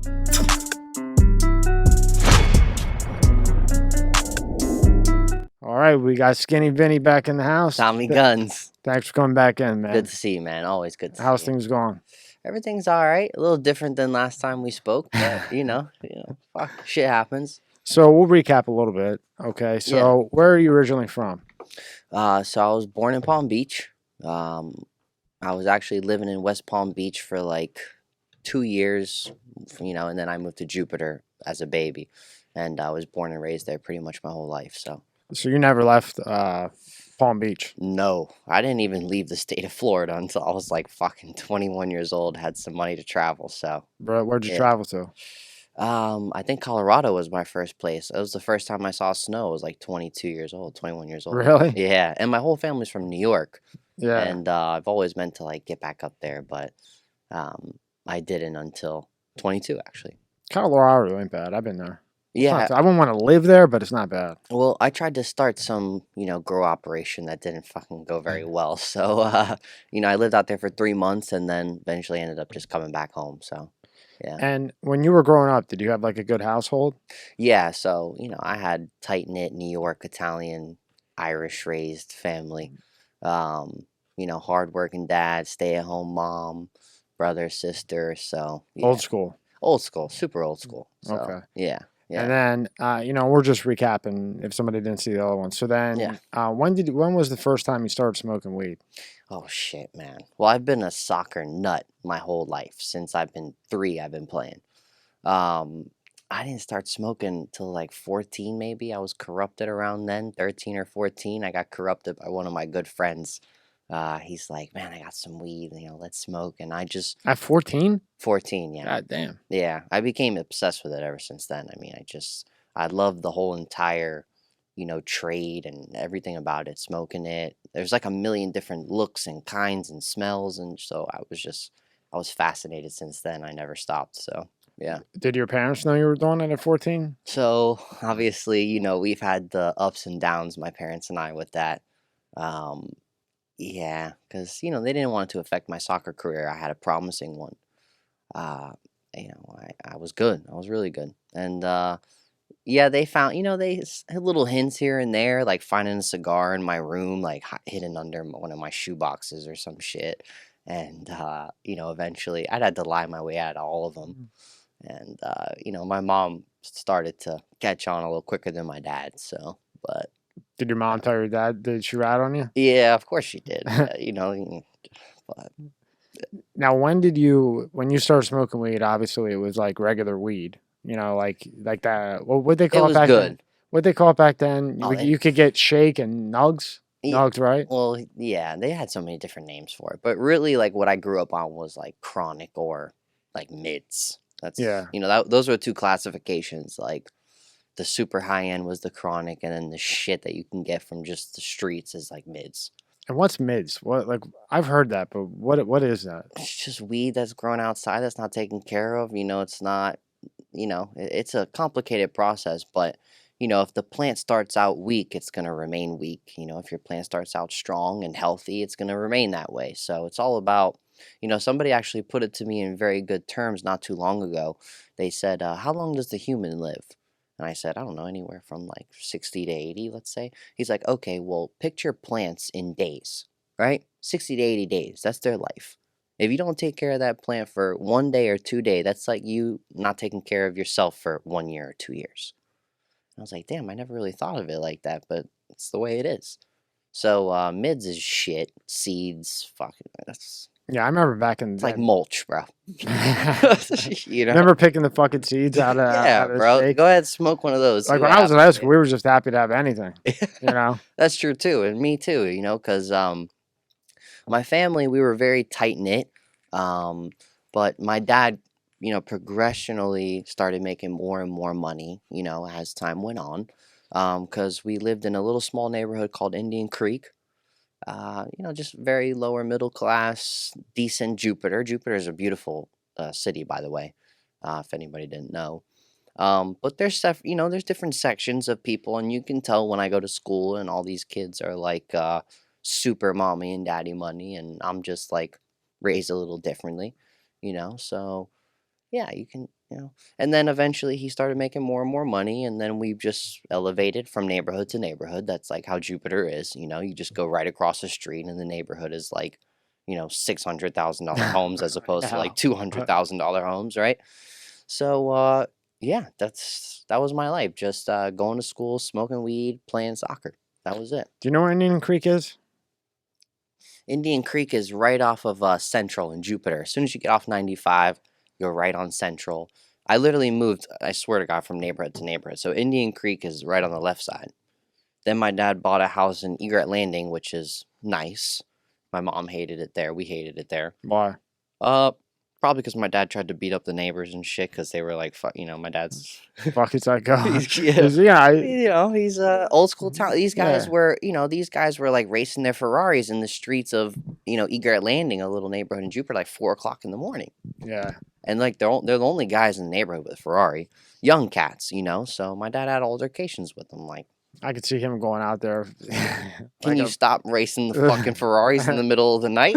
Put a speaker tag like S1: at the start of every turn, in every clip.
S1: All right, we got Skinny Vinny back in the house.
S2: Tommy Guns.
S1: Thanks for coming back in, man.
S2: Good to see you, man. Always good to see you.
S1: How's things going?
S2: Everything's all right. A little different than last time we spoke, but fuck, shit happens.
S1: So we'll recap a little bit. Okay, so where are you originally from?
S2: So I was born in Palm Beach. I was actually living in West Palm Beach for like 2 years, and then I moved to Jupiter as a baby, and I was born and raised there pretty much my whole life. So
S1: you never left Palm Beach?
S2: No, I didn't even leave the state of Florida until I was like fucking 21 years old, had some money to travel. So
S1: Bro, where'd you travel to?
S2: I think Colorado was my first place. It was the first time I saw snow. I was like 22 years old, 21 years old.
S1: Really?
S2: Yeah, and my whole family's from New York.
S1: Yeah.
S2: And I've always meant to like get back up there, but I didn't until 22 actually.
S1: Colorado really ain't bad. I've been there.
S2: Yeah.
S1: I wouldn't want to live there, but it's not bad.
S2: Well, I tried to start some, grow operation that didn't fucking go very well. So, I lived out there for 3 months and then eventually ended up just coming back home. So, yeah.
S1: And when you were growing up, did you have like a good household?
S2: Yeah. So, I had tight-knit New York, Italian, Irish raised family. Hardworking dad, stay-at-home mom, brother, sister. So, yeah.
S1: Old school.
S2: Old school. Super old school. So,
S1: Okay.
S2: Yeah. Yeah.
S1: And then, we're just recapping if somebody didn't see the other one. So then, when was the first time you started smoking weed?
S2: Oh, shit, man. Well, I've been a soccer nut my whole life. Since I've been 3, I've been playing. I didn't start smoking till like 14, maybe. I was corrupted around then, 13 or 14. I got corrupted by one of my good friends. He's like, man, I got some weed, let's smoke. And I just...
S1: At 14?
S2: 14, yeah.
S1: God damn.
S2: Yeah, I became obsessed with it ever since then. I mean, I love the whole entire, trade and everything about it, smoking it. There's like a million different looks and kinds and smells. And so I was fascinated since then. I never stopped. So, yeah.
S1: Did your parents know you were doing it at 14?
S2: So, obviously, we've had the ups and downs, my parents and I, with that. Yeah, because, they didn't want it to affect my soccer career. I had a promising one. I was good. I was really good. And, they found, they had little hints here and there, like finding a cigar in my room, like hidden under one of my shoe boxes or some shit. And, eventually I'd had to lie my way out of all of them. And, my mom started to catch on a little quicker than my dad. So, but.
S1: Did your mom tell your dad, did she rat on you?
S2: Yeah, of course she did. But.
S1: Now, when you started smoking weed, obviously it was like regular weed, like that. What they call it back then? What they call it back then? You could get shake and nugs. Nugs, right?
S2: Well, yeah, they had so many different names for it, but really, like what I grew up on was like chronic or like mids. That's those were 2 classifications. Like the super high end was the chronic, and then the shit that you can get from just the streets is like mids.
S1: And what's mids? I've heard that, but what is that?
S2: It's just weed that's grown outside that's not taken care of. It's not, it's a complicated process, but if the plant starts out weak, it's going to remain weak. If your plant starts out strong and healthy, it's going to remain that way. So it's all about, somebody actually put it to me in very good terms not too long ago. They said, how long does the human live? And I said, I don't know, anywhere from like 60 to 80, let's say. He's like, okay, well, picture plants in days, right? 60 to 80 days, that's their life. If you don't take care of that plant for 1 day or 2 days, that's like you not taking care of yourself for 1 year or 2 years. And I was like, damn, I never really thought of it like that, but it's the way it is. So mids is shit, seeds, fucking, that's...
S1: Yeah, I remember back in...
S2: It's like mulch, bro.
S1: Remember picking the fucking seeds out of...
S2: Yeah, bro.
S1: Steak?
S2: Go ahead, smoke one of those.
S1: Like when I was in high school, we were just happy to have anything,
S2: That's true, too. And me, too, because my family, we were very tight-knit. But my dad, progressionally started making more and more money, as time went on. Because we lived in a little small neighborhood called Indian Creek. Just very lower middle class, decent Jupiter. Jupiter is a beautiful city, by the way, if anybody didn't know. But there's stuff, there's different sections of people, and you can tell when I go to school and all these kids are like super mommy and daddy money, and I'm just like raised a little differently, so Yeah, you can, And then eventually he started making more and more money, and then we've just elevated from neighborhood to neighborhood. That's like how Jupiter is, you just go right across the street, and the neighborhood is like, $600,000 homes as opposed to like $200,000 homes, right? So, yeah, that was my life. Just going to school, smoking weed, playing soccer. That was it.
S1: Do you know where Indian Creek is?
S2: Indian Creek is right off of Central in Jupiter. As soon as you get off 95, you're right on Central. I literally moved, I swear to God, from neighborhood to neighborhood. So Indian Creek is right on the left side. Then my dad bought a house in Egret Landing, which is nice. My mom hated it there. We hated it there.
S1: Why?
S2: Probably because my dad tried to beat up the neighbors and shit because they were like, fuck, my dad's...
S1: Fuck is that guy?
S2: He's old school town. These guys were, like racing their Ferraris in the streets of, Egret Landing, a little neighborhood in Jupiter, like 4 o'clock in the morning.
S1: Yeah.
S2: And like they're the only guys in the neighborhood with a Ferrari. Young cats, So my dad had altercations with them, like.
S1: I could see him going out there.
S2: Can you stop racing the fucking Ferraris in the middle of the night?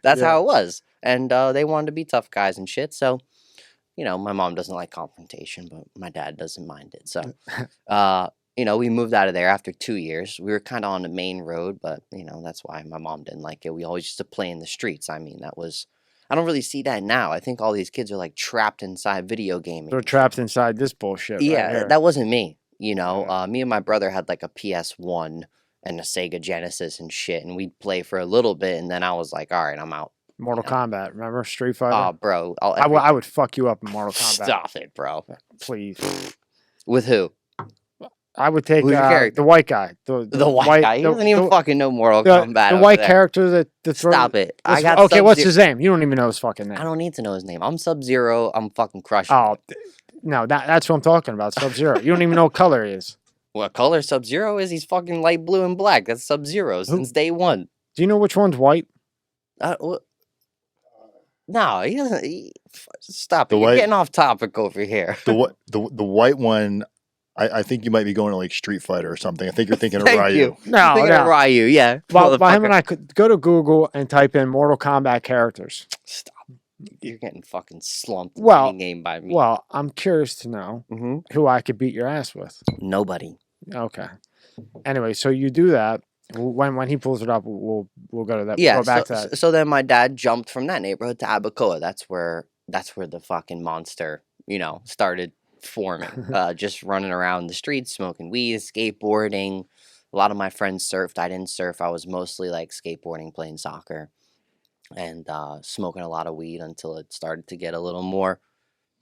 S2: That's how it was. And they wanted to be tough guys and shit. So, my mom doesn't like confrontation, but my dad doesn't mind it. So, we moved out of there after 2 years. We were kind of on the main road, but, that's why my mom didn't like it. We always used to play in the streets. I mean, I don't really see that now. I think all these kids are like trapped inside video gaming.
S1: They're trapped inside this bullshit.
S2: Yeah, that wasn't me. Me and my brother had like a PS1 and a Sega Genesis and shit, and we'd play for a little bit, and then I was like, all right, I'm out.
S1: Mortal Kombat, remember? Street Fighter?
S2: Oh, bro.
S1: I would fuck you up in Mortal Kombat.
S2: Stop it, bro.
S1: Please.
S2: With who?
S1: I would take the white guy.
S2: The white guy? He doesn't even fucking know Mortal Kombat.
S1: The white character that
S2: Stop it.
S1: Okay, what's his name? You don't even know his fucking name.
S2: I don't need to know his name. I'm Sub-Zero. I'm fucking crushing.
S1: Oh, no, that's what I'm talking about, Sub-Zero. You don't even know what color he is.
S2: What color Sub-Zero is? He's fucking light blue and black. That's Sub-Zero since day one.
S1: Do you know which one's white?
S2: No, he doesn't. Stop it. You're getting off topic over here.
S3: The white one, I think you might be going to like Street Fighter or something. I think you're thinking of
S2: Thank
S3: Ryu.
S2: You. No, thinking of Ryu, yeah.
S1: Well, him and I could go to Google and type in Mortal Kombat characters.
S2: Stop. You're getting fucking slumped game by me.
S1: Well, I'm curious to know who I could beat your ass with.
S2: Nobody.
S1: Okay. Anyway, so you do that. When he pulls it up, we'll go to that.
S2: Yeah.
S1: Go back to that.
S2: So then my dad jumped from that neighborhood to Abacoa. That's where the fucking monster, started forming. Just running around the streets, smoking weed, skateboarding. A lot of my friends surfed. I didn't surf. I was mostly like skateboarding, playing soccer. And smoking a lot of weed until it started to get a little more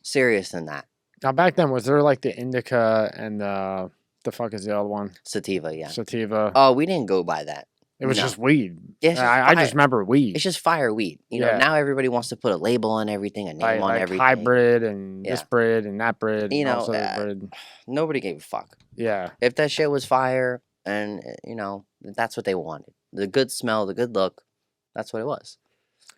S2: serious than that.
S1: Now, back then, was there like the indica and the fuck is the other one?
S2: Sativa, yeah.
S1: Sativa.
S2: Oh, we didn't go by that.
S1: It was just weed.
S2: Yeah,
S1: I just remember weed.
S2: It's just fire weed. Now everybody wants to put a label on everything, a name on everything.
S1: Hybrid and this bread and that bread. Bread.
S2: Nobody gave a fuck.
S1: Yeah.
S2: If that shit was fire and, that's what they wanted. The good smell, the good look, that's what it was.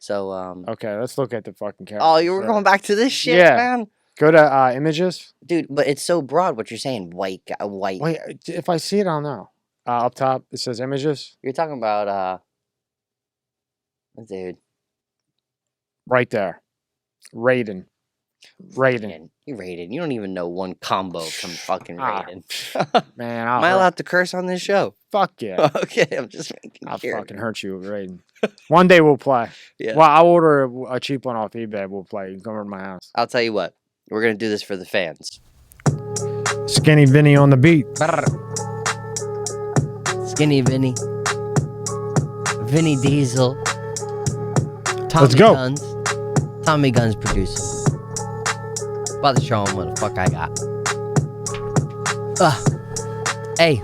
S2: So,
S1: okay, let's look at the fucking character.
S2: Oh, you were going back to this shit, man?
S1: Go to images.
S2: Dude, but it's so broad what you're saying, white.
S1: Wait, if I see it, I'll know. Up top, it says images.
S2: You're talking about, dude.
S1: Right there. Raiden.
S2: You Raiden. You don't even know one combo from fucking Raiden.
S1: Man,
S2: am I allowed to curse on this show?
S1: Fuck yeah.
S2: Okay, I'm just making sure.
S1: I'll fucking hurt you with Raiden. One day we'll play.
S2: Yeah.
S1: Well, I'll order a cheap one off eBay. We'll play. You can come over to my house.
S2: I'll tell you what. We're going to do this for the fans.
S1: Skinny Vinny on the beat.
S2: Skinny Vinny. Vinny Diesel.
S1: Let's go.
S2: Guns. Tommy Guns producer. About to show him what the fuck I got. Hey.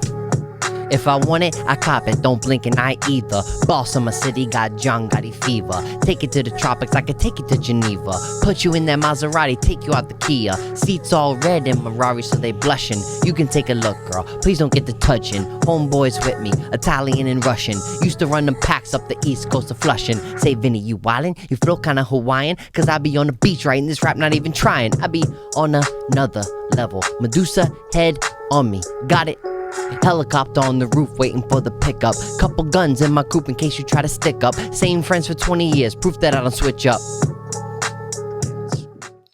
S2: If I want it, I cop it. Don't blink an eye either. Boss of my city, got John Gotti fever. Take it to the tropics, I could take it to Geneva. Put you in that Maserati, take you out the Kia. Seats all red in Ferrari, so they blushing. You can take a look, girl. Please don't get the touching. Homeboys with me, Italian and Russian. Used to run them packs up the east coast of Flushing. Say, Vinny, you wildin'? You feel kinda Hawaiian? Cause I be on the beach writing this rap, not even trying. I be on another level. Medusa, head on me. Got it? Helicopter on the roof waiting for the pickup. Couple guns in my coupe in case you try to stick up. Same friends for 20 years, proof that I don't switch up.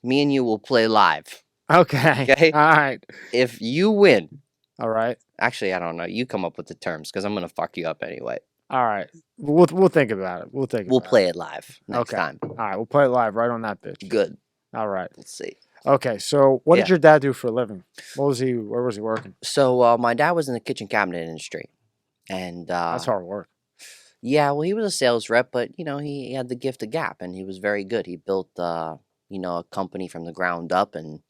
S2: Me and you will play live.
S1: Okay.
S2: Okay?
S1: All right.
S2: If you win.
S1: All right.
S2: Actually, I don't know. You come up with the terms because I'm going to fuck you up anyway.
S1: All right. We'll think about it.
S2: We'll play it live next time.
S1: All right. We'll play it live right on that bitch.
S2: Good.
S1: All right.
S2: Let's see.
S1: Okay. So what did your dad do for a living? Where was he working?
S2: So my dad was in the kitchen cabinet industry. And
S1: that's hard work.
S2: Yeah, well, he was a sales rep, but, he had the gift of gab, and he was very good. He built, a company from the ground up and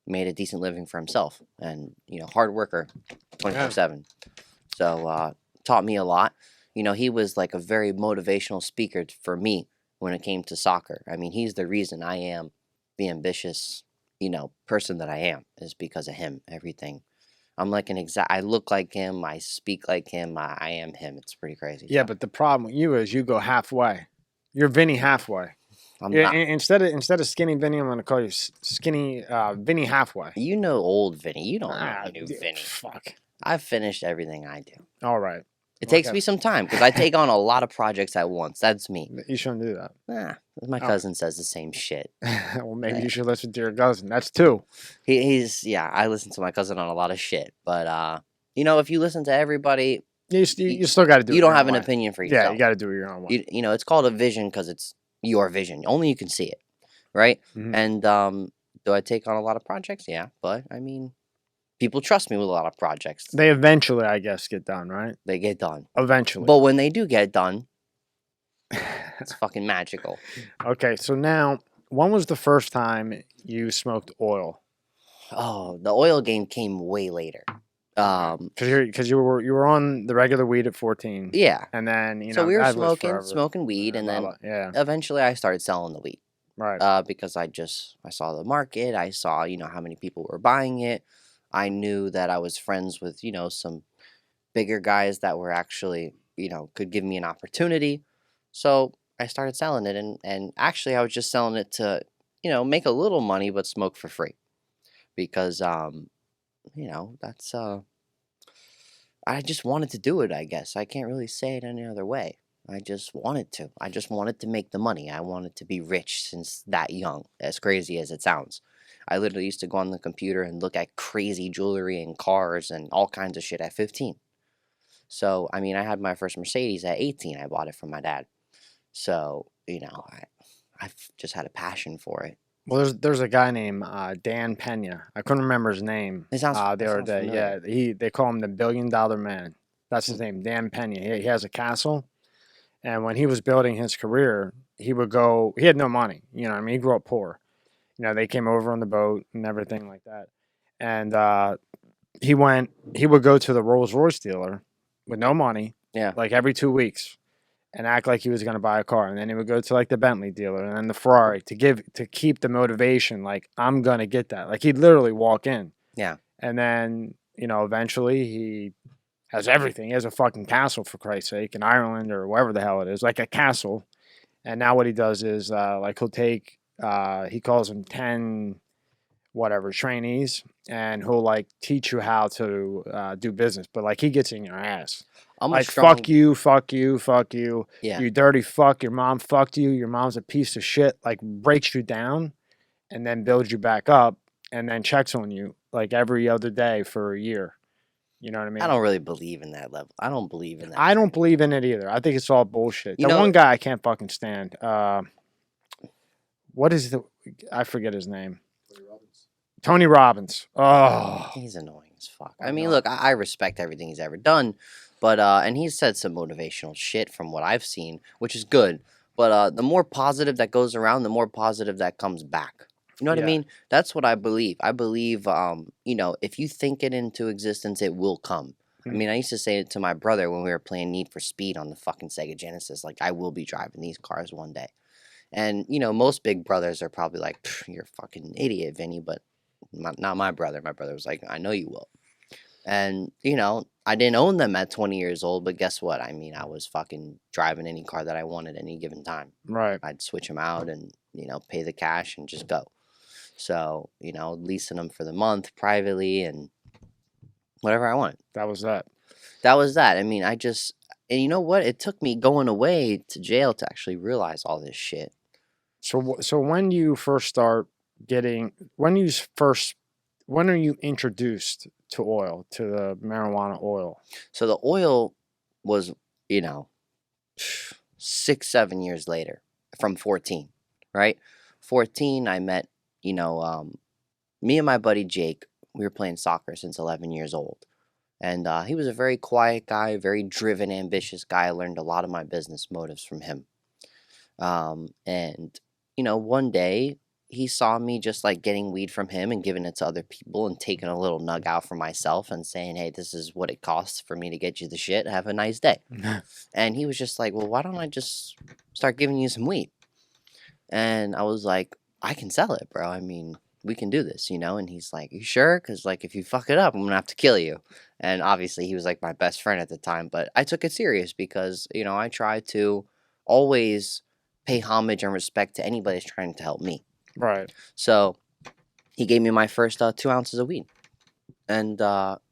S2: made a decent living for himself. And, hard worker, 24/7. So taught me a lot. He was like a very motivational speaker for me when it came to soccer. I mean, he's the reason I am the ambitious, person that I am, is because of him, everything. I'm like I look like him, I speak like him, I am him. It's pretty crazy.
S1: Yeah, but the problem with you is you go halfway. You're Vinny halfway.
S2: I'm not.
S1: Instead of Skinny Vinny, I'm going to call you Skinny Vinny halfway.
S2: You know old Vinny. You don't know new Vinny.
S1: Fuck.
S2: I've finished everything I do.
S1: All right.
S2: It takes me some time because I take on a lot of projects at once. That's me.
S1: You shouldn't do that.
S2: My cousin says the same shit.
S1: Well, maybe you should listen to your cousin. That's two.
S2: I listen to my cousin on a lot of shit. But, if you listen to everybody...
S1: You still got to do it.
S2: You don't have an opinion for yourself.
S1: Yeah, you got to do it your own way.
S2: It's called a vision because it's your vision. Only you can see it, right?
S1: Mm-hmm.
S2: And do I take on a lot of projects? Yeah, but, I mean... People trust me with a lot of projects.
S1: They eventually, I guess, get done, right?
S2: They get done.
S1: Eventually.
S2: But when they do get done, it's fucking magical.
S1: Okay, so now, when was the first time you smoked oil?
S2: Oh, the oil game came way later.
S1: Because you were on the regular weed at 14.
S2: Yeah.
S1: And then,
S2: so we were smoking weed, and then eventually I started selling the weed.
S1: Right.
S2: Because I saw the market. I saw, how many people were buying it. I knew that I was friends with, some bigger guys that were actually, could give me an opportunity. So I started selling it. And actually, I was just selling it to, make a little money, but smoke for free. Because, that's, I just wanted to do it, I guess. I can't really say it any other way. I just wanted to. I just wanted to make the money. I wanted to be rich since that young, as crazy as it sounds. I literally used to go on the computer and look at crazy jewelry and cars and all kinds of shit at 15. So, I mean, I had my first Mercedes at 18. I bought it from my dad. So, I've just had a passion for it.
S1: Well, there's a guy named Dan Pena. I couldn't remember his name the other day. Familiar. Yeah, they call him the $1 billion man. That's his name, Dan Pena. He has a castle. And when he was building his career, he had no money. You know what I mean? He grew up poor. They came over on the boat and everything like that. And he would go to the Rolls Royce dealer with no money, like every 2 weeks, and act like he was going to buy a car. And then he would go to like the Bentley dealer and then the Ferrari to keep the motivation, like, I'm going to get that. Like, he'd literally walk in.
S2: Yeah.
S1: And then, eventually he has everything. He has a fucking castle, for Christ's sake, in Ireland or wherever the hell it is, like a castle. And now what he does is, he'll take... he calls them 10 trainees, and he'll like teach you how to do business, but like he gets in your ass. Fuck you,
S2: yeah.
S1: You dirty fuck, your mom fucked you, your mom's a piece of shit, like breaks you down and then builds you back up and then checks on you like every other day for a year. You know what I mean?
S2: I don't really believe in that level. I don't believe in that.
S1: I don't believe in it either. I think it's all bullshit. One guy I can't fucking stand. What is I forget his name. Tony Robbins. Oh.
S2: He's annoying as fuck. I mean, look, I respect everything he's ever done, but, and he's said some motivational shit from what I've seen, which is good, but the more positive that goes around, the more positive that comes back. You know what I mean? That's what I believe. I believe, if you think it into existence, it will come. I mean, I used to say it to my brother when we were playing Need for Speed on the fucking Sega Genesis, like, I will be driving these cars one day. And, most big brothers are probably like, you're a fucking idiot, Vinny, but not my brother. My brother was like, I know you will. And, I didn't own them at 20 years old, but guess what? I mean, I was fucking driving any car that I wanted any given time.
S1: Right.
S2: I'd switch them out and, pay the cash and just go. So, leasing them for the month privately and whatever I wanted.
S1: That was that.
S2: I mean, and you know what? It took me going away to jail to actually realize all this shit.
S1: So when do you first start when are you introduced to oil, to the marijuana oil?
S2: So the oil was, 6-7 years later, from 14, right? 14, I met, me and my buddy Jake. We were playing soccer since 11 years old. And he was a very quiet guy, very driven, ambitious guy. I learned a lot of my business motives from him. And, one day he saw me just like getting weed from him and giving it to other people and taking a little nug out for myself and saying, hey, this is what it costs for me to get you the shit. Have a nice day. And he was just like, well, why don't I just start giving you some weed? And I was like, I can sell it, bro. I mean, we can do this, And he's like, you sure? Because, like, if you fuck it up, I'm going to have to kill you. And obviously, he was, like, my best friend at the time. But I took it serious because, I try to always pay homage and respect to anybody that's trying to help me.
S1: Right.
S2: So he gave me my first 2 ounces of weed. And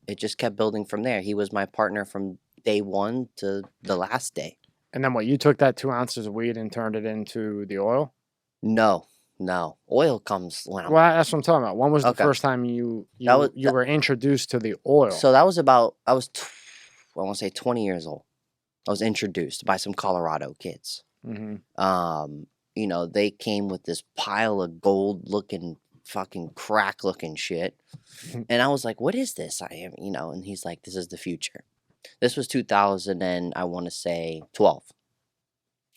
S2: it just kept building from there. He was my partner from day one to the last day.
S1: And then what, you took that 2 ounces of weed and turned it into the oil?
S2: No. Oil comes when
S1: Well, that's what I'm talking about. When was the first time you were introduced to the oil?
S2: So that was I want to say 20 years old. I was introduced by some Colorado kids.
S1: Mm-hmm.
S2: They came with this pile of gold-looking, fucking crack-looking shit. And I was like, what is this? And he's like, this is the future. This was 2000 and I want to say 12.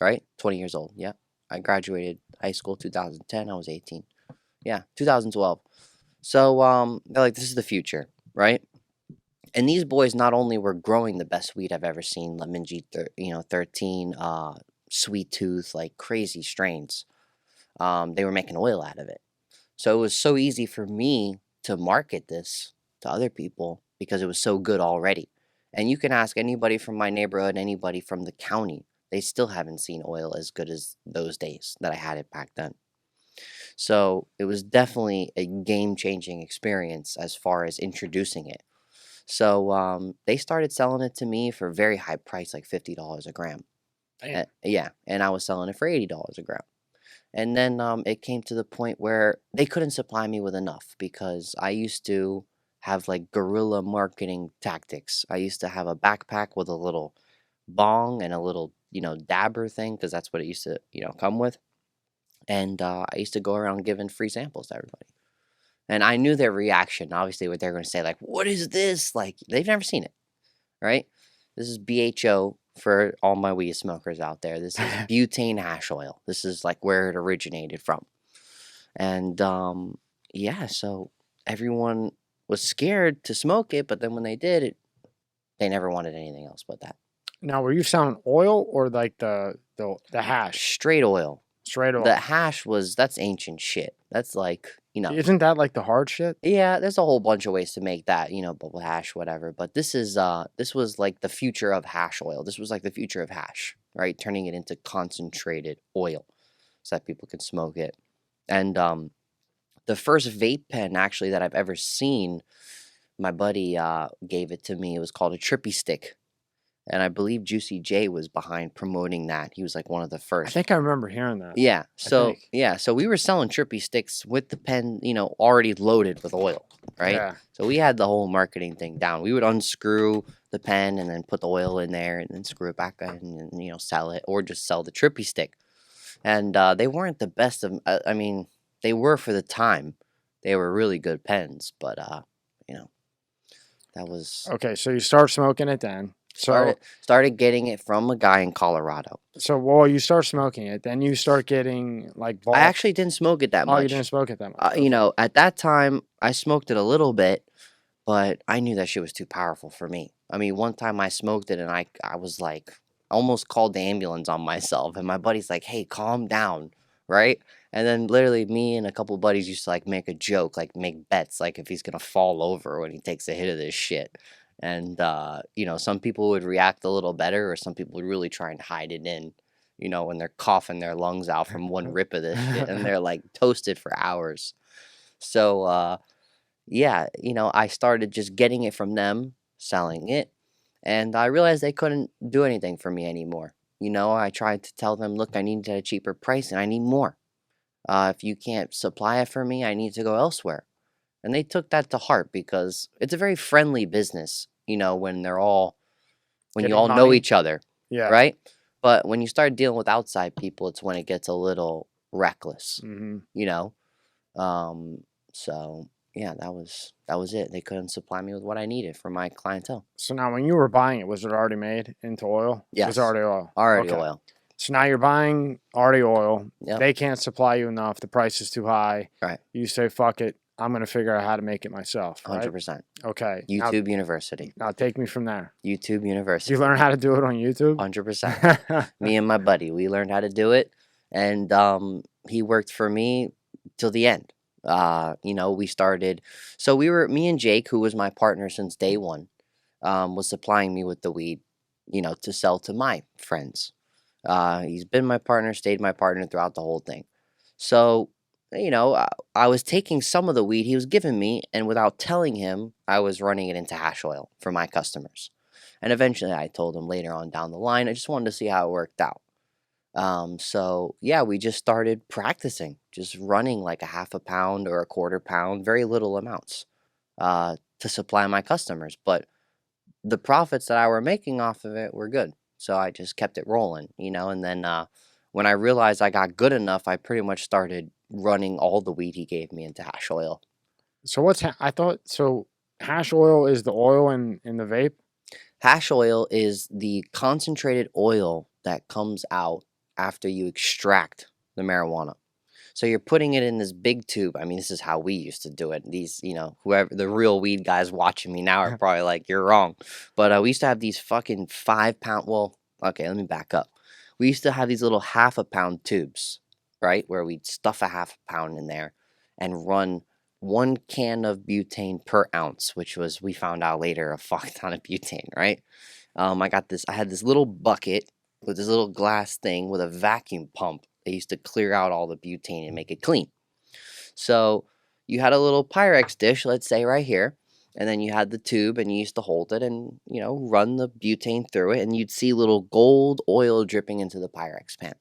S2: Right? 20 years old. Yeah. I graduated high school 2010. I was 18. Yeah, 2012. So they're like, this is the future, right? And these boys not only were growing the best weed I've ever seen, Lemon G, 13, Sweet Tooth, like crazy strains. They were making oil out of it. So it was so easy for me to market this to other people because it was so good already. And you can ask anybody from my neighborhood, anybody from the county. They still haven't seen oil as good as those days that I had it back then. So it was definitely a game-changing experience as far as introducing it. So they started selling it to me for a very high price, like $50 a gram. Yeah, and I was selling it for $80 a gram. And then it came to the point where they couldn't supply me with enough because I used to have like guerrilla marketing tactics. I used to have a backpack with a little bong and a little dabber thing because that's what it used to come with. And I used to go around giving free samples to everybody. And I knew their reaction. Obviously, what they're going to say, like, what is this? Like, they've never seen it, right? This is BHO for all my weed smokers out there. This is butane hash oil. This is like where it originated from. And so everyone was scared to smoke it, but then when they did, they never wanted anything else but that.
S1: Now, were you selling oil or like the hash?
S2: Straight oil.
S1: Straight oil.
S2: The hash that's ancient shit. That's like,
S1: Isn't that like the hard shit?
S2: Yeah, there's a whole bunch of ways to make that, bubble hash, whatever. But this was like the future of hash oil. This was like the future of hash, right? Turning it into concentrated oil so that people could smoke it. And the first vape pen actually that I've ever seen, my buddy gave it to me. It was called a Trippy Stick. And I believe Juicy J was behind promoting that. He was like one of the first.
S1: I think I remember hearing that.
S2: Yeah. So we were selling Trippy Sticks with the pen, already loaded with oil, right?
S1: Yeah.
S2: So we had the whole marketing thing down. We would unscrew the pen and then put the oil in there and then screw it back in and sell it or just sell the Trippy Stick. And they weren't the best of. I mean, they were for the time. They were really good pens, but that was
S1: okay. So you start smoking it then.
S2: Started getting it from a guy in Colorado.
S1: So while you start smoking it, then you start getting like bulk.
S2: I actually didn't smoke it that much.
S1: Oh, you didn't smoke it that much.
S2: At that time I smoked it a little bit, but I knew that shit was too powerful for me. I mean, one time I smoked it and I was like, almost called the ambulance on myself. And my buddy's like, "Hey, calm down," right? And then literally me and a couple of buddies used to like make a joke, like make bets, like if he's gonna fall over when he takes a hit of this shit. And, some people would react a little better or some people would really try and hide it in, when they're coughing their lungs out from one rip of this shit and they're like toasted for hours. So, I started just getting it from them, selling it, and I realized they couldn't do anything for me anymore. I tried to tell them, look, I need a cheaper price and I need more. If you can't supply it for me, I need to go elsewhere. And they took that to heart because it's a very friendly business, when when you all know each other, right? But when you start dealing with outside people, it's when it gets a little reckless, So yeah, that was it. They couldn't supply me with what I needed for my clientele.
S1: So now, when you were buying it, was it already made into oil?
S2: Yes.
S1: Was it already oil?
S2: Already oil.
S1: So now you're buying already oil.
S2: Yep.
S1: They can't supply you enough. The price is too high.
S2: Right.
S1: You say, fuck it. I'm going to figure out how to make it myself.
S2: 100%.
S1: Okay.
S2: YouTube University.
S1: Now take me from there.
S2: YouTube University.
S1: You learn how to do it on YouTube?
S2: 100%. Me and my buddy, we learned how to do it. And he worked for me till the end. We started. So me and Jake, who was my partner since day one, was supplying me with the weed, to sell to my friends. He's been my partner, stayed my partner throughout the whole thing. So, I was taking some of the weed he was giving me, and without telling him, I was running it into hash oil for my customers. And eventually I told him later on down the line, I just wanted to see how it worked out. So yeah, we just started practicing, just running like a half a pound or a quarter pound, very little amounts, to supply my customers. But the profits that I were making off of it were good. So I just kept it rolling, and then when I realized I got good enough, I pretty much started running all the weed he gave me into hash oil.
S1: So hash oil is the oil in the vape?
S2: Hash oil is the concentrated oil that comes out after you extract the marijuana. So you're putting it in this big tube. I mean, this is how we used to do it. These, whoever the real weed guys watching me now are probably like, you're wrong. But we used to have these fucking 5 pound. Well, okay, let me back up. We used to have these little half a pound tubes, right? Where we'd stuff a half a pound in there and run 1 can of butane per ounce, which was, we found out later, a fuck ton of butane, right? I had this little bucket with this little glass thing with a vacuum pump. They used to clear out all the butane and make it clean. So you had a little Pyrex dish, let's say right here, and then you had the tube, and you used to hold it and, run the butane through it, and you'd see little gold oil dripping into the Pyrex pan.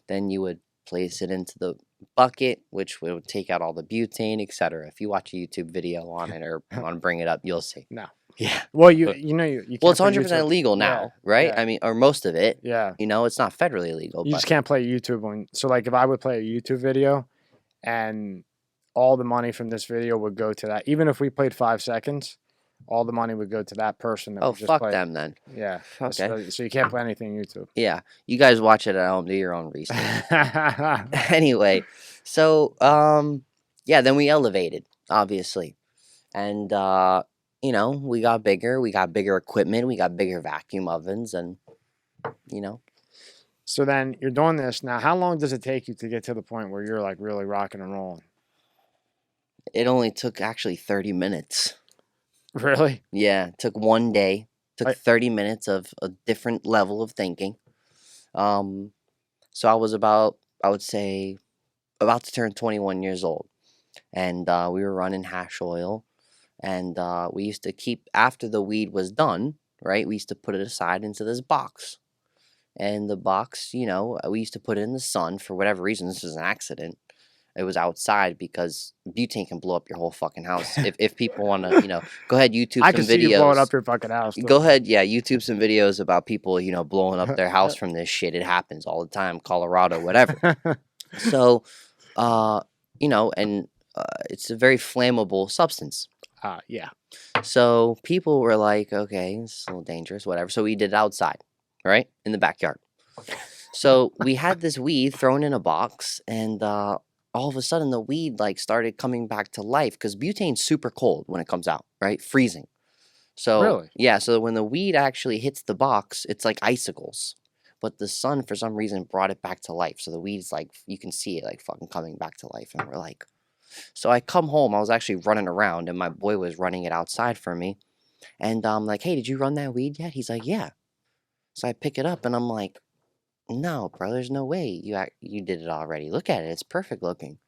S2: Then you would place it into the bucket, which would take out all the butane, etc. If you watch a YouTube video on it or want to bring it up, you'll see.
S1: No.
S2: Yeah.
S1: Well, you can't.
S2: Well, it's 100% illegal now, right?
S1: Yeah.
S2: I mean, or most of it.
S1: Yeah.
S2: It's not federally illegal.
S1: You just can't play YouTube on. So, like, if I would play a YouTube video, and all the money from this video would go to that, even if we played 5 seconds, all the money would go to that person. That just
S2: fuck
S1: played.
S2: them then.
S1: Yeah.
S2: Okay.
S1: So you can't play anything on YouTube.
S2: Yeah. You guys watch it at home. Do your own research. Anyway, so yeah. Then we elevated, obviously, and we got bigger. We got bigger equipment. We got bigger vacuum ovens, and
S1: So then you're doing this now. How long does it take you to get to the point where you're like really rocking and rolling?
S2: It only took actually 30 minutes.
S1: Really?
S2: Yeah, it took 1 day. It took 30 minutes of a different level of thinking. So I was I would say, about to turn 21 years old, and we were running hash oil, and we used to keep, after the weed was done, right? We used to put it aside into this box. And the box, we used to put it in the sun for whatever reason. This was an accident. It was outside because butane can blow up your whole fucking house. If people want to, go ahead, YouTube
S1: I
S2: some
S1: can see
S2: videos.
S1: you blowing up your fucking house.
S2: Go ahead, yeah, YouTube some videos about people, blowing up their house from this shit. It happens all the time, Colorado, whatever. So, and it's a very flammable substance.
S1: Yeah.
S2: So people were like, okay, it's a little dangerous, whatever. So we did it outside, right? In the backyard. So we had this weed thrown in a box, and all of a sudden the weed started coming back to life, because butane's super cold when it comes out, right? Freezing. So
S1: really?
S2: Yeah, so when the weed actually hits the box, it's like icicles. But the sun, for some reason, brought it back to life. So the weed's you can see it fucking coming back to life. And we're like, so I come home, I was actually running around, and my boy was running it outside for me. And I'm like, hey, did you run that weed yet? He's like, yeah. So I pick it up, and I'm like, no, bro, there's no way you did it already. Look at it. It's perfect looking.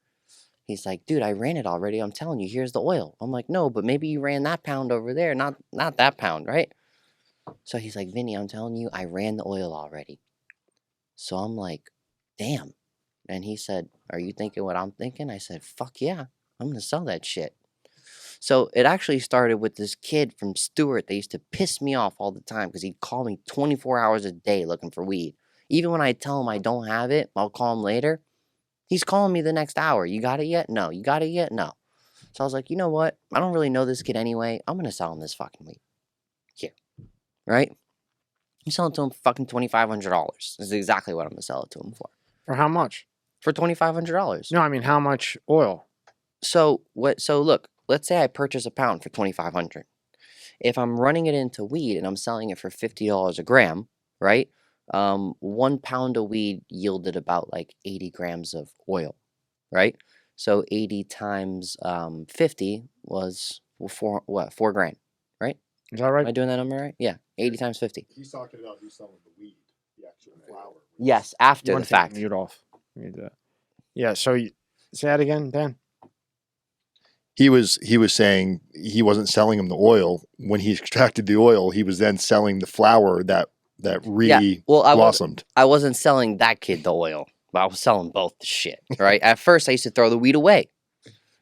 S2: He's like, dude, I ran it already. I'm telling you, here's the oil. I'm like, no, but maybe you ran that pound over there, not that pound, right? So he's like, Vinny, I'm telling you, I ran the oil already. So I'm like, damn. And he said, are you thinking what I'm thinking? I said, fuck yeah, I'm going to sell that shit. So it actually started with this kid from Stewart that used to piss me off all the time because he'd call me 24 hours a day looking for weed. Even when I tell him I don't have it, I'll call him later. He's calling me the next hour. You got it yet? No. You got it yet? No. So I was like, you know what? I don't really know this kid anyway. I'm going to sell him this fucking weed. Here. Right? I'm selling it to him for fucking $2,500. This is exactly what I'm going to sell it to him for.
S1: For how much?
S2: For $2,500.
S1: No, I mean, how much oil?
S2: So look, let's say I purchase a pound for $2,500. If I'm running it into weed and I'm selling it for $50 a gram, right? 1 pound of weed yielded about like 80 grams of oil, right? So 80 times 50 was 4 grand, right?
S1: Is that right?
S2: Am I doing that number right? Yeah, 80 times 50.
S3: He's talking about he's selling the weed, the actual flower.
S2: Yes, after the fact.
S1: Mute off. Yeah, so say that again, Dan.
S3: He was saying he wasn't selling him the oil. When he extracted the oil, he was then selling the flower that blossomed.
S2: I wasn't selling that kid the oil, but I was selling both the shit, right? At first, I used to throw the weed away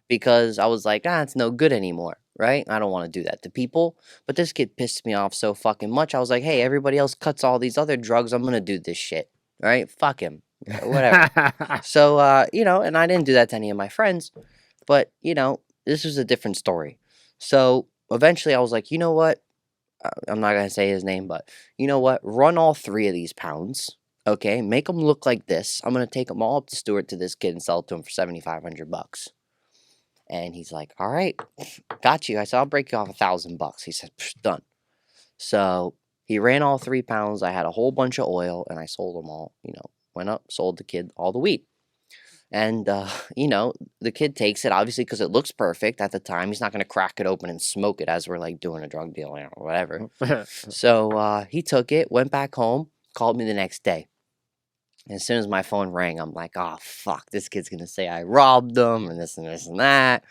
S2: because I was like, it's no good anymore, right? I don't want to do that to people. But this kid pissed me off so fucking much. I was like, hey, everybody else cuts all these other drugs. I'm going to do this shit, right? Fuck him. Whatever. So, and I didn't do that to any of my friends, but, this was a different story. So eventually I was like, you know what? I'm not going to say his name, but you know what? Run all 3 of these pounds. Okay. Make them look like this. I'm going to take them all up to Stewart to this kid and sell it to him for $7,500. And he's like, all right, got you. I said, I'll break you off $1,000. He said, done. So he ran all 3 pounds. I had a whole bunch of oil and I sold them all, went up, sold the kid all the weed. And, the kid takes it, obviously, because it looks perfect at the time. He's not going to crack it open and smoke it as we're, like, doing a drug deal or whatever. So he took it, went back home, called me the next day. And as soon as my phone rang, I'm like, oh, fuck, this kid's going to say I robbed them and this and this and that.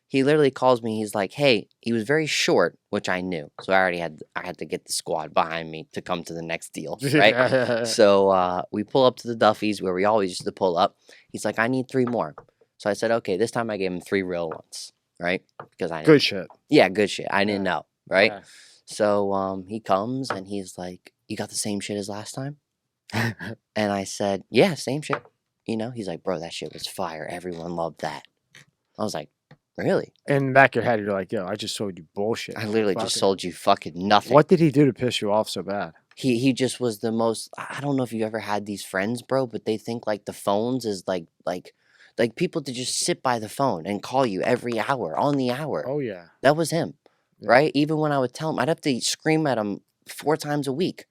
S2: He literally calls me. He's like, hey, he was very short, which I knew. So I had to get the squad behind me to come to the next deal, right? So we pull up to the Duffy's where we always used to pull up. He's like, I need 3 more. So I said, okay, this time I gave him 3 real ones, right? Because I
S1: good shit.
S2: Yeah, good shit. I didn't know, right? Yeah. So he comes and he's like, you got the same shit as last time? And I said, yeah, same shit. He's like, bro, that shit was fire. Everyone loved that. I was like, really?
S1: In the back of your head, you're like, yo, I just sold you bullshit.
S2: I literally just sold you fucking nothing.
S1: What did he do to piss you off so bad?
S2: He just was the most. I don't know if you ever had these friends, bro, but they think like the phones is like people to just sit by the phone and call you every hour on the hour.
S1: Oh yeah,
S2: that was him, right? Even when I would tell him, I'd have to scream at him 4 times a week.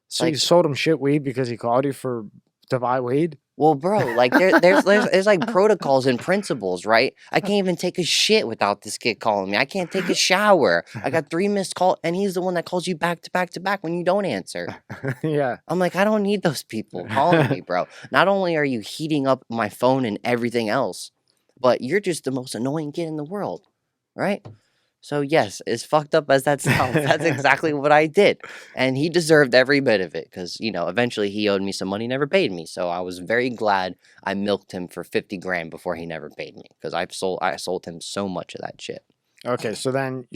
S1: So you sold him shit weed because he called you to buy weed?
S2: Well, bro, like there's like protocols and principles, right? I can't even take a shit without this kid calling me. I can't take a shower. I got 3 missed calls, and he's the one that calls you back to back to back when you don't answer.
S1: Yeah.
S2: I'm like, I don't need those people calling me, bro. Not only are you heating up my phone and everything else, but you're just the most annoying kid in the world, right? So yes, as fucked up as that sounds, that's exactly what I did. And he deserved every bit of it because, eventually he owed me some money, never paid me. So I was very glad I milked him for 50 grand before he never paid me because I sold him so much of that shit.
S1: Okay, so then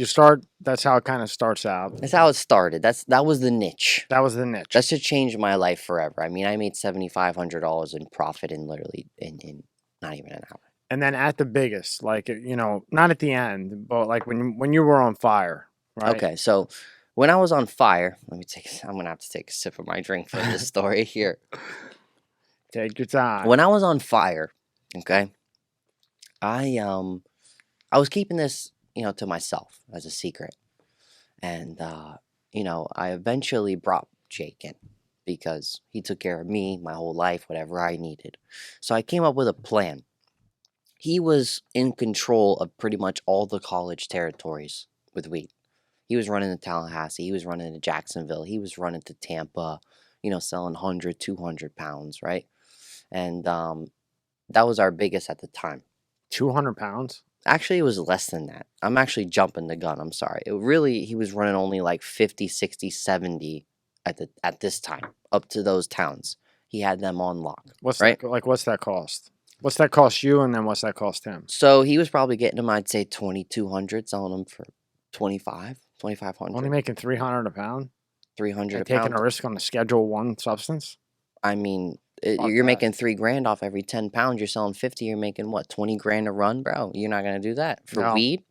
S1: that's how it kind of starts out.
S2: That's how it started. That was the niche.
S1: That was the niche.
S2: That should change my life forever. I mean, I made $7,500 in profit in literally in not even an hour.
S1: And then at the biggest, like, not at the end, but like when you were on fire, right?
S2: Okay, so when I was on fire, I'm going to have to take a sip of my drink for this story here.
S1: Take your time.
S2: When I was on fire, okay, I was keeping this, to myself as a secret. And, I eventually brought Jake in because he took care of me my whole life, whatever I needed. So I came up with a plan. He was in control of pretty much all the college territories with weed. He was running to Tallahassee. He was running to Jacksonville. He was running to Tampa, selling 100, 200 pounds, right? And that was our biggest at the time.
S1: 200 pounds?
S2: Actually, it was less than that. I'm actually jumping the gun. I'm sorry. He was running only like 50, 60, 70 at this time, up to those towns. he had them on lock.
S1: What's
S2: right?
S1: What's that cost? What's that cost you, and then what's that cost him?
S2: So he was probably getting them, I'd say 2,200, selling them for 2,500.
S1: Only making $300 a pound.
S2: 300 a
S1: taking
S2: pound.
S1: a risk on the Schedule 1 substance.
S2: I mean, you're making $3,000 off every 10 pounds. You're selling 50. You're making what, 20 grand a run, bro? You're not gonna do that for weed.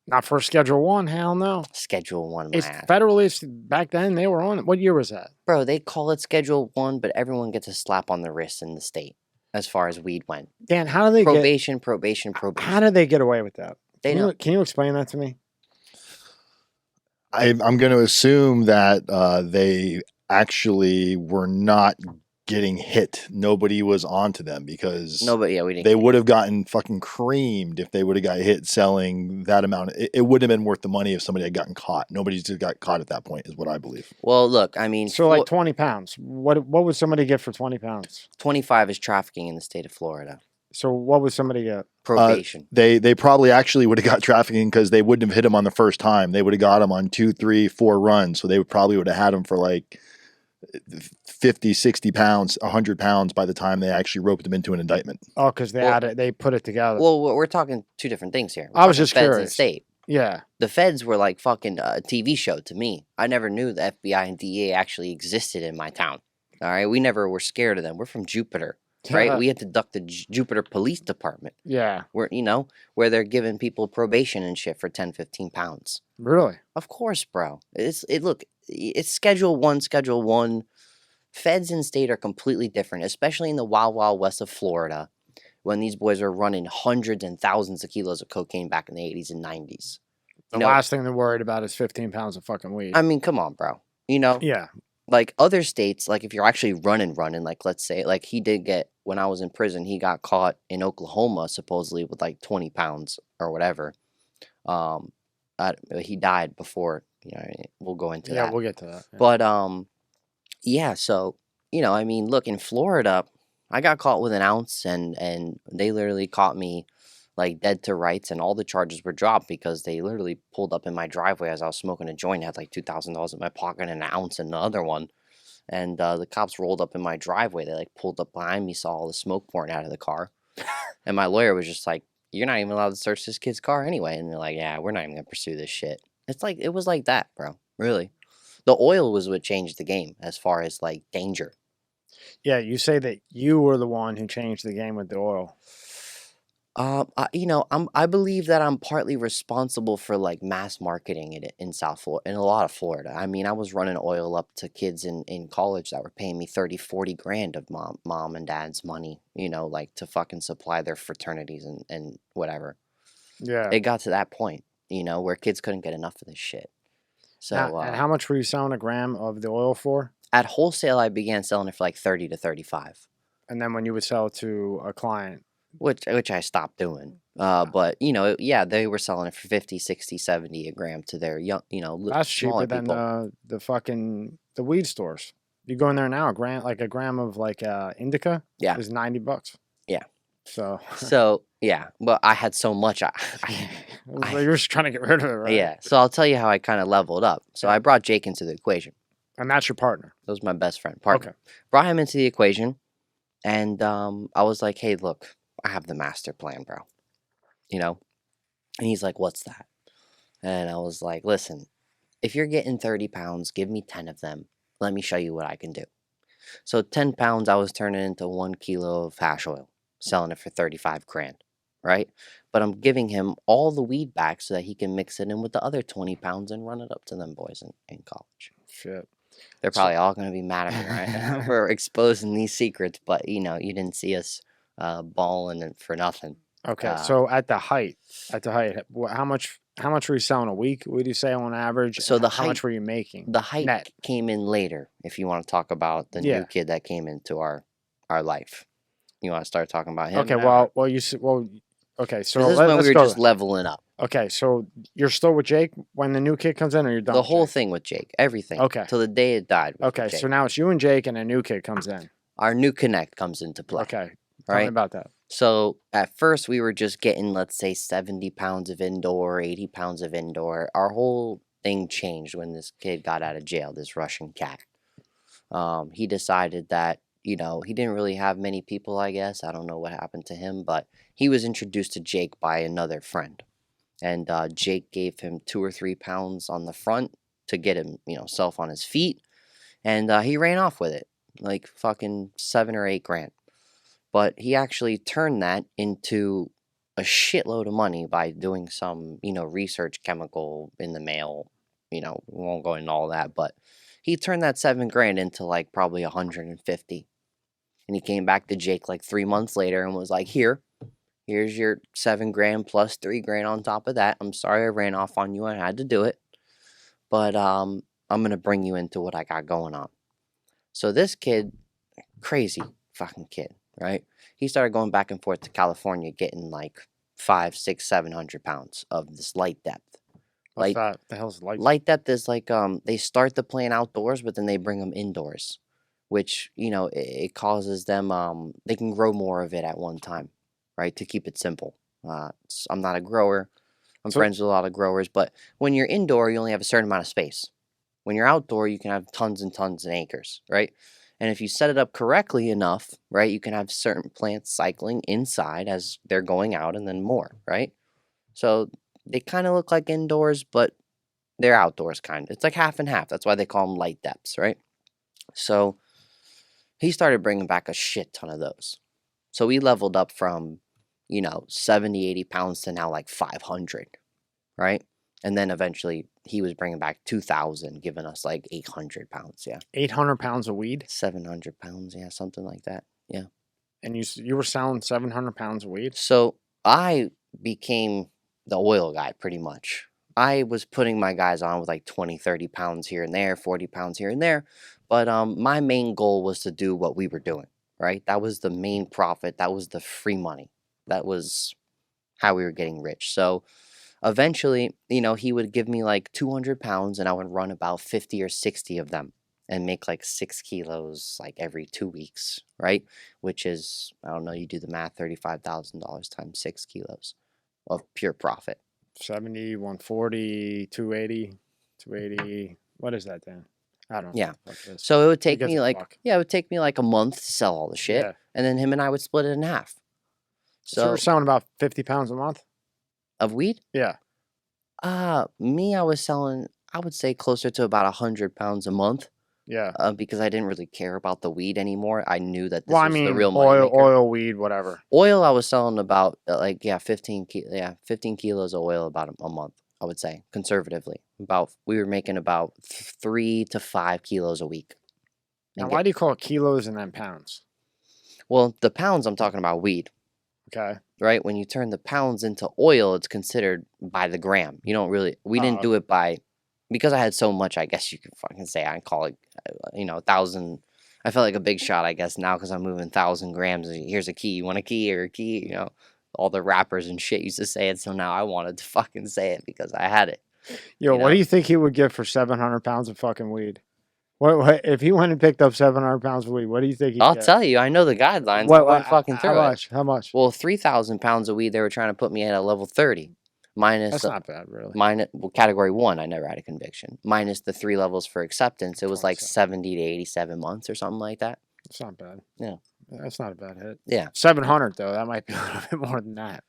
S1: Not for Schedule 1. Hell no.
S2: Schedule 1.
S1: It's federally. Back then they were on it. What year was that?
S2: Bro, they call it Schedule 1, but everyone gets a slap on the wrist in the state as far as weed went.
S1: Dan, how do they
S2: probation?
S1: How do they get away with that? Can you explain that to me?
S3: I'm going to assume that they actually were not getting hit. Nobody was onto them because they would have gotten fucking creamed if they would have got hit selling that amount. It wouldn't have been worth the money if somebody had gotten caught. Nobody just got caught at that point, is what I believe.
S2: Well, look, I mean,
S1: so like 20 pounds. What would somebody get for 20 pounds?
S2: 25 is trafficking in the state of Florida.
S1: So what would somebody get?
S2: Probation.
S3: They probably actually would have got trafficking because they wouldn't have hit him on the first time. They would have got him on 2, 3, 4 runs. So they probably would have had him for like 50, 60 pounds, 100 pounds by the time they actually roped them into an indictment.
S1: Oh, because they put it together.
S2: Well, we're talking two different things here.
S1: I was just
S2: feds
S1: curious.
S2: And state.
S1: Yeah.
S2: The feds were like fucking a TV show to me. I never knew the FBI and DEA actually existed in my town. All right. We never were scared of them. We're from Jupiter. Right? We had to duck the Jupiter Police Department.
S1: Yeah.
S2: Where they're giving people probation and shit for 10, 15 pounds.
S1: Really?
S2: Of course, bro. Look, it's Schedule 1. Feds and state are completely different, especially in the wild, wild west of Florida, when these boys are running hundreds and thousands of kilos of cocaine back in the 80s and 90s.
S1: The last thing they're worried about is 15 pounds of fucking weed.
S2: I mean, come on, bro.
S1: Yeah.
S2: Like other states, like if you're actually running, like let's say, like he did get, when I was in prison, he got caught in Oklahoma, supposedly with like 20 pounds or whatever. He died before, we'll go into that.
S1: Yeah, we'll get to that.
S2: Yeah. But, yeah, so, I mean, look, in Florida, I got caught with an ounce and they literally caught me like dead to rights, and all the charges were dropped because they literally pulled up in my driveway as I was smoking a joint, had like $2,000 in my pocket and an ounce in the other one. And the cops rolled up in my driveway. They like pulled up behind me, saw all the smoke pouring out of the car. And my lawyer was just like, "You're not even allowed to search this kid's car anyway." And they're like, "Yeah, we're not even going to pursue this shit." It was like that, bro. Really. The oil was what changed the game as far as like danger.
S1: Yeah, you say that you were the one who changed the game with the oil.
S2: I believe that I'm partly responsible for like mass marketing it in South Florida, in a lot of Florida. I mean, I was running oil up to kids in college that were paying me 30, 40 grand of mom and dad's money, like to fucking supply their fraternities and whatever.
S1: Yeah.
S2: It got to that point, where kids couldn't get enough of this shit. So,
S1: and how much were you selling a gram of the oil for?
S2: At wholesale, I began selling it for like 30 to 35.
S1: And then when you would sell to a client?
S2: Which I stopped doing. But, they were selling it for 50, 60, 70 a gram to their young,
S1: that's cheaper than the weed stores. You go in there now, a gram of like indica is $90.
S2: Yeah.
S1: So
S2: yeah, but I had so much.
S1: You were just trying to get rid of it, right?
S2: Yeah. So I'll tell you how I kind of leveled up. So I brought Jake into the equation.
S1: And that's your partner?
S2: That was my best friend, partner.
S1: Okay.
S2: Brought him into the equation, and I was like, "Hey, look, I have the master plan, bro." And he's like, "What's that?" And I was like, "Listen, if you're getting 30 pounds, give me 10 of them. Let me show you what I can do." So 10 pounds, I was turning into 1 kilo of hash oil, selling it for 35 grand, right? But I'm giving him all the weed back so that he can mix it in with the other 20 pounds and run it up to them boys in college.
S1: Shit.
S2: They're probably all going to be mad at me right now for exposing these secrets, but, you didn't see us balling for nothing.
S1: Okay, so at the height, how much were you selling a week? Would you say on average?
S2: So
S1: how much were you making?
S2: The height
S1: net
S2: came in later. If you want to talk about the new kid that came into our life, you want to start talking about him.
S1: Okay, okay. So
S2: this is when we were just leveling up.
S1: Okay, so you're still with Jake when the new kid comes in, or you're done?
S2: The whole thing with Jake, everything.
S1: Okay,
S2: till the day it died.
S1: Okay, so now it's you and Jake, and a new kid comes in.
S2: Our new connect comes into play.
S1: Okay, tell me about that.
S2: So at first we were just getting, let's say, 70 pounds of indoor, 80 pounds of indoor. Our whole thing changed when this kid got out of jail, this Russian cat. He decided that, he didn't really have many people, I guess. I don't know what happened to him, but he was introduced to Jake by another friend. And Jake gave him 2 or 3 pounds on the front to get him, self on his feet. And he ran off with it, like fucking 7 or 8 grand. But he actually turned that into a shitload of money by doing some, research chemical in the mail. We won't go into all that, but he turned that 7 grand into like probably 150. And he came back to Jake like 3 months later and was like, here's your 7 grand plus 3 grand on top of that. I'm sorry I ran off on you. I had to do it. But I'm going to bring you into what I got going on. So this kid, crazy fucking kid, right? He started going back and forth to California getting like 500, 600, 700 pounds of this light-dep.
S1: What's that? The hell's light-dep?
S2: Light-dep is like they start the plant outdoors, but then they bring them indoors, which, it causes them, they can grow more of it at one time, right? To keep it simple. I'm not a grower. I'm friends with a lot of growers, but when you're indoor, you only have a certain amount of space. When you're outdoor, you can have tons and tons and acres, right? And if you set it up correctly enough, right, you can have certain plants cycling inside as they're going out and then more, right? So they kind of look like indoors, but they're outdoors kind of. It's like half and half. That's why they call them light-deps, right? So he started bringing back a shit ton of those. So we leveled up from, 70, 80 pounds to now like 500, right? And then eventually he was bringing back 2,000, giving us like 800 pounds, yeah.
S1: 800 pounds of weed?
S2: 700 pounds, yeah, something like that, yeah.
S1: And you were selling 700 pounds of weed?
S2: So I became the oil guy pretty much. I was putting my guys on with like 20, 30 pounds here and there, 40 pounds here and there. But my main goal was to do what we were doing, right? That was the main profit. That was the free money. That was how we were getting rich. So eventually, he would give me like 200 pounds and I would run about 50 or 60 of them and make like 6 kilos like every 2 weeks, right? Which is, I don't know, you do the math, $35,000 times 6 kilos of pure profit.
S1: 70, 140, 280, 280. What is that then? I don't know.
S2: Yeah. So it would take me like, it would take me like a month to sell all the shit.
S1: Yeah.
S2: And then him and I would split it in half.
S1: So you're selling about 50 pounds a month?
S2: Of weed?
S1: Yeah.
S2: Me, I was selling, I would say closer to about 100 pounds a month.
S1: Yeah.
S2: Because I didn't really care about the weed anymore. I knew that this was the real money
S1: oil, weed, whatever.
S2: Oil, I was selling about 15 kilos of oil about a month, I would say, conservatively. We were making about 3 to 5 kilos a week.
S1: Now, why do you call it kilos and then pounds?
S2: Well, the pounds, I'm talking about weed.
S1: Okay.
S2: Right? When you turn the pounds into oil, it's considered by the gram. You don't really, we didn't do it by, because I had so much, I guess you could fucking say I call it, 1,000. I felt like a big shot, I guess, now because I'm moving 1,000 grams. Here's a key. You want a key or a key? All the rappers and shit used to say it. So now I wanted to fucking say it because I had it.
S1: Yo, what do you think he would get for 700 pounds of fucking weed? What if he went and picked up 700 pounds of weed? What do you think he'd
S2: I'll
S1: get?
S2: tell you. I know the guidelines.
S1: How much? How much?
S2: Well, 3,000 pounds of weed, they were trying to put me at a level 30. That's
S1: not bad, really.
S2: Category 1, I never had a conviction. Minus the 3 levels for acceptance, it was like 70 to 87 months or something like that.
S1: It's not bad.
S2: Yeah.
S1: That's not a bad hit.
S2: Yeah.
S1: 700, though. That might be a little bit more than that.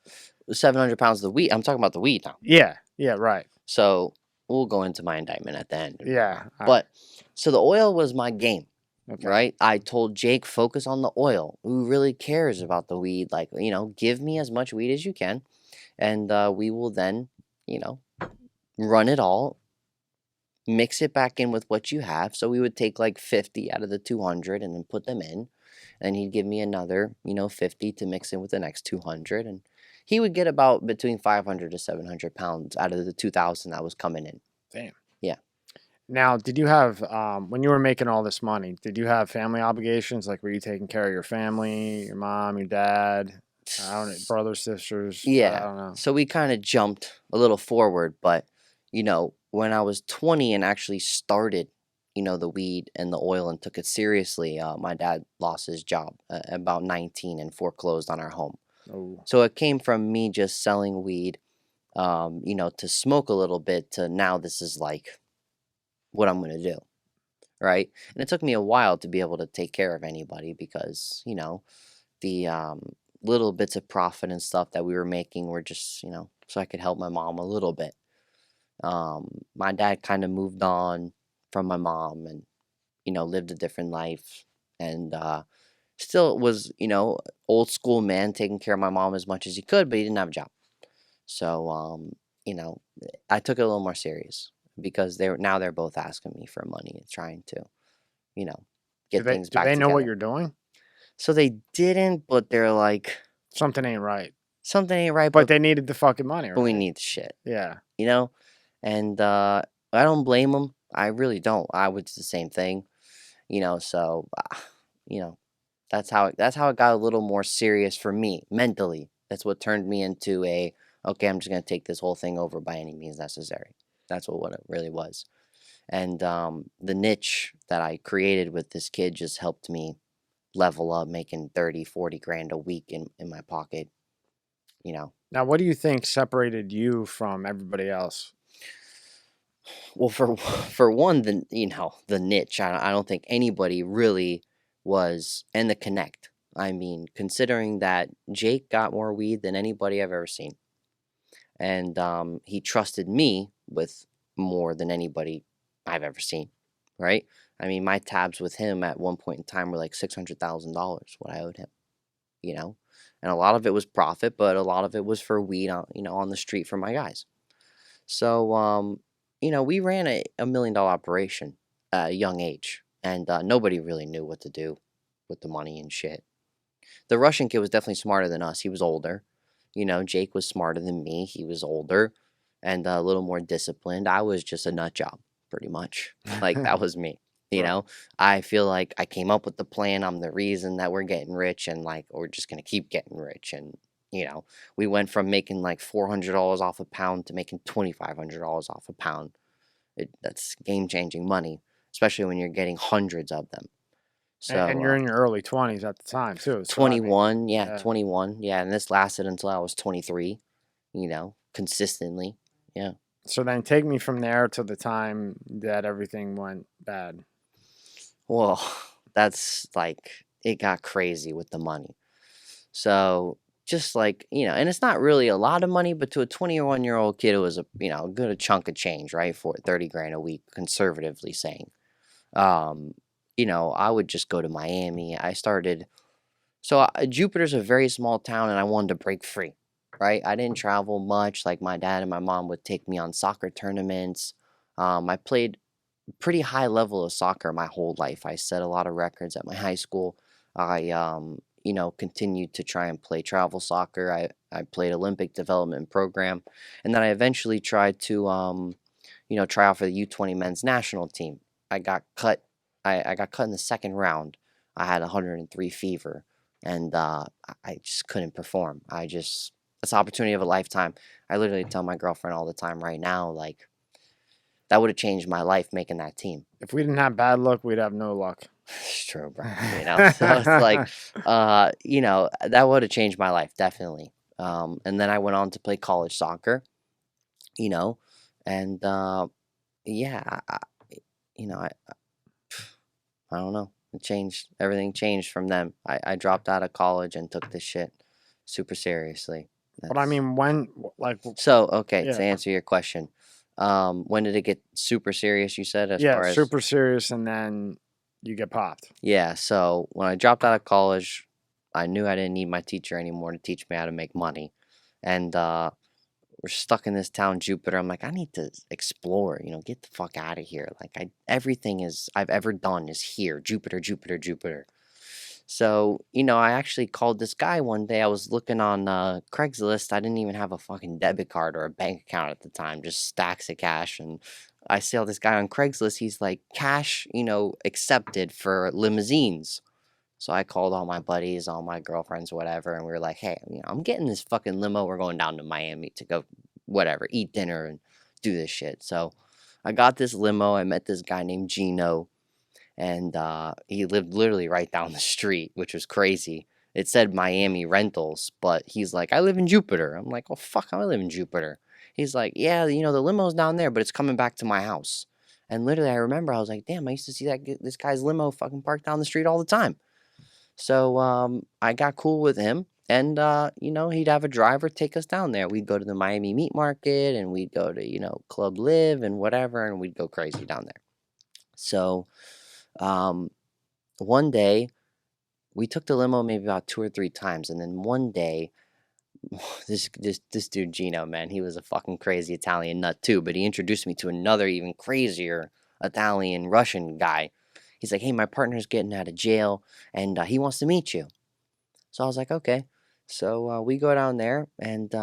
S2: 700 pounds of the weed. I'm talking about the weed now.
S1: Yeah. Yeah, right.
S2: So we'll go into my indictment at the end.
S1: Yeah.
S2: So the oil was my game. Okay. Right? I told Jake, focus on the oil. Who really cares about the weed? Like, give me as much weed as you can. And we will then, run it all, mix it back in with what you have. So we would take like 50 out of the 200 and then put them in. And he'd give me another, 50 to mix in with the next 200. And he would get about between 500 to 700 pounds out of the 2,000 that was coming in.
S1: Damn.
S2: Yeah.
S1: Now, did you have, when you were making all this money, did you have family obligations? Like, were you taking care of your family, your mom, your dad? I don't know, brothers, sisters.
S2: Yeah.
S1: I don't know.
S2: So we kind of jumped a little forward, but when I was 20 and actually started, the weed and the oil and took it seriously, my dad lost his job at about 19 and foreclosed on our home.
S1: Oh.
S2: So it came from me just selling weed, to smoke a little bit to now this is like what I'm going to do. right? And it took me a while to be able to take care of anybody because, the little bits of profit and stuff that we were making were just, so I could help my mom a little bit. My dad kind of moved on from my mom and, lived a different life and still was, old school man taking care of my mom as much as he could, but he didn't have a job. So, I took it a little more serious because they're both asking me for money and trying to, get things back together.
S1: Do they know what you're doing?
S2: So they didn't, but they're like,
S1: something ain't right.
S2: Something ain't right.
S1: But they needed the fucking money, right?
S2: But we need the shit.
S1: Yeah.
S2: And I don't blame them. I really don't. I would do the same thing. So, that's how it got a little more serious for me mentally. That's what turned me into okay, I'm just going to take this whole thing over by any means necessary. That's what it really was. And the niche that I created with this kid just helped me level up, making 30, 40 grand a week in my pocket,
S1: Now, what do you think separated you from everybody else?
S2: Well, for one, the niche, I don't think anybody really was, and the connect. I mean, considering that Jake got more weed than anybody I've ever seen. And he trusted me with more than anybody I've ever seen, right? I mean, my tabs with him at one point in time were like $600,000, what I owed him, And a lot of it was profit, but a lot of it was for weed, on the street for my guys. So, we ran a $1 million operation at a young age, and nobody really knew what to do with the money and shit. The Russian kid was definitely smarter than us. He was older. Jake was smarter than me. He was older and a little more disciplined. I was just a nut job, pretty much. Like, that was me. I feel like I came up with the plan. I'm the reason that we're getting rich, and like we're just gonna keep getting rich. And we went from making like $400 off a pound to making $2,500 off a pound. That's game-changing money, especially when you're getting hundreds of them.
S1: So, and you're in your early 20s at the time too.
S2: 21, yeah, 21, yeah, and this lasted until I was 23. Consistently, yeah.
S1: So then take me from there to the time that everything went bad.
S2: Well, that's like, it got crazy with the money. So just like, and it's not really a lot of money, but to a 21-year-old kid, it was a good chunk of change, right? For 30 grand a week, conservatively saying. I would just go to Miami. Jupiter's a very small town, and I wanted to break free, right? I didn't travel much. Like, my dad and my mom would take me on soccer tournaments. I played pretty high level of soccer my whole life. I set a lot of records at my high school. I continued to try and play travel soccer. I played Olympic development program, and then I eventually tried to try out for the U20 men's national team. I got cut. I got cut in the second round. I had 103 fever, and I just couldn't perform. It's the opportunity of a lifetime. I literally tell my girlfriend all the time right now, like, that would have changed my life making that team.
S1: If we didn't have bad luck, we'd have no luck.
S2: It's true, bro. So it's like, that would have changed my life, definitely. And then I went on to play college soccer, and yeah, I don't know. It changed. Everything changed from them. I dropped out of college and took this shit super seriously.
S1: But I mean,
S2: to answer your question, when did it get super serious, you said?
S1: Super serious, and then you get popped.
S2: Yeah, so when I dropped out of college, I knew I didn't need my teacher anymore to teach me how to make money. And we're stuck in this town, Jupiter. I'm like, I need to explore, get the fuck out of here. Like, everything I've ever done is here. Jupiter, Jupiter, Jupiter. So, I actually called this guy one day. I was looking on Craigslist. I didn't even have a fucking debit card or a bank account at the time, just stacks of cash. And I saw this guy on Craigslist. He's like, cash, accepted for limousines. So I called all my buddies, all my girlfriends, whatever, and we were like, hey, I'm getting this fucking limo. We're going down to Miami to go, whatever, eat dinner and do this shit. So I got this limo. I met this guy named Gino, and he lived literally right down the street, which was crazy. It said Miami Rentals, but he's like, I live in Jupiter. I'm like, oh, fuck, I live in Jupiter. He's like, yeah, the limo's down there, but it's coming back to my house. And literally, I remember I was like, damn, I used to see this guy's limo fucking parked down the street all the time. So I got cool with him. And, he'd have a driver take us down there. We'd go to the Miami Meat Market, and we'd go to, Club Live and whatever, and we'd go crazy down there. So one day, we took the limo maybe about 2 or 3 times. And then one day, this dude, Gino, man, he was a fucking crazy Italian nut too. But he introduced me to another even crazier Italian Russian guy. He's like, hey, my partner's getting out of jail, and he wants to meet you. So I was like, okay. So we go down there, and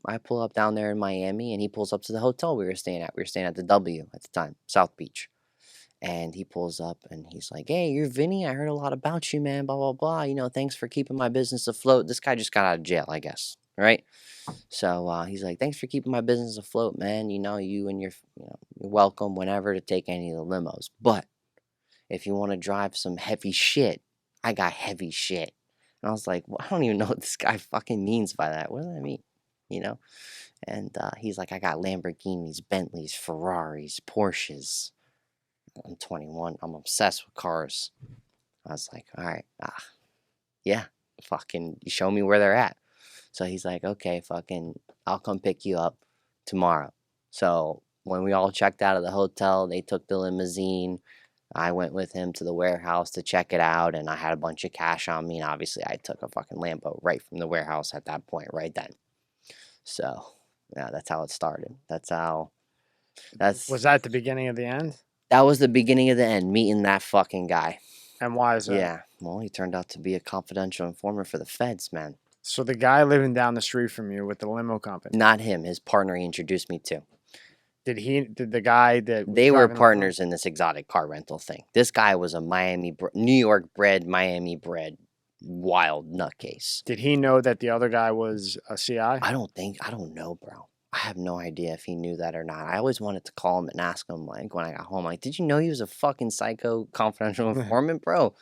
S2: I pull up down there in Miami, and he pulls up to the hotel we were staying at. We were staying at the W at the time, South Beach. And he pulls up, and he's like, hey, you're Vinny? I heard a lot about you, man, blah, blah, blah. Thanks for keeping my business afloat. This guy just got out of jail, I guess, right? So he's like, thanks for keeping my business afloat, man. You and you're welcome whenever to take any of the limos. But if you want to drive some heavy shit, I got heavy shit. And I was like, well, I don't even know what this guy fucking means by that. What does that mean? And he's like, I got Lamborghinis, Bentleys, Ferraris, Porsches. I'm 21. I'm obsessed with cars. I was like, all right, yeah, fucking show me where they're at. So he's like, okay, fucking, I'll come pick you up tomorrow. So when we all checked out of the hotel, they took the limousine. I went with him to the warehouse to check it out, and I had a bunch of cash on me, and obviously I took a fucking Lambo right from the warehouse at that point, right then. So, yeah, that's how it started.
S1: Was that the beginning of the end?
S2: That was the beginning of the end, meeting that fucking guy.
S1: And why is that?
S2: Yeah, well, he turned out to be a confidential informant for the feds, man.
S1: So the guy living down the street from you with the limo company?
S2: Not him, his partner he introduced me to.
S1: Did the guy that...
S2: They were partners in this exotic car rental thing. This guy was a New York bred, Miami bred, wild nutcase.
S1: Did he know that the other guy was a CI?
S2: I don't know, bro. I have no idea if he knew that or not. I always wanted to call him and ask him, like, when I got home, like, did you know he was a fucking psycho confidential informant, bro?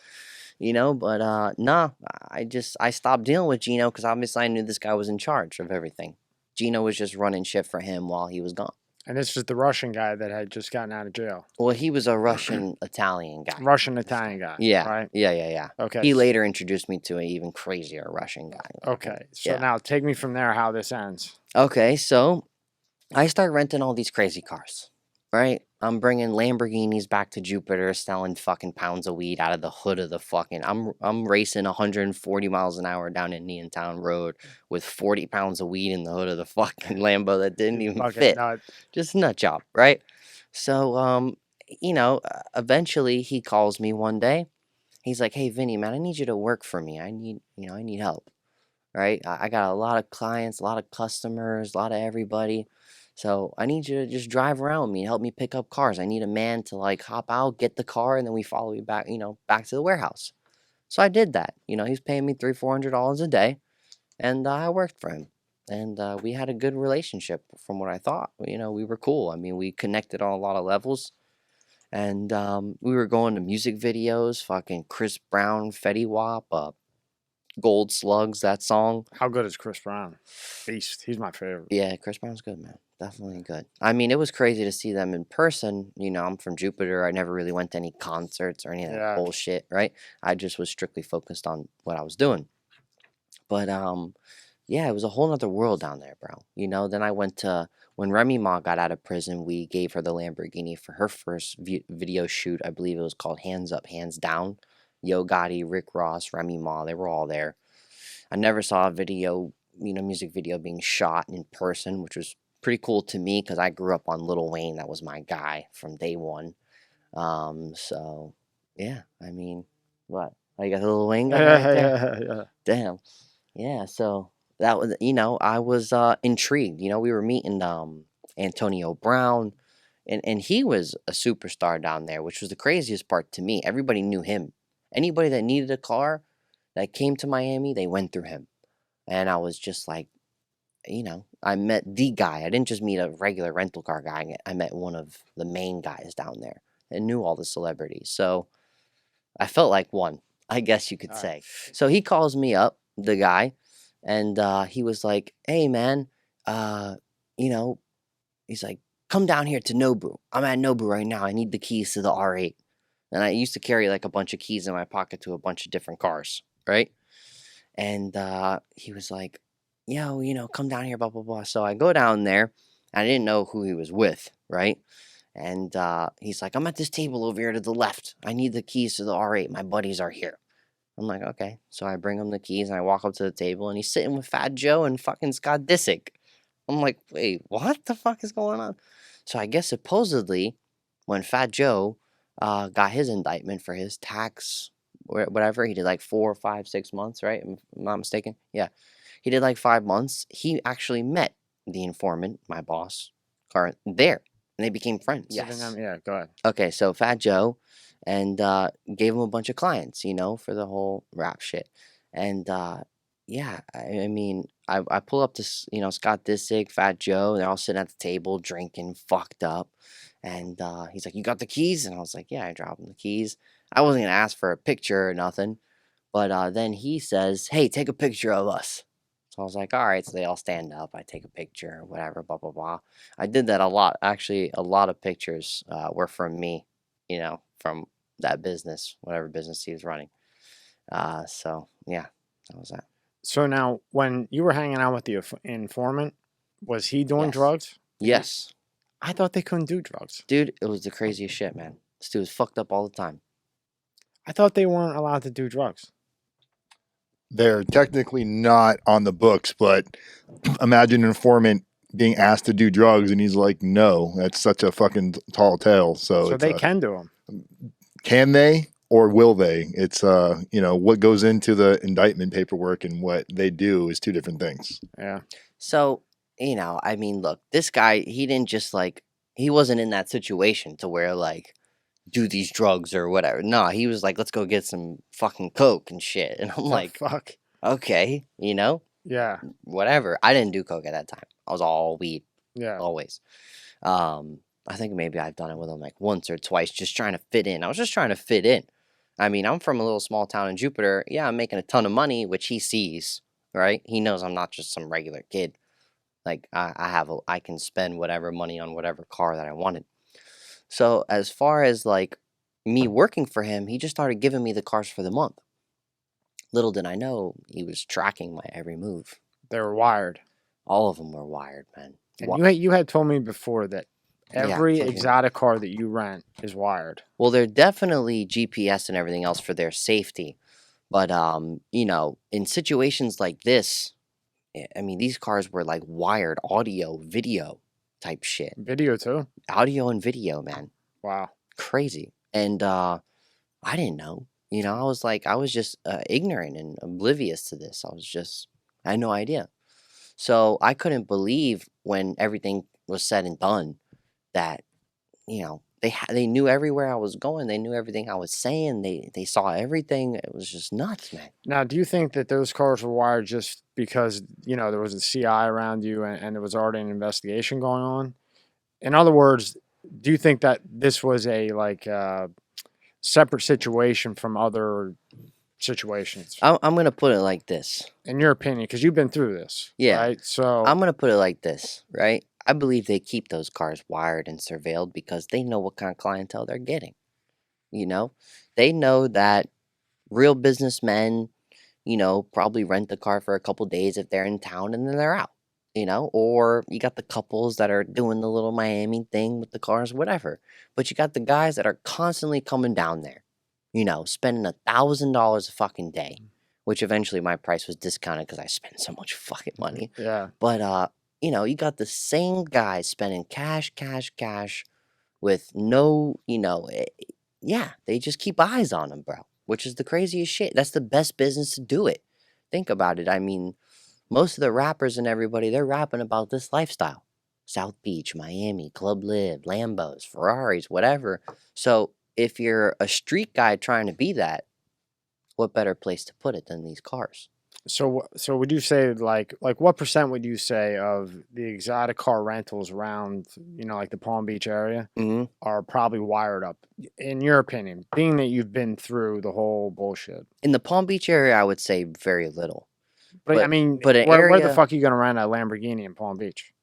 S2: But nah, I stopped dealing with Gino because obviously I knew this guy was in charge of everything. Gino was just running shit for him while he was gone.
S1: And this was the Russian guy that had just gotten out of jail.
S2: Well, he was a Russian-Italian guy.
S1: Russian-Italian guy.
S2: Yeah.
S1: Right?
S2: Yeah.
S1: Okay.
S2: He later introduced me to an even crazier Russian guy.
S1: Okay. So now take me from there how this ends.
S2: Okay, so I start renting all these crazy cars, right? I'm bringing Lamborghinis back to Jupiter, selling fucking pounds of weed out of the hood of the fucking... I'm racing 140 miles an hour down Indian Town Road with 40 pounds of weed in the hood of the fucking Lambo that didn't even fit. Just a nut job, right? So, eventually he calls me one day. He's like, hey, Vinny, man, I need you to work for me. I need help, right? I got a lot of clients, a lot of customers, a lot of everybody. So I need you to just drive around with me and help me pick up cars. I need a man to like hop out, get the car, and then we follow you back, back to the warehouse. So I did that. He's paying me $300-$400 a day, and I worked for him. And we had a good relationship from what I thought. We were cool. I mean, we connected on a lot of levels. And we were going to music videos, fucking Chris Brown, Fetty Wap, Gold Slugs, that song.
S1: How good is Chris Brown? Beast. He's my favorite.
S2: Yeah, Chris Brown's good, man. Definitely good. I mean, it was crazy to see them in person. I'm from Jupiter. I never really went to any concerts or any of that bullshit, right? I just was strictly focused on what I was doing. But, yeah, it was a whole other world down there, bro. Then I went to... When Remy Ma got out of prison, we gave her the Lamborghini for her first video shoot. I believe it was called Hands Up, Hands Down. Yo Gotti, Rick Ross, Remy Ma, they were all there. I never saw a video, music video being shot in person, which was pretty cool to me because I grew up on Lil Wayne. That was my guy from day one. So, yeah, I mean, what? Oh, you got the Lil Wayne guy right there?
S1: Yeah.
S2: Damn. Yeah, so that was, I was intrigued. We were meeting Antonio Brown, and he was a superstar down there, which was the craziest part to me. Everybody knew him. Anybody that needed a car that came to Miami, they went through him. And I was just like, I met the guy. I didn't just meet a regular rental car guy. I met one of the main guys down there and knew all the celebrities. So I felt like one, I guess you could say. So he calls me up, the guy, and he was like, hey, man, he's like, come down here to Nobu. I'm at Nobu right now. I need the keys to the R8. And I used to carry like a bunch of keys in my pocket to a bunch of different cars, right? And he was like, yo, come down here, blah, blah, blah. So I go down there. I didn't know who he was with, right? And he's like, I'm at this table over here to the left. I need the keys to the R8. My buddies are here. I'm like, okay. So I bring him the keys and I walk up to the table and he's sitting with Fat Joe and fucking Scott Disick. I'm like, wait, what the fuck is going on? So I guess supposedly when Fat Joe got his indictment for his tax, whatever, he did like 4, 5, 6 months, right? If I'm not mistaken. Yeah. He did like 5 months. He actually met the informant, my boss, there. And they became friends.
S1: Yes. Yeah, go ahead.
S2: Okay, so Fat Joe and gave him a bunch of clients, for the whole rap shit. And yeah, I mean, I pull up to, Scott Disick, Fat Joe. They're all sitting at the table drinking, fucked up. And he's like, you got the keys? And I was like, yeah, I dropped him the keys. I wasn't going to ask for a picture or nothing. But then he says, hey, take a picture of us. So I was like, all right. So they all stand up. I take a picture, whatever, blah, blah, blah. I did that a lot. Actually, a lot of pictures were from me, from that business, whatever business he was running. So, yeah, that was that.
S1: So now, when you were hanging out with the informant, was he doing drugs?
S2: Yes.
S1: I thought they couldn't do drugs.
S2: Dude, it was the craziest shit, man. This dude was fucked up all the time.
S1: I thought they weren't allowed to do drugs.
S3: They're technically not on the books, but imagine an informant being asked to do drugs and he's like, no, that's such a fucking tall tale. So
S1: they can do them.
S3: Can they or will they? It's, what goes into the indictment paperwork and what they do is two different things.
S1: Yeah.
S2: So, I mean, look, this guy, he didn't just he wasn't in that situation to where do these drugs or whatever. No, he was like, let's go get some fucking coke and shit. And I'm like,
S1: fuck.
S2: Okay,
S1: Yeah.
S2: Whatever. I didn't do coke at that time. I was all weed.
S1: Yeah.
S2: Always. I think maybe I've done it with him once or twice, just trying to fit in. I was just trying to fit in. I mean, I'm from a little small town in Jupiter. Yeah, I'm making a ton of money, which he sees, right? He knows I'm not just some regular kid. I can spend whatever money on whatever car that I wanted. So as far as me working for him, he just started giving me the cars for the month. Little did I know he was tracking my every move.
S1: They were wired.
S2: All of them were wired, man.
S1: And you had told me before that every exotic car that you rent is wired.
S2: Well, they're definitely GPS and everything else for their safety. But, in situations like this, I mean, these cars were wired audio, video type shit.
S1: Video too?
S2: Audio and video, man.
S1: Wow.
S2: Crazy. And I didn't know. I was just ignorant and oblivious to this. I had no idea. So I couldn't believe when everything was said and done that, they knew everywhere I was going. They knew everything I was saying. They saw everything. It was just nuts, man.
S1: Now, do you think that those cars were wired just because, there was a CI around you and there was already an investigation going on? In other words, do you think that this was a separate situation from other situations?
S2: I'm going to put it like this.
S1: In your opinion, because you've been through this.
S2: Yeah.
S1: Right? So
S2: I'm going to put it like this, right? I believe they keep those cars wired and surveilled because they know what kind of clientele they're getting. They know that real businessmen, probably rent the car for a couple days if they're in town and then they're out. Or you got the couples that are doing the little Miami thing with the cars, whatever. But you got the guys that are constantly coming down there, spending $1,000 a fucking day, which eventually my price was discounted because I spent so much fucking money.
S1: Yeah.
S2: But, you got the same guys spending cash with no, they just keep eyes on them, bro, which is the craziest shit. That's the best business to do it. Think about it. I mean, most of the rappers and everybody, they're rapping about this lifestyle. South Beach, Miami, Club Live, Lambos, Ferraris, whatever. So if you're a street guy trying to be that, what better place to put it than these cars?
S1: So would you say what percent would you say of the exotic car rentals around, the Palm Beach area are probably wired up, in your opinion, being that you've been through the whole bullshit?
S2: In the Palm Beach area, I would say very little.
S1: But I mean, where the fuck are you going to rent a Lamborghini in Palm Beach?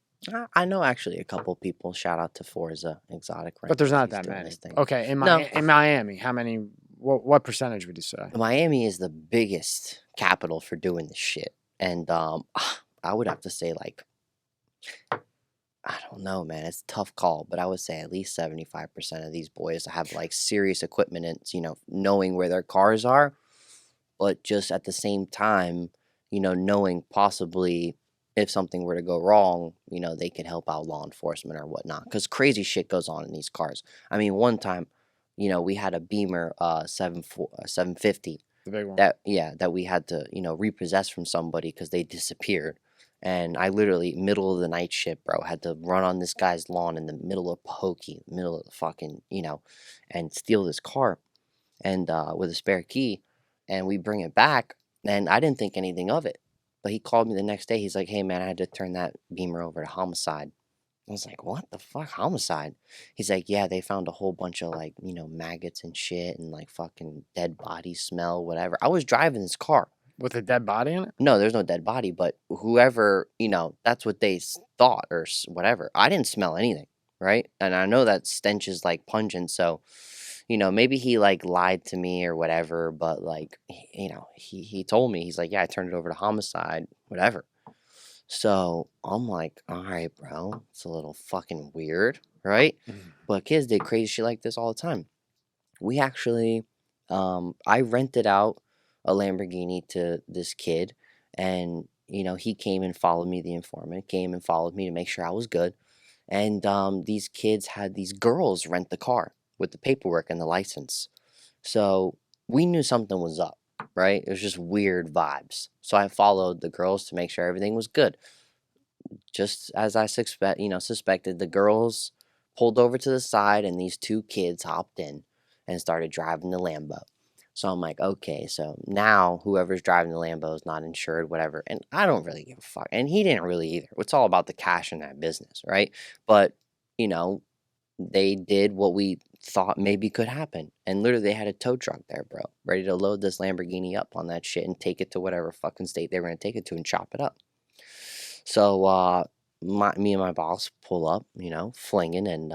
S2: I know actually a couple people. Shout out to Forza Exotic.
S1: But there's not that many. Okay, in Miami, how many? What percentage would you say?
S2: Miami is the biggest capital for doing this shit, and I would have to say like, I don't know, man. It's a tough call, but I would say at least 75% of these boys have like serious equipment and knowing where their cars are, but just at the same time, knowing possibly if something were to go wrong, they can help out law enforcement or whatnot. Because crazy shit goes on in these cars. I mean, one time, we had a Beamer 750.
S1: The big one.
S2: That we had to, repossess from somebody because they disappeared. And I literally, middle of the night shit, bro, had to run on this guy's lawn in the middle of Pahokee, middle of the fucking, and steal this car and with a spare key. And we bring it back, and I didn't think anything of it. But he called me the next day. He's like, hey, man, I had to turn that Beamer over to homicide. I was like, what the fuck? Homicide? He's like, yeah, they found a whole bunch of, like, maggots and shit and, like, fucking dead body smell, whatever. I was driving this car.
S1: With a dead body in it?
S2: No, there's no dead body, but whoever, that's what they thought or whatever. I didn't smell anything, right? And I know that stench is, like, pungent, so... maybe he, like, lied to me or whatever, but, like, he told me, he's like, yeah, I turned it over to homicide, whatever. So, I'm like, all right, bro, it's a little fucking weird, right? But kids did crazy shit like this all the time. We actually, I rented out a Lamborghini to this kid, and, he came and followed me, the informant, came and followed me to make sure I was good. And these kids had these girls rent the car with the paperwork and the license. So we knew something was up, right? It was just weird vibes. So I followed the girls to make sure everything was good. Just as I suspected, the girls pulled over to the side and these two kids hopped in and started driving the Lambo. So I'm like, okay, so now whoever's driving the Lambo is not insured, whatever. And I don't really give a fuck. And he didn't really either. It's all about the cash in that business, right? But, they did what we thought maybe could happen. And literally they had a tow truck there, bro, ready to load this Lamborghini up on that shit and take it to whatever fucking state they were going to take it to and chop it up. So me and my boss pull up, flinging, and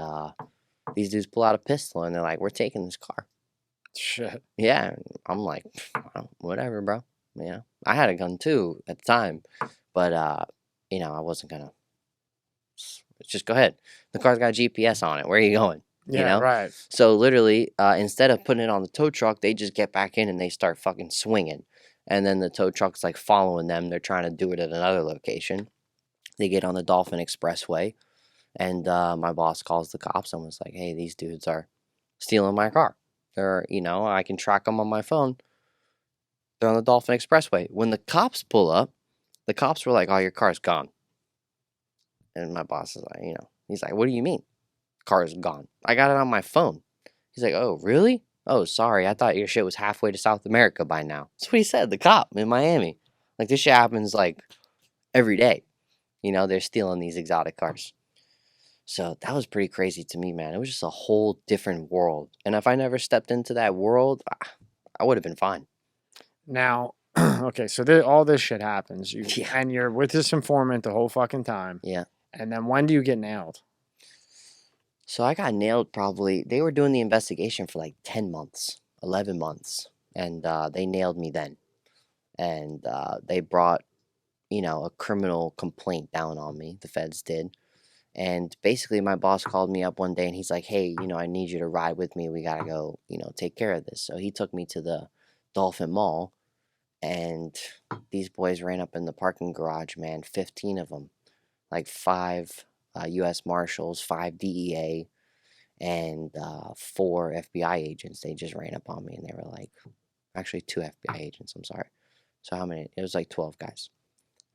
S2: these dudes pull out a pistol and they're like, we're taking this car.
S1: Shit.
S2: Yeah. I'm like, whatever, bro. I had a gun too at the time, but, I wasn't going to. Just go ahead. The car's got a GPS on it. Where are you going?
S1: Yeah, right.
S2: So literally, instead of putting it on the tow truck, they just get back in and they start fucking swinging. And then the tow truck's like following them. They're trying to do it at another location. They get on the Dolphin Expressway, and my boss calls the cops and was like, hey, these dudes are stealing my car. They're, I can track them on my phone. They're on the Dolphin Expressway. When the cops pull up, the cops were like, oh, your car's gone. And my boss is like, he's like, what do you mean? Car is gone. I got it on my phone. He's like, oh, really? Oh, sorry. I thought your shit was halfway to South America by now. That's what he said, the cop in Miami. Like, this shit happens, like, every day. They're stealing these exotic cars. So that was pretty crazy to me, man. It was just a whole different world. And if I never stepped into that world, I would have been fine.
S1: Now, okay, so all this shit happens. And you're with this informant the whole fucking time.
S2: Yeah.
S1: And then when do you get nailed?
S2: So I got nailed probably, they were doing the investigation for like 10 months, 11 months. And they nailed me then. And they brought, a criminal complaint down on me. The feds did. And basically my boss called me up one day and he's like, hey, I need you to ride with me. We got to go, take care of this. So he took me to the Dolphin Mall. And these boys ran up in the parking garage, man, 15 of them. Like 5 U.S. Marshals, 5 DEA, and 4 FBI agents. They just ran up on me, and they were like, actually 2 FBI agents, I'm sorry. So how many? It was like 12 guys.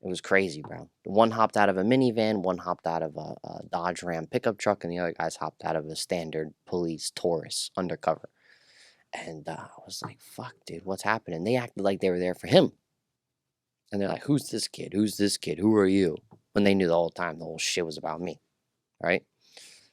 S2: It was crazy, bro. One hopped out of a minivan, one hopped out of a Dodge Ram pickup truck, and the other guys hopped out of a standard police Taurus Undercover. And I was like, fuck, dude, what's happening? They acted like they were there for him. And they're like, who's this kid? Who's this kid? Who are you? When they knew the whole time the whole shit was about me, right?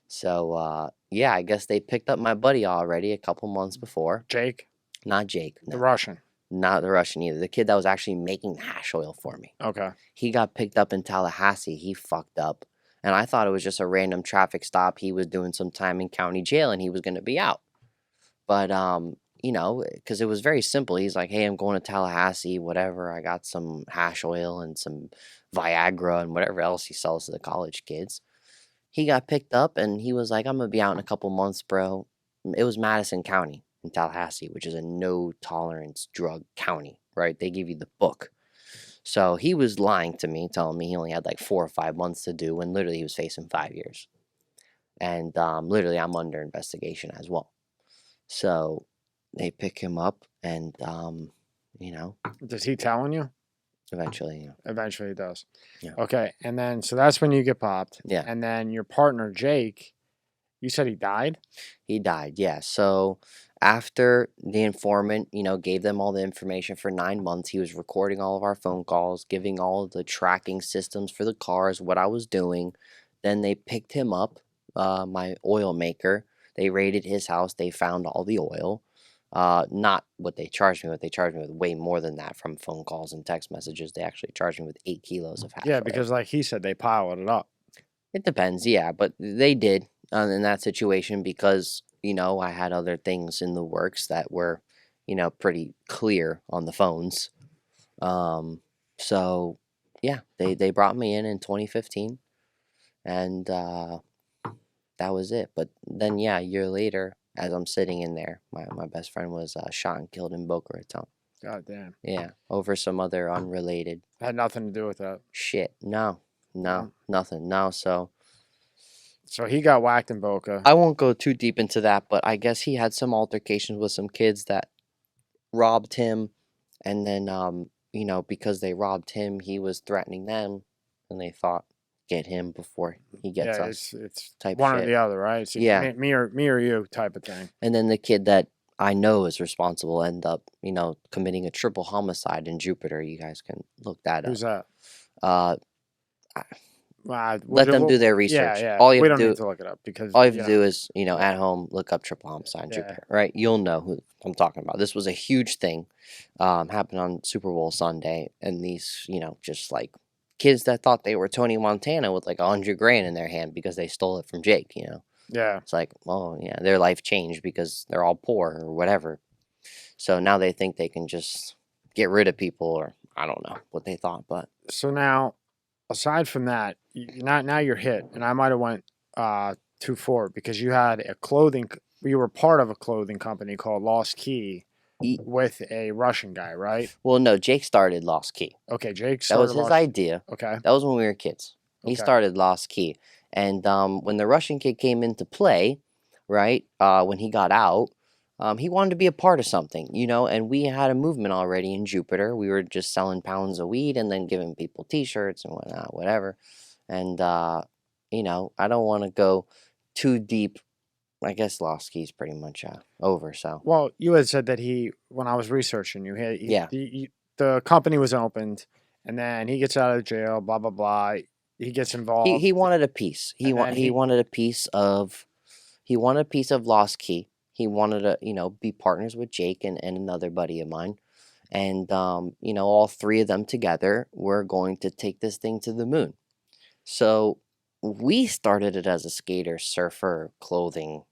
S2: So, yeah, I guess they picked up my buddy already a couple months before.
S1: Jake?
S2: Not Jake. No.
S1: The Russian?
S2: Not the Russian either. The kid that was actually making hash oil for me.
S1: Okay.
S2: He got picked up in Tallahassee. He fucked up. And I thought it was just a random traffic stop. He was doing some time in county jail and he was going to be out. But, you know, because it was very simple. He's like, hey, I'm going to Tallahassee, whatever. I got some hash oil and some Viagra and whatever else he sells to the college kids. He got picked up and he was like, I'm going to be out in a couple months, bro. It was Madison County in Tallahassee, which is a no-tolerance drug county, right? They give you the book. So he was lying to me, telling me he only had like 4 or 5 months to do, when literally he was facing 5 years. And literally I'm under investigation as well. So they pick him up and, you know.
S1: Does he telling you?
S2: Eventually, yeah.
S1: Eventually he does.
S2: Yeah.
S1: Okay, and then, so that's when you get popped.
S2: Yeah.
S1: And then your partner, Jake, you said he died?
S2: He died, yeah. So after the informant, you know, gave them all the information for 9 months, he was recording all of our phone calls, giving all the tracking systems for the cars, what I was doing. Then they picked him up, my oil maker. They raided his house. They found all the oil. Not what they charged me with. They charged me with way more than that from phone calls and text messages. They actually charged me with 8 kilos of hash oil.
S1: Yeah, because like he said, they piled it up.
S2: It depends, yeah, but they did in that situation because, you know, I had other things in the works that were, you know, pretty clear on the phones. So, yeah, they brought me in 2015, and that was it. But then, yeah, a year later, as I'm sitting in there, my best friend was shot and killed in Boca Raton.
S1: God damn.
S2: Yeah, over some other unrelated.
S1: Had nothing to do with that.
S2: Shit, no, nothing, no, So
S1: he got whacked in Boca.
S2: I won't go too deep into that, but I guess he had some altercations with some kids that robbed him, and then, you know, because they robbed him, he was threatening them, and they thought, get him before he gets us.
S1: It's
S2: type
S1: one
S2: shit.
S1: or the other, right? So
S2: yeah.
S1: Me or you type of thing.
S2: And then the kid that I know is responsible end up, you know, committing a triple homicide in Jupiter. You guys can look that
S1: Who's
S2: up.
S1: Who's
S2: that? Let them do their research.
S1: Yeah.
S2: All you
S1: we
S2: have
S1: don't
S2: to
S1: need to look it up because
S2: all you have to do is, you know, at home look up triple homicide in Jupiter, right? You'll know who I'm talking about. This was a huge thing, happened on Super Bowl Sunday, and these, you know, just like kids that thought they were Tony Montana with like $100,000 in their hand because they stole it from Jake, you know.
S1: Yeah.
S2: It's like, well, yeah, their life changed because they're all poor or whatever. So now they think they can just get rid of people, or I don't know what they thought, but.
S1: So now, aside from that, now you're hit, and I might have went too far because you had you were part of a clothing company called Lost Key with a Russian guy, right?
S2: Well, no, Jake started Lost Key.
S1: Okay, Jake started.
S2: That was his idea.
S1: Okay.
S2: That was when we were kids. He started Lost Key. And when the Russian kid came into play, right, when he got out, he wanted to be a part of something, you know, and we had a movement already in Jupiter. We were just selling pounds of weed and then giving people T-shirts and whatnot, whatever. And, you know, I don't want to go too deep. I guess Lost Key's pretty much over, so.
S1: Well, you had said that when I was researching you, the company was opened, and then he gets out of jail, blah, blah, blah. He gets involved.
S2: He wanted a piece. He wanted a piece of Lost Key. He wanted to, you know, be partners with Jake and another buddy of mine. And, you know, all three of them together were going to take this thing to the moon. So we started it as a skater, surfer, clothing,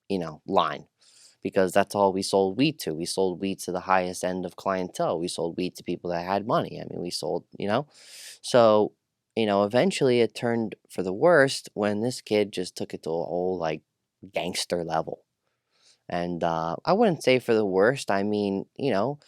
S2: you know, line. Because that's all we sold weed to. We sold weed to the highest end of clientele. We sold weed to people that had money. I mean, we sold, you know. So, you know, eventually it turned for the worst when this kid just took it to a whole, like, gangster level. And I wouldn't say for the worst, I mean, you know,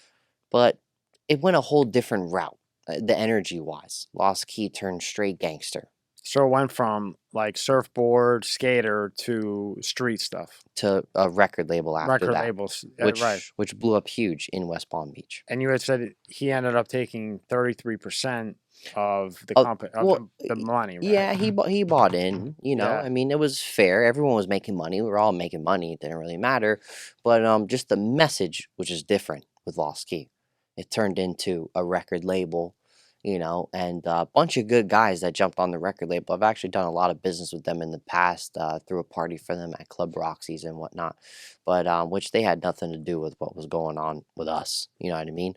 S2: but it went a whole different route, the energy-wise. Lost Key turned straight gangster.
S1: So it went from, like, surfboard, skater, to street stuff.
S2: To a record label after that.
S1: Labels,
S2: right. Which blew up huge in West Palm Beach.
S1: And you had said he ended up taking 33% of the company, the money, right?
S2: Yeah, he bought in, you know. Yeah. I mean, it was fair. Everyone was making money. We were all making money. It didn't really matter. But just the message, which is different with Lost Key. It turned into a record label, you know, and a bunch of good guys that jumped on the record label. I've actually done a lot of business with them in the past, threw a party for them at Club Roxy's and whatnot, but which they had nothing to do with what was going on with us, you know what I mean?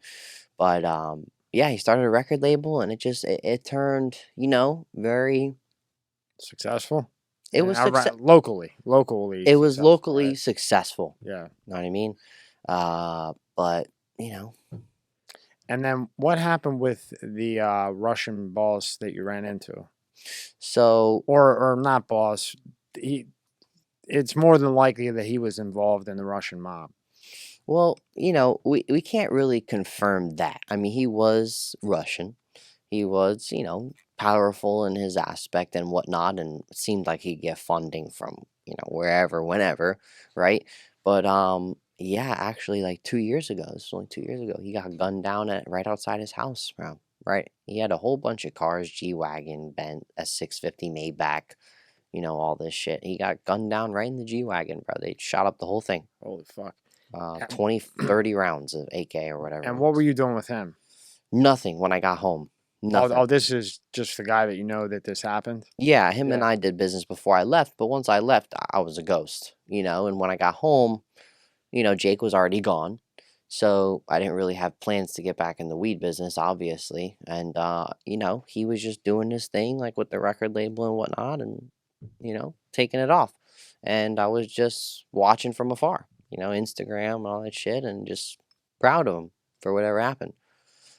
S2: But yeah, he started a record label, and it turned, you know, very
S1: Successful?
S2: It was
S1: locally.
S2: It was locally right? Successful.
S1: Yeah.
S2: You know what I mean? But,
S1: And then what happened with the Russian boss that you ran into?
S2: So...
S1: Or not boss. It's more than likely that he was involved in the Russian mob.
S2: Well, we can't really confirm that. I mean, he was Russian. He was, powerful in his aspect and whatnot, and it seemed like he'd get funding from, wherever, whenever, right? But, yeah, actually, like 2 years ago, this was only 2 years ago, he got gunned down right outside his house, bro, right? He had a whole bunch of cars, G-Wagon, Bent, S650, Maybach, all this shit. He got gunned down right in the G-Wagon, bro. They shot up the whole thing.
S1: Holy fuck.
S2: 20, 30 rounds of AK or whatever.
S1: And what were you doing with him?
S2: Nothing when I got home. Nothing.
S1: Oh, this is just the guy that you know that this happened?
S2: Yeah, him and I did business before I left, but once I left, I was a ghost, and when I got home, Jake was already gone, so I didn't really have plans to get back in the weed business, obviously, and, he was just doing his thing, like, with the record label and whatnot, and, taking it off, and I was just watching from afar. Instagram and all that shit, and just proud of him for whatever happened.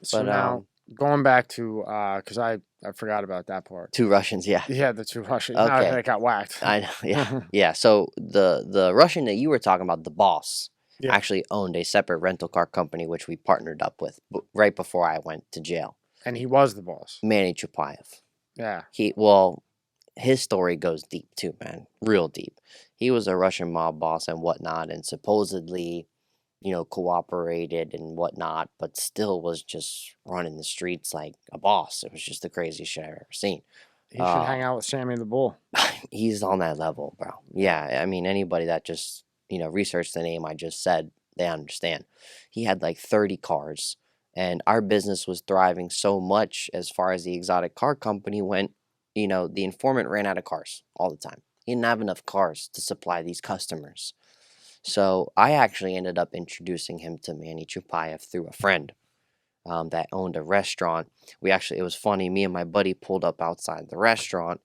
S1: So but now, going back to, because I forgot about that part.
S2: 2 Russians, yeah.
S1: Yeah, the 2 Russians.
S2: Okay.
S1: Now they got whacked.
S2: I know, yeah. Yeah, so the Russian that you were talking about, the boss, actually owned a separate rental car company, which we partnered up with right before I went to jail.
S1: And he was the boss.
S2: Manny Chupayev.
S1: Yeah.
S2: His story goes deep too, man. Real deep. He was a Russian mob boss and whatnot, and supposedly, cooperated and whatnot, but still was just running the streets like a boss. It was just the craziest shit I've ever seen.
S1: He should hang out with Sammy the Bull.
S2: He's on that level, bro. Yeah, I mean, anybody that just, researched the name I just said, they understand. He had like 30 cars, and our business was thriving so much as far as the exotic car company went. The informant ran out of cars all the time. He didn't have enough cars to supply these customers. So I actually ended up introducing him to Manny Chupayev through a friend that owned a restaurant. It was funny, me and my buddy pulled up outside the restaurant,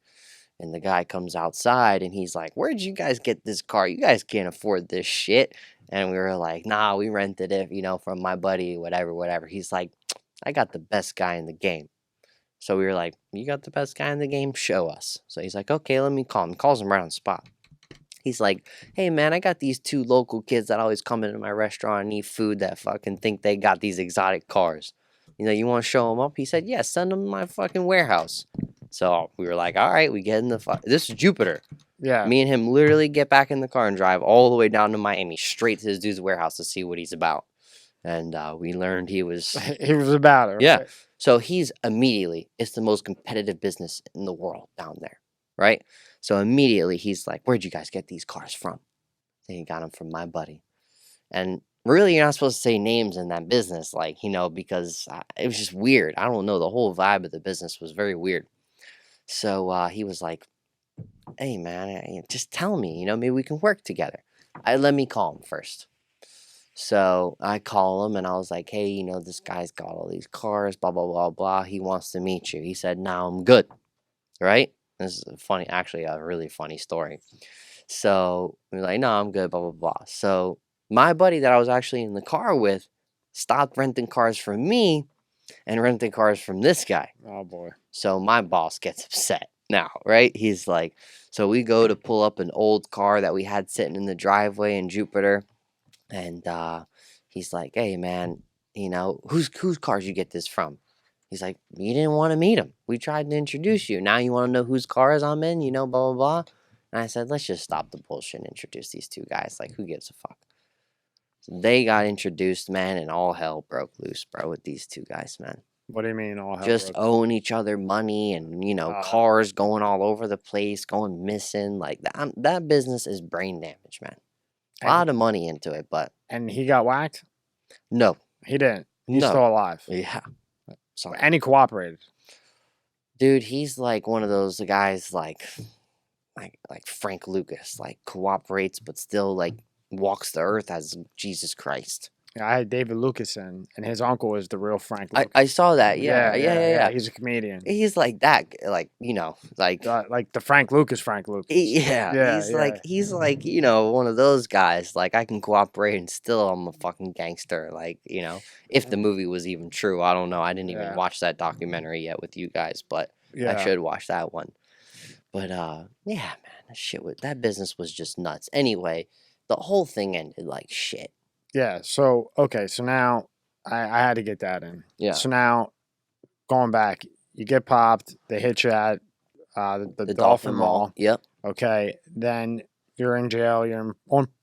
S2: and the guy comes outside, and he's like, "Where'd you guys get this car? You guys can't afford this shit." And we were like, "Nah, we rented it, from my buddy, whatever." He's like, "I got the best guy in the game." So we were like, "You got the best guy in the game? Show us." So he's like, "Okay, let me call him." Calls him right on the spot. He's like, "Hey, man, I got these 2 local kids that always come into my restaurant and eat food that fucking think they got these exotic cars. You want to show them up?" He said, "Yeah, send them to my fucking warehouse." So we were like, all right, we get in this is Jupiter.
S1: Yeah.
S2: Me and him literally get back in the car and drive all the way down to Miami, straight to this dude's warehouse to see what he's about. And we learned he was...
S1: he was about it, right?
S2: Yeah. So he's immediately, it's the most competitive business in the world down there, right? So immediately he's like, "Where'd you guys get these cars from?" Then he got them from my buddy. And really, you're not supposed to say names in that business, because it was just weird. I don't know. The whole vibe of the business was very weird. So he was like, "Hey, man, just tell me, maybe we can work together." Let me call him first. So I call him and I was like, "Hey, this guy's got all these cars, blah, blah, blah, blah. He wants to meet you." He said, "No, I'm good." Right? This is actually a really funny story. So we're like, "No, I'm good, blah, blah, blah." So my buddy that I was actually in the car with stopped renting cars from me and renting cars from this guy.
S1: Oh, boy.
S2: So my boss gets upset now, right? He's like, so we go to pull up an old car that we had sitting in the driveway in Jupiter. And he's like, "Hey, man, whose cars you get this from?" He's like, "You didn't want to meet him. We tried to introduce you. Now you want to know whose cars I'm in, blah, blah, blah." And I said, "Let's just stop the bullshit and introduce these 2 guys. Like, who gives a fuck?" So they got introduced, man, and all hell broke loose, bro, with these 2 guys, man.
S1: What do you mean all hell
S2: just
S1: broke
S2: owing each other money and, cars going all over the place, going missing. Like, that business is brain damage, man. A lot of money into it, but...
S1: And he got whacked?
S2: No.
S1: He didn't? He's still alive?
S2: Yeah. Sorry.
S1: And he cooperated?
S2: Dude, he's like one of those guys like Frank Lucas, like cooperates but still like walks the earth as Jesus Christ.
S1: I had David Lucas in, and his uncle is the real Frank Lucas.
S2: I saw that. Yeah.
S1: He's a comedian.
S2: He's like that, like like
S1: the Frank Lucas.
S2: He's like one of those guys. Like I can cooperate and still I'm a fucking gangster. Like if the movie was even true, I don't know. I didn't even watch that documentary yet with you guys, but I should watch that one. But man, that business was just nuts. Anyway, the whole thing ended like shit.
S1: Yeah. So so now I had to get that in.
S2: Yeah.
S1: So now going back, you get popped. They hit you at the Dolphin Mall.
S2: Yep.
S1: Okay. Then you're in jail.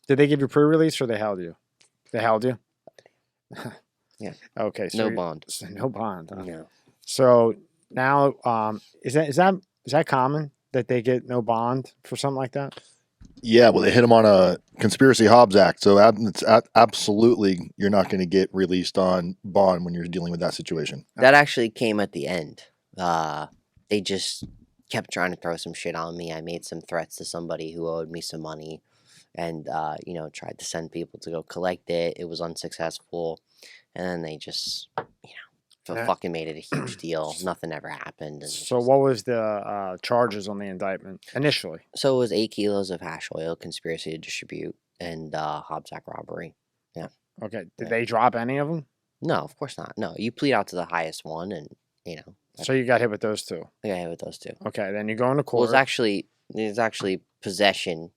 S1: Did they give you pre-release or they held you? They held you.
S2: Yeah.
S1: Okay. So
S2: no bond.
S1: No bond. Huh?
S2: No.
S1: So now, is that common that they get no bond for something like that?
S3: Yeah, well, they hit him on a conspiracy Hobbs Act, so it's absolutely you're not going to get released on bond when you're dealing with that situation.
S2: That actually came at the end. They just kept trying to throw some shit on me. I made some threats to somebody who owed me some money, and tried to send people to go collect it. It was unsuccessful, and then they just fucking made it a huge deal. Nothing ever happened.
S1: So what was the charges on the indictment initially?
S2: So it was 8 kilos of hash oil, conspiracy to distribute, and Hobbs Act robbery. Yeah.
S1: Okay. Did they drop any of them?
S2: No, of course not. No, you plead out to the highest one, and
S1: So you got hit with those two.
S2: I got hit with those two.
S1: Okay, then you go into court.
S2: Well, it's actually possession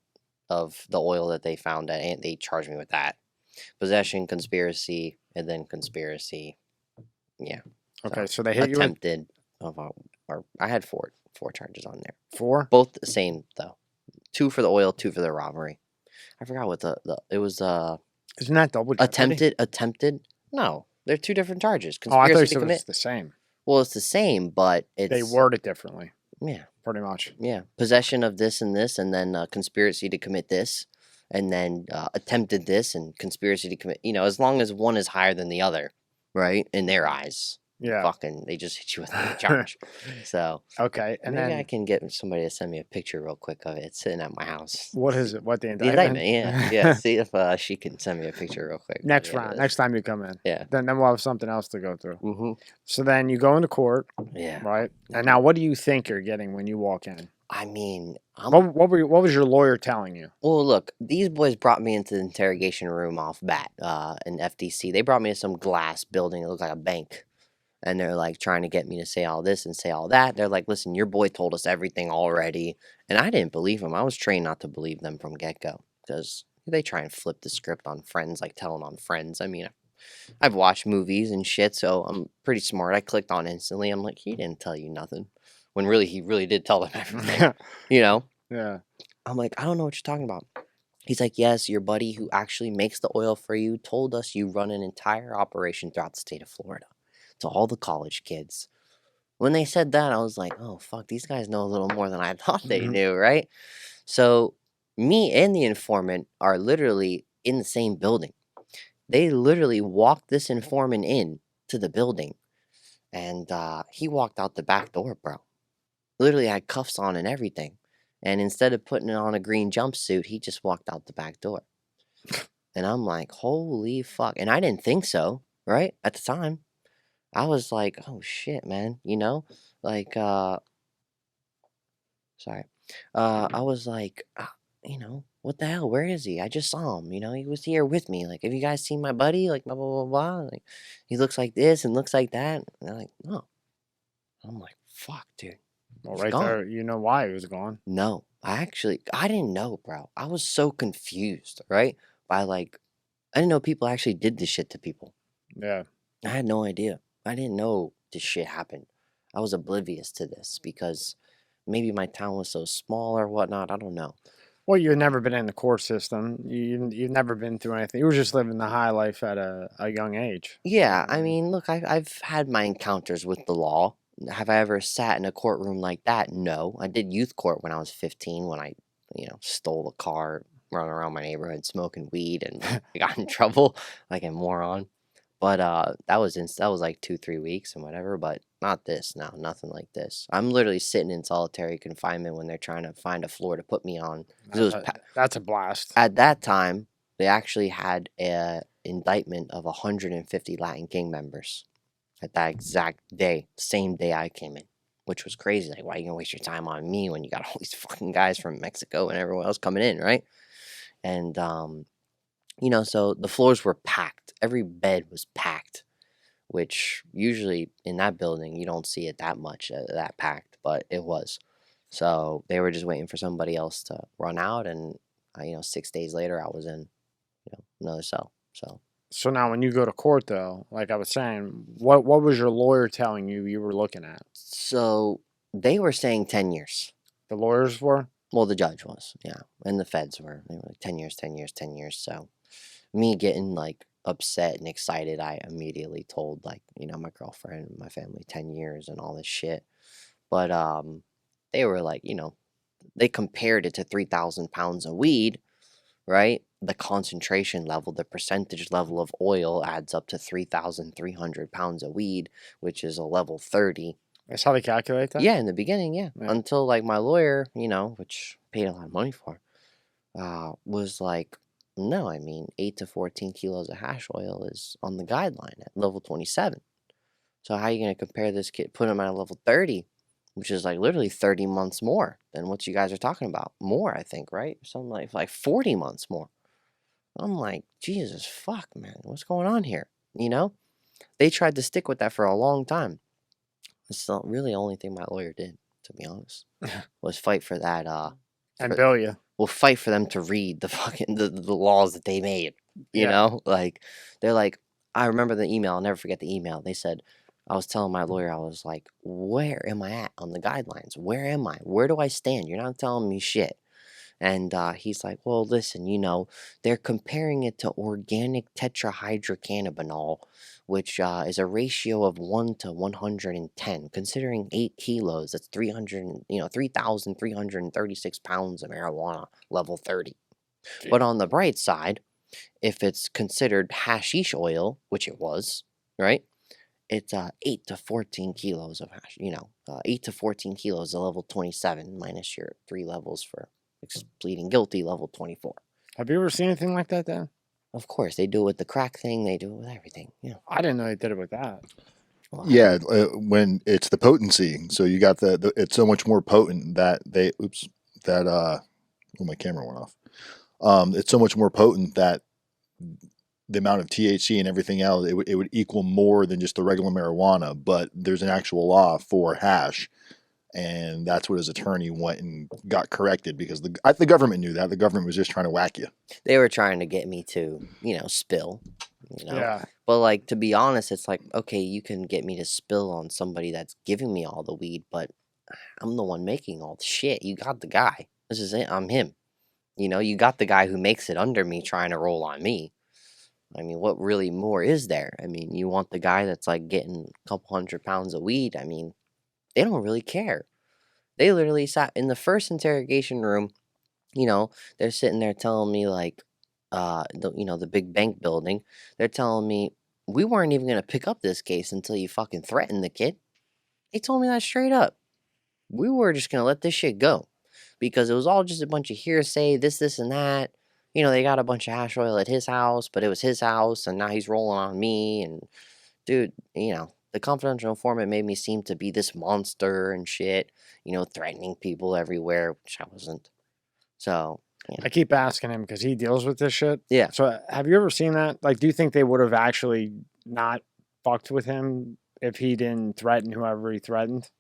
S2: of the oil that they found, and they charged me with that. Possession, conspiracy, and then conspiracy. Yeah.
S1: Okay, so they hit
S2: attempted or I had four charges on there.
S1: 4?
S2: Both the same though. 2 for the oil, 2 for the robbery. I forgot what it was.
S1: Isn't that double
S2: jeopardy? Attempted? No, they're 2 different charges.
S1: Conspiracy I thought you said it was the same.
S2: Well, it's the same, but
S1: they word it differently.
S2: Yeah,
S1: pretty much.
S2: Yeah, possession of this, and then conspiracy to commit this, and then attempted this, and conspiracy to commit. As long as one is higher than the other. Right? In their eyes.
S1: Yeah.
S2: Fucking, they just hit you with a charge. So.
S1: Okay. And
S2: maybe
S1: then
S2: I can get somebody to send me a picture real quick of it. It's sitting at my house.
S1: What is it? What, the indictment?
S2: The indictment, yeah. Yeah. See if she can send me a picture real quick.
S1: Next time you come in.
S2: Yeah.
S1: Then we'll have something else to go through.
S2: Mm-hmm.
S1: So then you go into court.
S2: Yeah.
S1: Right? And now what do you think you're getting when you walk in?
S2: I mean,
S1: what was your lawyer telling you?
S2: Well, look, these boys brought me into the interrogation room off bat in FDC. They brought me to some glass building. It looked like a bank. And they're like trying to get me to say all this and say all that. They're like, listen, your boy told us everything already. And I didn't believe him. I was trained not to believe them from get-go. Because they try and flip the script on Friends, like telling on Friends. I mean, I've watched movies and shit, so I'm pretty smart. I clicked on instantly. I'm like, he didn't tell you nothing. When really, he really did tell them everything.
S1: Yeah.
S2: I'm like, I don't know what you're talking about. He's like, yes, your buddy who actually makes the oil for you told us you run an entire operation throughout the state of Florida to all the college kids. When they said that, I was like, oh, fuck, these guys know a little more than I thought they knew, right? So me and the informant are literally in the same building. They literally walked this informant in to the building, and he walked out the back door, bro. Literally had cuffs on and everything. And instead of putting on a green jumpsuit, he just walked out the back door. And I'm like, holy fuck. And I didn't think so, right? At the time. I was like, oh shit, man. Like, sorry. I was like, what the hell? Where is he? I just saw him. He was here with me. Like, have you guys seen my buddy? Like, blah, blah, blah, blah. Like, he looks like this and looks like that. And they're like, no. I'm like, fuck, dude.
S1: Well, right there, you know why he was gone.
S2: No, I didn't know, bro. I was so confused, right? I didn't know people actually did this shit to people.
S1: Yeah.
S2: I had no idea. I didn't know this shit happened. I was oblivious to this because maybe my town was so small or whatnot. I don't know.
S1: Well, you've never been in the court system. You've never been through anything. You were just living the high life at a young age.
S2: Yeah, I mean, look, I've had my encounters with the law. Have I ever sat in a courtroom like that? No. I did youth court when I was 15 when I, stole a car, running around my neighborhood smoking weed, and I got in trouble like a moron. But that was like 2-3 weeks and whatever, but not this. No, nothing like this. I'm literally sitting in solitary confinement when they're trying to find a floor to put me on.
S1: That's a blast.
S2: At that time, they actually had a indictment of 150 Latin King members at that exact day, same day I came in, which was crazy. Like, why are you gonna waste your time on me when you got all these fucking guys from Mexico and everyone else coming in, right? And so the floors were packed. Every bed was packed, which usually in that building you don't see it that much, that packed, but it was. So they were just waiting for somebody else to run out, and 6 days later I was in another cell.
S1: So now when you go to court, though, like I was saying, what was your lawyer telling you were looking at?
S2: So they were saying 10 years.
S1: The lawyers were?
S2: Well, the judge was, yeah. And the feds were. They were like 10 years, 10 years, 10 years. So me getting like upset and excited, I immediately told my girlfriend and my family 10 years and all this shit. But they were like, they compared it to 3,000 pounds of weed, right? The concentration level, the percentage level of oil adds up to 3,300 pounds of weed, which is a level 30.
S1: That's how they calculate that?
S2: Yeah, in the beginning, yeah. Until like my lawyer, which paid a lot of money for, was like, no, 8 to 14 kilos of hash oil is on the guideline at level 27. So how are you going to compare this kid, put him at a level 30, which is like literally 30 months more than what you guys are talking about? More, I think, right? Something like 40 months more. I'm like, Jesus, fuck, man. What's going on here? They tried to stick with that for a long time. It's not really the only thing my lawyer did, to be honest, was fight for that.
S1: And bill you.
S2: We'll fight for them to read the fucking the laws that they made. You know, like they're like, I remember the email. I'll never forget the email. They said, I was telling my lawyer, I was like, where am I at on the guidelines? Where am I? Where do I stand? You're not telling me shit. And he's like, well, listen, they're comparing it to organic tetrahydrocannabinol, which is a ratio of 1 to 110. Considering 8 kilos, that's 3,336 pounds of marijuana, level 30. Yeah. But on the bright side, if it's considered hashish oil, which it was, right? It's 8 to 14 kilos of hash, 8 to 14 kilos of level 27 minus your 3 levels for pleading guilty, level 24.
S1: Have you ever seen anything like that, then?
S2: Of course. They do it with the crack thing. They do it with everything. Yeah.
S1: I didn't know they did it with that.
S3: Wow. Yeah, when it's the potency. So you got it's so much more potent that my camera went off. It's so much more potent that the amount of THC and everything else, it would equal more than just the regular marijuana. But there's an actual law for hash. And that's what his attorney went and got corrected, because the government knew that. The government was just trying to whack you.
S2: They were trying to get me to, spill,
S1: Yeah.
S2: But, like, to be honest, it's like, okay, you can get me to spill on somebody that's giving me all the weed, but I'm the one making all the shit. You got the guy. This is it. I'm him. You got the guy who makes it under me trying to roll on me. What really more is there? You want the guy that's, like, getting a couple 100 pounds of weed. They don't really care. They literally sat in the first interrogation room. They're sitting there telling me, like, the big bank building. They're telling me, we weren't even going to pick up this case until you fucking threatened the kid. They told me that straight up. We were just going to let this shit go, because it was all just a bunch of hearsay, this, and that. They got a bunch of hash oil at his house, but it was his house, and now he's rolling on me. And, dude, the confidential informant made me seem to be this monster and shit, threatening people everywhere, which I wasn't. So, yeah.
S1: I keep asking him because he deals with this shit.
S2: Yeah.
S1: So, have you ever seen that? Like, do you think they would have actually not fucked with him if he didn't threaten whoever he threatened?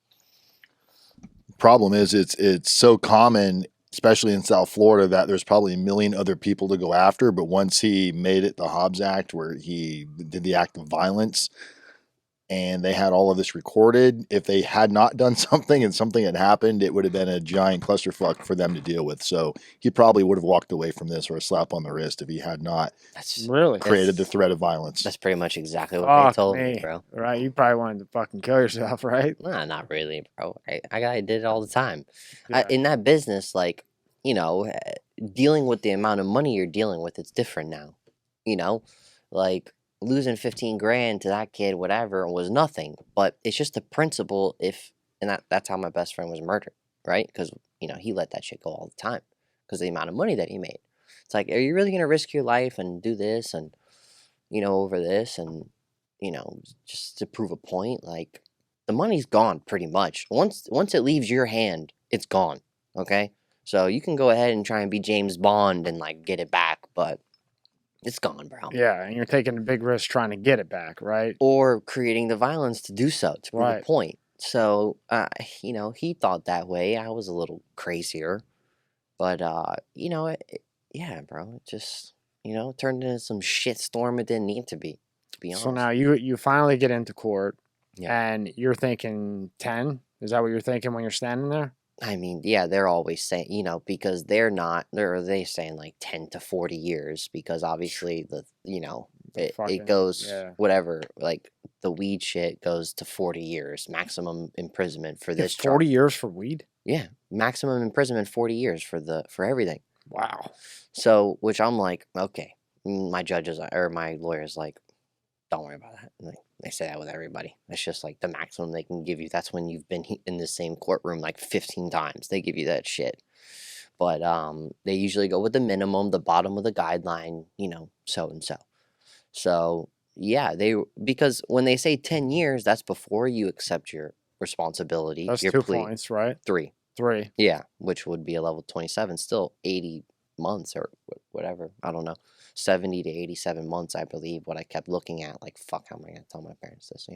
S3: Problem is, it's so common, especially in South Florida, that there's probably a million other people to go after. But once he made it the Hobbs Act, where he did the act of violence, and they had all of this recorded, if they had not done something and something had happened, it would have been a giant clusterfuck for them to deal with. So he probably would have walked away from this, or a slap on the wrist, if he had not created the threat of violence.
S2: That's pretty much exactly what they told me, bro.
S1: Right? You probably wanted to fucking kill yourself, right?
S2: Nah, not really, bro. I did it all the time. Yeah. In that business, like, dealing with the amount of money you're dealing with, it's different now. Like, losing 15 grand to that kid, whatever, was nothing. But it's just the principle. That's how my best friend was murdered, right? Because he let that shit go all the time because of the amount of money that he made. It's like, are you really going to risk your life and do this and, over this and, just to prove a point? Like, the money's gone pretty much. Once it leaves your hand, it's gone, okay? So you can go ahead and try and be James Bond and, like, get it back, but it's gone, bro.
S1: Yeah, and you're taking a big risk trying to get it back, right?
S2: Or creating the violence to do so, to prove a point. So, he thought that way. I was a little crazier. But, yeah, bro, it just, turned into some shit storm it didn't need to be honest.
S1: So now you finally get into court, and you're thinking 10? Is that what you're thinking when you're standing there?
S2: I mean, yeah, they're always saying, because they're saying like 10 to 40 years because obviously it goes whatever, like the weed shit goes to 40 years, maximum imprisonment for this
S1: 40 years for weed?
S2: Yeah, maximum imprisonment 40 years for everything.
S1: Wow.
S2: So, which I'm like, okay, my lawyer's like, don't worry about that. Like, they say that with everybody. It's just like the maximum they can give you. That's when you've been in the same courtroom like 15 times. They give you that shit. But they usually go with the minimum, the bottom of the guideline, so and so. So, yeah, because when they say 10 years, that's before you accept your responsibility.
S1: That's
S2: your
S1: 2 points, right?
S2: 3.
S1: 3.
S2: Yeah, which would be a level 27, still 80 months or whatever. I don't know. 70 to 87 months, I believe, what I kept looking at. Like, fuck, how am I going to tell my parents this?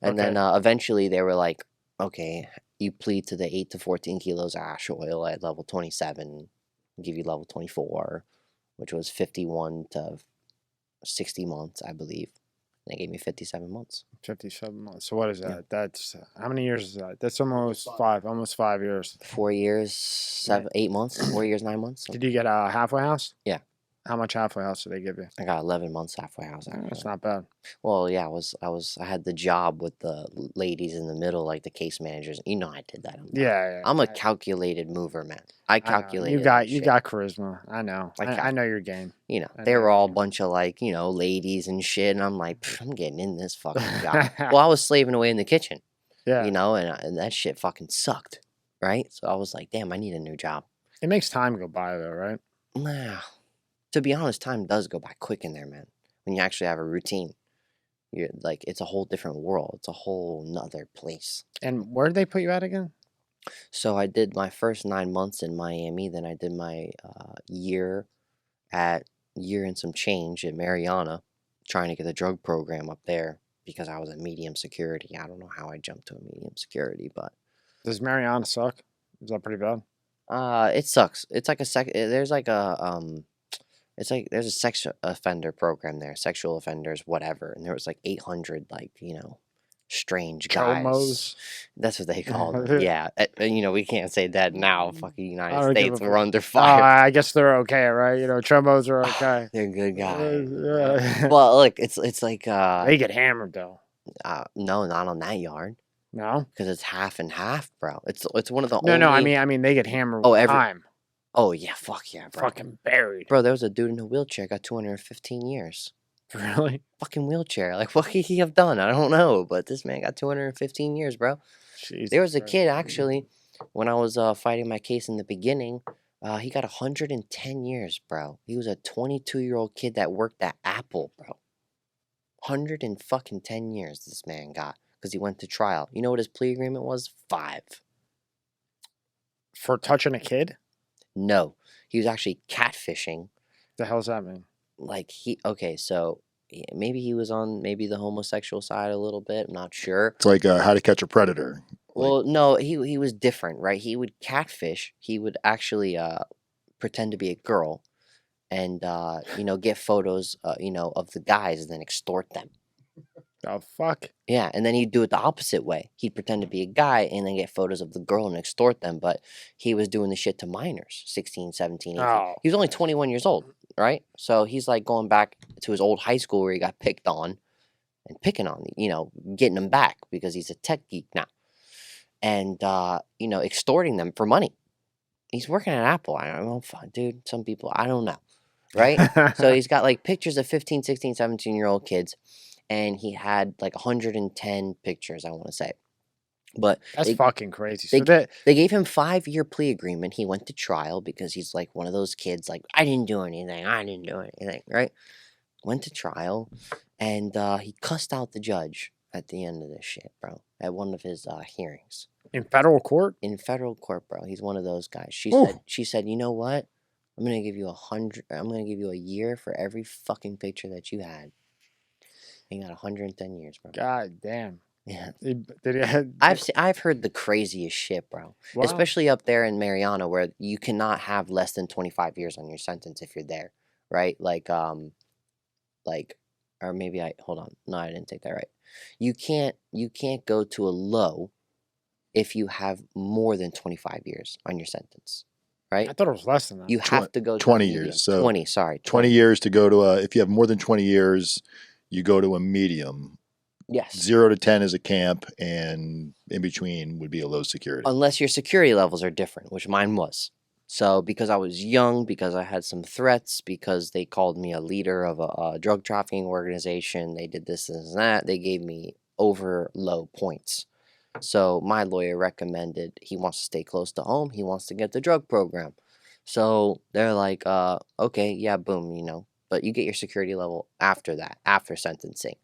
S2: And then eventually they were like, okay, you plead to the 8 to 14 kilos of ash oil at level 27, give you level 24, which was 51 to 60 months, I believe. They gave me 57 months.
S1: 57 months. So what is that? Yeah. That's how many years is that? That's almost 5 years.
S2: 4 years, 8 months. 4 years, 9 months.
S1: Did you get a halfway house?
S2: Yeah.
S1: How much halfway house did they give you?
S2: I got 11 months halfway house.
S1: That's not bad.
S2: Well, yeah, I had the job with the ladies in the middle, like the case managers. I did that. I'm a calculated mover, man. I calculated.
S1: You got charisma. I know. I know your game.
S2: They were all a bunch of like, ladies and shit, and I'm like, I'm getting in this fucking job. Well, I was slaving away in the kitchen. Yeah. And that shit fucking sucked, right? So I was like, damn, I need a new job.
S1: It makes time go by though, right?
S2: Nah. To be honest, time does go by quick in there, man. When you actually have a routine, you're like, it's a whole different world. It's a whole nother place.
S1: And where did they put you at again?
S2: So I did my first 9 months in Miami. Then I did my year and some change in Mariana, trying to get the drug program up there because I was at medium security. I don't know how I jumped to a medium security, but
S1: does Mariana suck? Is that pretty bad?
S2: It sucks. It's like there's a sex offender program there, sexual offenders, whatever. And there was like 800, strange guys. Chomos. That's what they call them. Yeah. And, we can't say that now. Fucking United States, we're under fire.
S1: I guess they're okay, right? Chomos are okay.
S2: They're good guys. Well, look, it's like...
S1: they get hammered, though.
S2: No, not on that yard.
S1: No?
S2: Because it's half and half, bro. It's one of the
S1: only... No, I mean, they get hammered all the time.
S2: Oh, yeah, fuck yeah, bro.
S1: Fucking buried.
S2: Bro, there was a dude in a wheelchair, got 215 years.
S1: Really?
S2: Fucking wheelchair. Like, what could he have done? I don't know, but this man got 215 years, bro. Jesus there was a kid, actually, when I was fighting my case in the beginning, he got 110 years, bro. He was a 22-year-old kid that worked at Apple, bro. 110 years this man got because he went to trial. You know what his plea agreement was? 5.
S1: For touching a kid?
S2: No, he was actually catfishing.
S1: The hell does that mean?
S2: Like so maybe he was on the homosexual side a little bit. I'm not sure.
S3: It's like How to Catch a Predator.
S2: Well, no, he was different, right? He would catfish. He would actually pretend to be a girl, and get photos, of the guys, and then extort them.
S1: The fuck?
S2: Yeah, and then he'd do it the opposite way. He'd pretend to be a guy and then get photos of the girl and extort them, but he was doing the shit to minors, 16, 17, 18. Oh. He was only 21 years old, right? So he's like going back to his old high school where he got picked on and picking on, getting him back because he's a tech geek now. And, extorting them for money. He's working at Apple. I don't know, dude, some people, I don't know, right? So he's got like pictures of 15, 16, 17-year-old kids. And he had like 110 pictures, I want to say. But
S1: that's fucking crazy.
S2: They gave him 5-year plea agreement. He went to trial because he's like one of those kids, like, I didn't do anything, right? Went to trial, and he cussed out the judge at the end of this shit, bro, at one of his hearings.
S1: In federal court?
S2: In federal court, bro. He's one of those guys. She said, you know what? I'm gonna give you a year for every fucking picture that you had. He got 110 years, bro.
S1: God damn.
S2: Yeah.
S1: I've
S2: heard the craziest shit, bro. Wow. Especially up there in Mariana, where you cannot have less than 25 years on your sentence if you're there, right? Or maybe hold on. No, I didn't take that right. You can't go to a low if you have more than 25 years on your sentence, right?
S1: I thought it was less than that.
S2: You have to go to
S3: 20 years. So
S2: 20
S3: years to go to if you have more than 20 years, you go to a medium.
S2: Yes.
S3: 0 to 10 is a camp, and in between would be a low security.
S2: Unless your security levels are different, which mine was. So because I was young, because I had some threats, because they called me a leader of a drug trafficking organization, they did this and that, they gave me over low points. So my lawyer recommended he wants to stay close to home. He wants to get the drug program. So they're like, okay, yeah, boom, but you get your security level after that, after sentencing.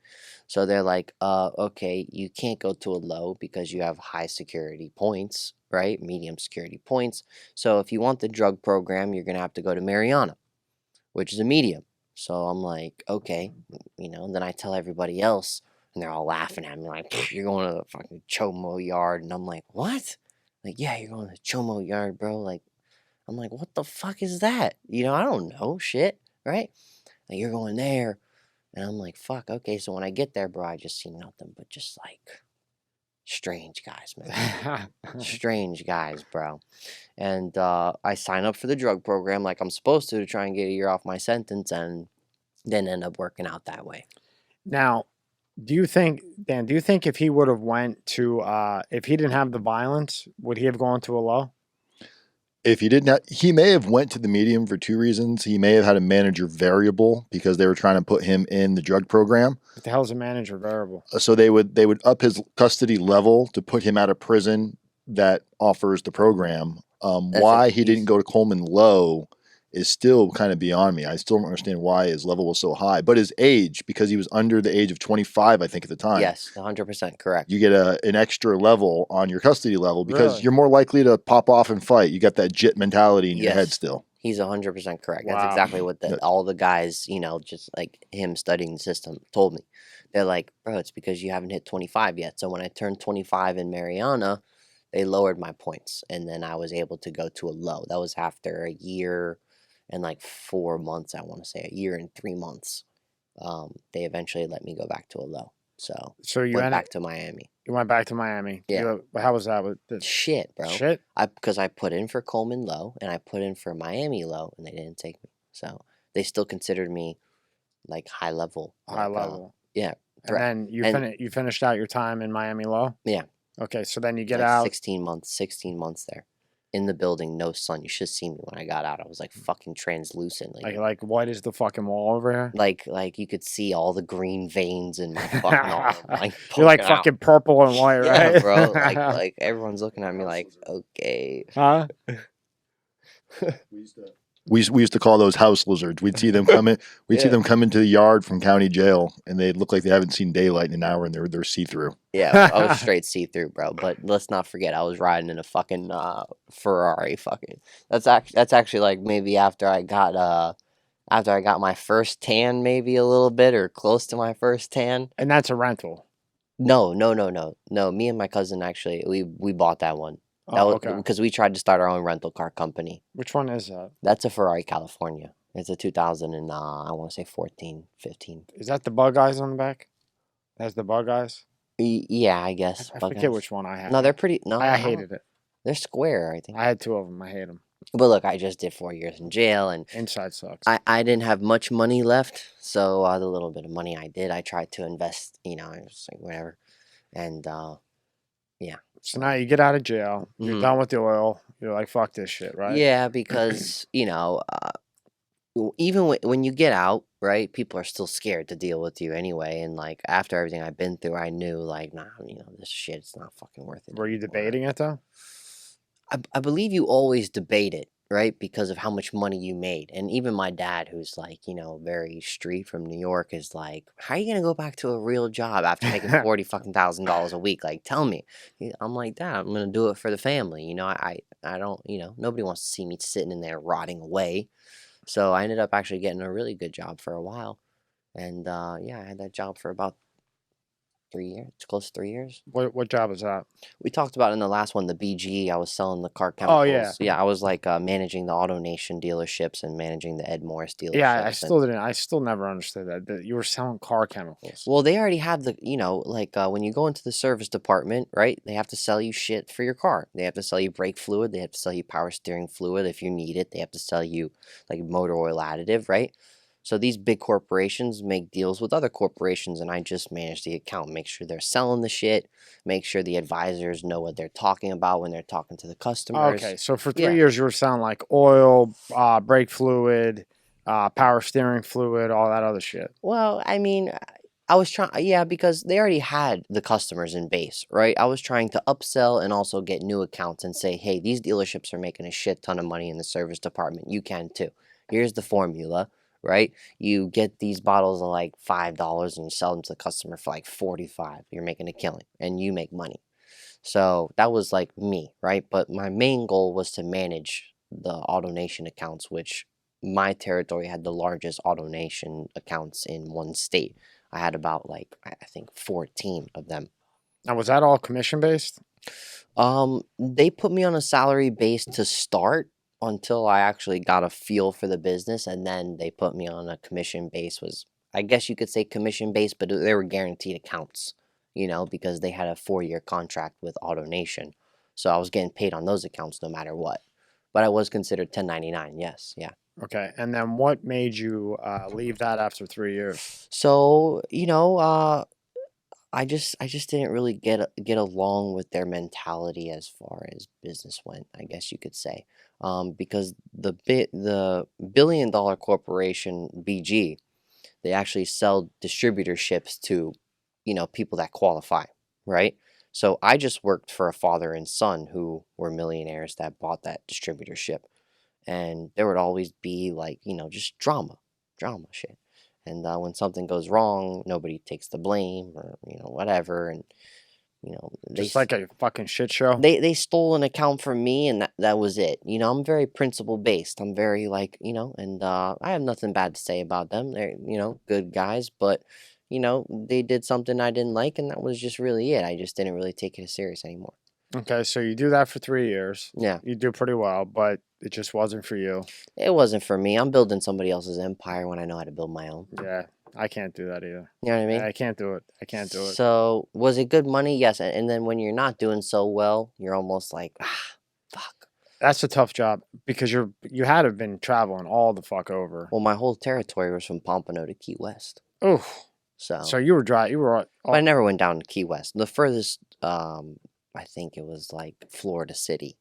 S2: So they're like, okay, you can't go to a low because you have high security points, right? Medium security points. So if you want the drug program, you're going to have to go to Mariana, which is a medium. So I'm like, okay, and then I tell everybody else, and they're all laughing at me like, you're going to the fucking Chomo yard. And I'm like, what? Like, yeah, you're going to the Chomo yard, bro. Like, I'm like, what the fuck is that? I don't know shit, right? Like, you're going there. And I'm like, fuck, okay. So when I get there, bro, I just see nothing but just like strange guys, man. Strange guys, bro. And I sign up for the drug program like I'm supposed to try and get a year off my sentence, and then end up working out that way.
S1: Now, do you think if he would have went to, if he didn't have the violence, would he have gone to a low?
S3: If he didn't, he may have went to the medium for 2 reasons. He may have had a manager variable because they were trying to put him in the drug program.
S1: What the hell is a manager variable?
S3: So they would up his custody level to put him out of prison that offers the program. Why he didn't go to Coleman low is still kind of beyond me. I still don't understand why his level was so high. But his age, because he was under the age of 25, I think, at the time.
S2: Yes, 100% correct.
S3: You get an extra level on your custody level because you're more likely to pop off and fight. You got that jit mentality in your head still.
S2: He's 100% correct.
S1: Wow.
S2: That's exactly what all the guys, just like him studying the system, told me. They're like, bro, it's because you haven't hit 25 yet. So when I turned 25 in Mariana, they lowered my points. And then I was able to go to a low. That was after a year and like 4 months, I want to say, a year and 3 months. They eventually let me go back to a low. So you went back to Miami.
S1: You went back to Miami.
S2: Yeah.
S1: How was that?
S2: Shit, bro.
S1: Shit?
S2: Because I put in for Coleman low and I put in for Miami low, and they didn't take me. So they still considered me like high level.
S1: High level.
S2: Yeah.
S1: And then you finished out your time in Miami low?
S2: Yeah.
S1: Okay, so then you get out.
S2: 16 months there. In the building, no sun. You should see me when I got out. I was like fucking translucent.
S1: Like what is the fucking wall over here?
S2: Like you could see all the green veins in my fucking arm. Like,
S1: you're like fucking purple and white, right?
S2: Yeah, bro. Like everyone's looking at me like, okay.
S1: Huh?
S3: We used to call those house lizards. We'd see them come in. We'd see them come into the yard from county jail, and they look like they haven't seen daylight in an hour, and they're see through.
S2: Yeah, I was straight see through, bro. But let's not forget, I was riding in a fucking Ferrari. Fucking. That's actually like maybe after I got my first tan, maybe a little bit or close to my first tan.
S1: And that's a rental.
S2: No. Me and my cousin actually we bought that one.
S1: Okay.
S2: Because we tried to start our own rental car company.
S1: Which one is that?
S2: That's a Ferrari California. It's a 2000 and I want to say 14, 15.
S1: Is that the bug eyes on the back? That's the bug eyes?
S2: Yeah, I guess.
S1: I forget which one I had.
S2: No, they're pretty. No,
S1: I hated it.
S2: They're square, I think.
S1: I had 2 of them. I hate them.
S2: But look, I just did 4 years in jail, and
S1: inside sucks.
S2: I didn't have much money left, so the little bit of money I did, I tried to invest. I was like whatever, and yeah.
S1: So now you get out of jail. You're done with the oil. You're like, fuck this shit, right?
S2: Yeah, because even when you get out, right? People are still scared to deal with you anyway. And like after everything I've been through, I knew like, nah, this shit's not fucking worth it.
S1: Were you debating it though?
S2: I believe you always debate it, right? Because of how much money you made. And even my dad, who's like, very street from New York, is like, how are you gonna go back to a real job after making $40,000 a week? Like, tell me. I'm like, Dad, I'm gonna do it for the family. I don't, nobody wants to see me sitting in there rotting away. So I ended up actually getting a really good job for a while. And I had that job for about 3 years. It's close to 3 years.
S1: What job was that?
S2: We talked about in the last one, the BG. I was selling the car chemicals.
S1: Oh, yeah.
S2: Yeah, I was like managing the AutoNation dealerships and managing the Ed Morris dealerships.
S1: Yeah, I still never understood that you were selling car chemicals.
S2: Well, they already have the, when you go into the service department, right? They have to sell you shit for your car. They have to sell you brake fluid. They have to sell you power steering fluid if you need it. They have to sell you like motor oil additive, right? So these big corporations make deals with other corporations, and I just manage the account, make sure they're selling the shit, make sure the advisors know what they're talking about when they're talking to the customers.
S1: Okay, so for 3 years you were selling like oil, brake fluid, power steering fluid, all that other shit.
S2: Well, I mean, I was trying, because they already had the customers in base, right? I was trying to upsell and also get new accounts and say, hey, these dealerships are making a shit ton of money in the service department. You can too. Here's the formula. Right? You get these bottles of like $5 and you sell them to the customer for like $45. You're making a killing and you make money. So that was like me, right? But my main goal was to manage the AutoNation accounts, which my territory had the largest AutoNation accounts in one state. I had about like, I think 14 of them.
S1: Now, was that all commission based?
S2: They put me on a salary base to start, until I actually got a feel for the business, and then they put me on a commission base. I guess you could say commission based, but they were guaranteed accounts, because they had a 4-year contract with AutoNation. So I was getting paid on those accounts no matter what. But I was considered 1099, yes, yeah.
S1: Okay, and then what made you leave that after 3 years?
S2: So, I just didn't really get along with their mentality as far as business went, I guess you could say. Because the $1 billion corporation BG, they actually sell distributorships to, people that qualify, right? So I just worked for a father and son who were millionaires that bought that distributorship, and there would always be like, just drama shit. And when something goes wrong, nobody takes the blame or, whatever. And,
S1: just like a fucking shit show.
S2: They stole an account from me, and that was it. I'm very principle based. I'm very like, and I have nothing bad to say about them. They're, good guys, but, they did something I didn't like, and that was just really it. I just didn't really take it as serious anymore.
S1: Okay, so you do that for 3 years.
S2: Yeah.
S1: You do pretty well, but it just wasn't for you.
S2: It wasn't for me. I'm building somebody else's empire when I know how to build my own.
S1: Yeah, I can't do that either.
S2: You know what I mean?
S1: I can't do it.
S2: So, was it good money? Yes. And then when you're not doing so well, you're almost like, fuck.
S1: That's a tough job because you had to have been traveling all the fuck over.
S2: Well, my whole territory was from Pompano to Key West.
S1: Oh.
S2: So
S1: you were dry. You were.
S2: But I never went down to Key West. The furthest, I think it was like Florida City,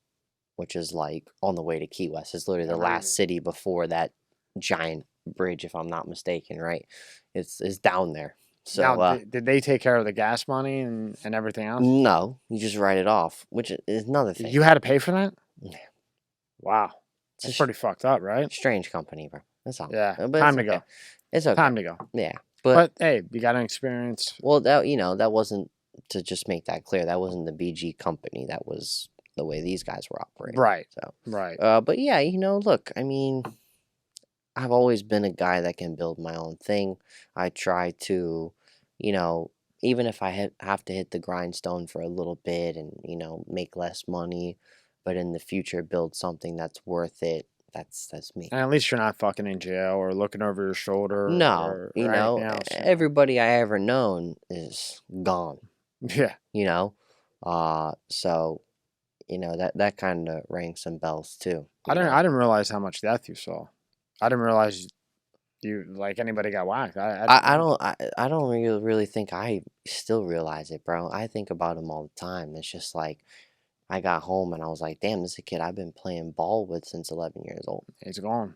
S2: which is like on the way to Key West. It's literally the last city before that giant bridge, if I'm not mistaken, right? It's down there. So
S1: now, did they take care of the gas money and everything else?
S2: No, you just write it off, which is another thing.
S1: You had to pay for that?
S2: Yeah.
S1: Wow. It's pretty fucked up, right?
S2: Strange company, bro. That's all.
S1: Yeah. Time to go.
S2: It's okay.
S1: Time to go.
S2: Yeah.
S1: But hey, you got an experience.
S2: Well, that wasn't, to just make that clear, that wasn't the BG company. That was the way these guys were operating.
S1: Right.
S2: So.
S1: Right.
S2: But yeah, look, I mean, I've always been a guy that can build my own thing. I try to, even if I have to hit the grindstone for a little bit and, make less money, but in the future build something that's worth it. That's me.
S1: And at least you're not fucking in jail or looking over your shoulder.
S2: No, everybody I ever known is gone.
S1: Yeah.
S2: So, that kind of rang some bells too.
S1: I didn't realize how much death you saw. I didn't realize you like anybody got whacked.
S2: I don't really think I still realize it, bro. I think about them all the time. It's just like I got home and I was like, damn, this is a kid I've been playing ball with since 11 years old.
S1: He's gone.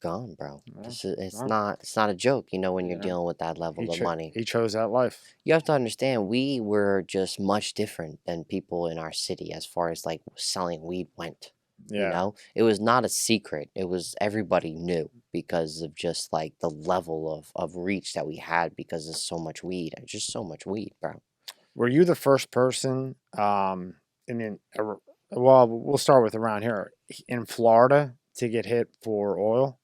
S2: gone, bro. It's not a joke, when you're dealing with that level of money.
S1: He chose that life.
S2: You have to understand, we were just much different than people in our city as far as like selling weed went.
S1: Yeah.
S2: It was not a secret. It was everybody knew because of just like the level of reach that we had because of so much weed. Just so much weed, bro.
S1: Were you the first person well, we'll start with around here in Florida to get hit for oil?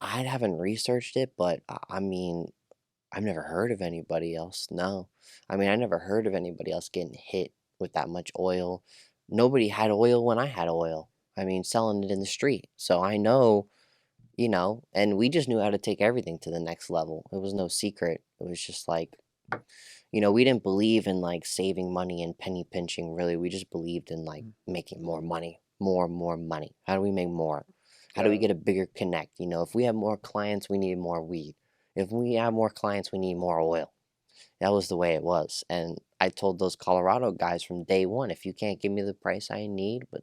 S2: I haven't researched it, but I mean, I've never heard of anybody else. No. I mean, I never heard of anybody else getting hit with that much oil. Nobody had oil when I had oil. I mean, selling it in the street. So I know, and we just knew how to take everything to the next level. It was no secret. It was just like, we didn't believe in like saving money and penny pinching, really. We just believed in like making more money, more money. How do we make more? How do we get a bigger connect? If we have more clients, we need more weed. If we have more clients, we need more oil. That was the way it was. And I told those Colorado guys from day one, if you can't give me the price I need, but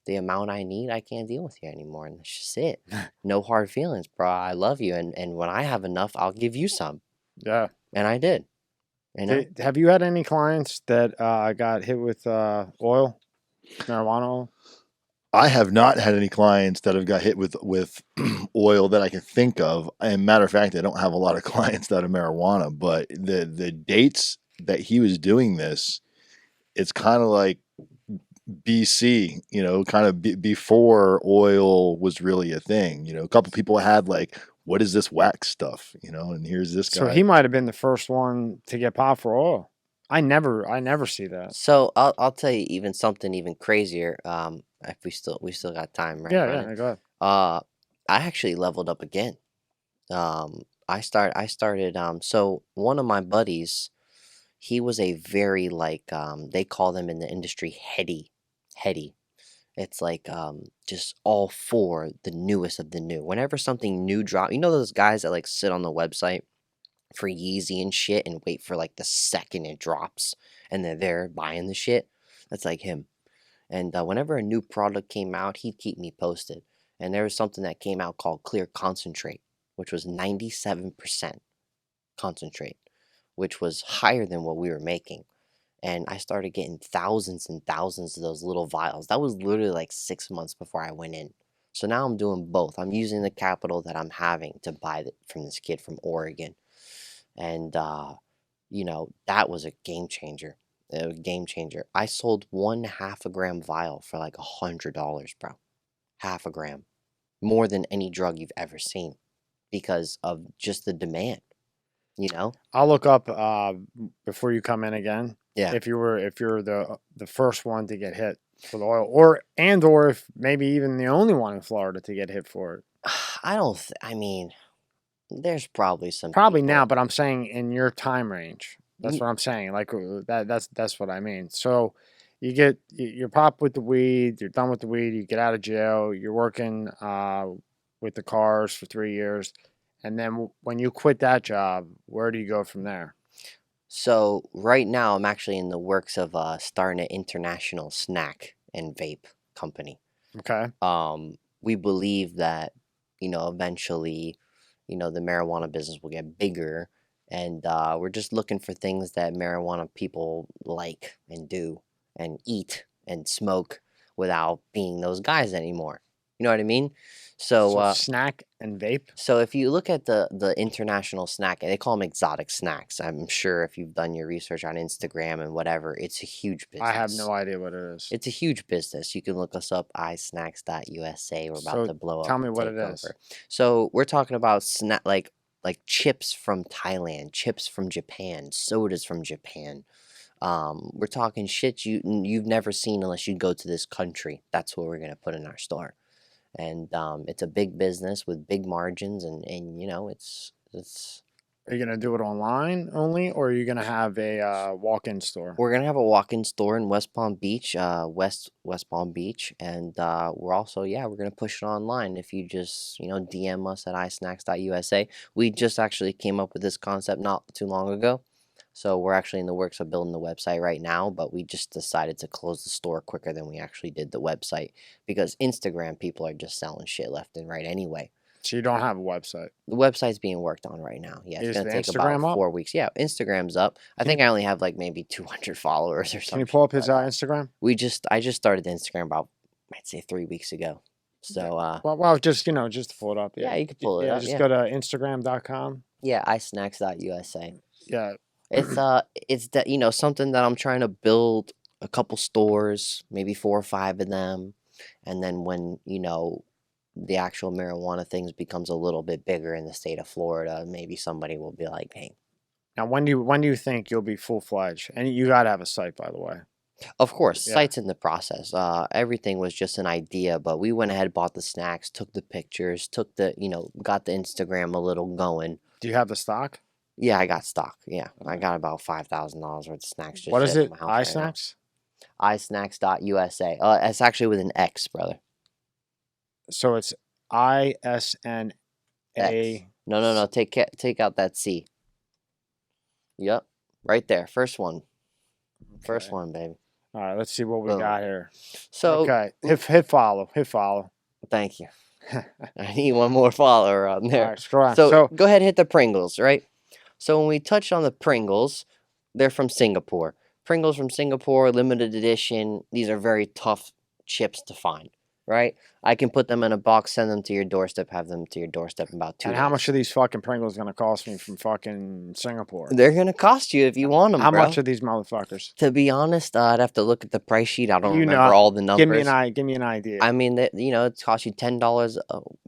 S2: the amount I need, I can't deal with you anymore. And that's just it. No hard feelings, bro. I love you. And when I have enough, I'll give you some.
S1: Yeah.
S2: And I did.
S1: Have you had any clients that got hit with marijuana oil?
S3: I have not had any clients that have got hit with oil that I can think of. And matter of fact, I don't have a lot of clients that are marijuana, but the dates that he was doing this, it's kind of like BC, kind of before oil was really a thing. A couple people had like, what is this wax stuff? And here's this guy.
S1: So he might have been the first one to get popped for oil. I never see that.
S2: So I'll tell you something even crazier. If we still got time, right?
S1: Yeah, go ahead.
S2: I actually leveled up again. I started. So one of my buddies, he was a very like they call them in the industry heady. It's like just all for the newest of the new. Whenever something new drop, those guys that like sit on the website for Yeezy and shit and wait for like the second it drops and they're there buying the shit. That's like him. And whenever a new product came out, he'd keep me posted. And there was something that came out called Clear Concentrate, which was 97% concentrate, which was higher than what we were making. And I started getting thousands and thousands of those little vials. That was literally like 6 months before I went in. So now I'm doing both. I'm using the capital that I'm having to buy it from this kid from Oregon. And, that was a game changer. I sold 1/2 gram vial for like $100, bro. 1/2 gram. More than any drug you've ever seen because of just the demand,
S1: I'll look up before you come in again.
S2: Yeah.
S1: If you're the first one to get hit for the oil, or if maybe even the only one in Florida to get hit for it.
S2: I mean, there's probably some
S1: people.
S2: Now,
S1: but I'm saying in your time range. That's what I'm saying. Like that's what I mean. So you're popped with the weed, you're done with the weed, you get out of jail, you're working with the cars for 3 years, and then when you quit that job, where do you go from there?
S2: So right now I'm actually in the works of starting an international snack and vape company.
S1: Okay.
S2: We believe that, eventually, the marijuana business will get bigger, and we're just looking for things that marijuana people like and do and eat and smoke without being those guys anymore. You know what I mean? So
S1: snack and vape.
S2: So if you look at the international snack, they call them exotic snacks. I'm sure if you've done your research on Instagram and whatever, it's a huge business.
S1: I have no idea what it is.
S2: It's a huge business. You can look us up, isnacks.usa. We're about to blow up.
S1: Tell me what it is.
S2: So we're talking about like chips from Thailand, chips from Japan, sodas from Japan. We're talking shit you've never seen unless you go to this country. That's what we're gonna put in our store. And it's a big business with big margins, and it's.
S1: Are you gonna do it online only, or are you gonna have a walk-in store?
S2: We're gonna have a walk-in store in West Palm Beach, West Palm Beach, and we're also we're gonna push it online. If you just DM us at isnacks.usa. We just actually came up with this concept not too long ago, So we're actually in the works of building the website right now, but we just decided to close the store quicker than we actually did the website because Instagram people are just selling shit left and right anyway.
S1: So you don't have a website?
S2: The website's being worked on right now. Yeah, it's going to take
S1: Instagram
S2: about
S1: up?
S2: 4 weeks. Yeah, Instagram's up. I think I only have like maybe 200 followers or something.
S1: Can you pull up his Instagram?
S2: I just started Instagram about, I'd say 3 weeks ago. So
S1: well, just just to pull it up.
S2: Yeah, you can pull it up.
S1: Just go to Instagram.com.
S2: Yeah, isnacks.usa.
S1: Yeah.
S2: It's that something that I'm trying to build a couple stores, maybe 4 or 5 of them, and then when the actual marijuana things becomes a little bit bigger in the state of Florida, maybe somebody will be like, hey.
S1: Now, when do you think you'll be full-fledged? And you got to have a site, by the way.
S2: Of course, site's in the process. Everything was just an idea, but we went ahead, bought the snacks, took the pictures, got the Instagram a little going.
S1: Do you have the stock?
S2: Yeah, I got stock. Yeah, I got about $5,000 worth of snacks.
S1: What is it? iSnacks?
S2: Isnacks.usa. It's actually with an X, brother.
S1: So it's ISNA.
S2: No. Take out that C. Yep, right there. First one. Okay. First one, baby.
S1: All right, let's see what we got here.
S2: So
S1: okay, hit follow.
S2: Thank you. I need one more follower on there.
S1: All right, scroll on.
S2: So go ahead and hit the Pringles, right? So when we touch on the Pringles, they're from Singapore. Pringles from Singapore, limited edition. These are very tough chips to find, right? I can put them in a box, send them to your doorstep, have them to your doorstep in about 2 days.
S1: And how much are these fucking Pringles going to cost me from fucking Singapore?
S2: They're going to cost you if you want them,
S1: How much are these motherfuckers?
S2: To be honest, I'd have to look at the price sheet. I don't remember all the numbers.
S1: Give me an idea.
S2: I mean, it costs you $10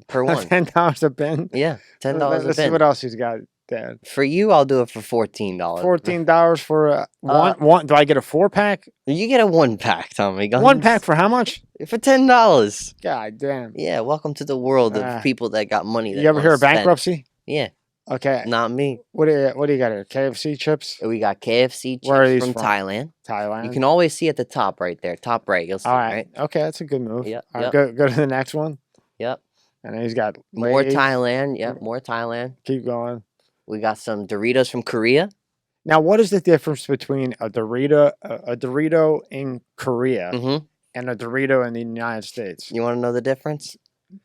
S2: per one.
S1: $10 a bin?
S2: Yeah, $10 a bin.
S1: Let's see what else he's got, Dad.
S2: For you, I'll do it for $14.
S1: $14 for one. Do I get a 4-pack?
S2: You get a 1-pack, Tommy Guns.
S1: 1-pack for how much?
S2: For $10.
S1: God damn.
S2: Yeah, welcome to the world of people that got money.
S1: You ever hear of bankruptcy?
S2: Yeah.
S1: Okay.
S2: Not me.
S1: What do you got here? KFC chips?
S2: We got KFC chips from Thailand.
S1: Thailand.
S2: You can always see at the top right there. Top right. You'll see, right?
S1: Okay, that's a good move.
S2: Yep.
S1: All right, go to the next one.
S2: Yep.
S1: And then he's got
S2: more Thailand. Yep, more Thailand.
S1: Keep going.
S2: We got some Doritos from Korea.
S1: Now, what is the difference between a Dorito in Korea and a Dorito in the United States?
S2: You want to know the difference?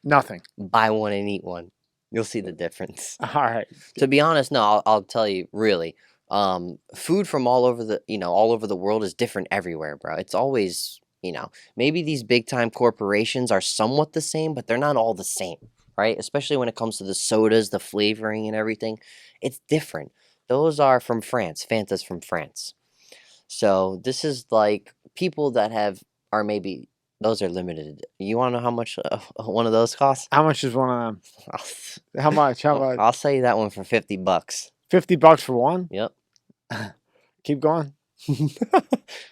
S1: Nothing.
S2: Buy one and eat one. You'll see the difference.
S1: All right.
S2: To be honest, no, I'll tell you, really. Food from all over the world is different everywhere, bro. It's always, maybe these big time corporations are somewhat the same, but they're not all the same, right? Especially when it comes to the sodas, the flavoring and everything. It's different. Those are from France. Fanta's from France. So this is like people that are maybe, those are limited. You want to know how much one of those costs?
S1: How much is one of them? How much?
S2: I'll sell you that one for $50.
S1: $50 for one?
S2: Yep.
S1: Keep going.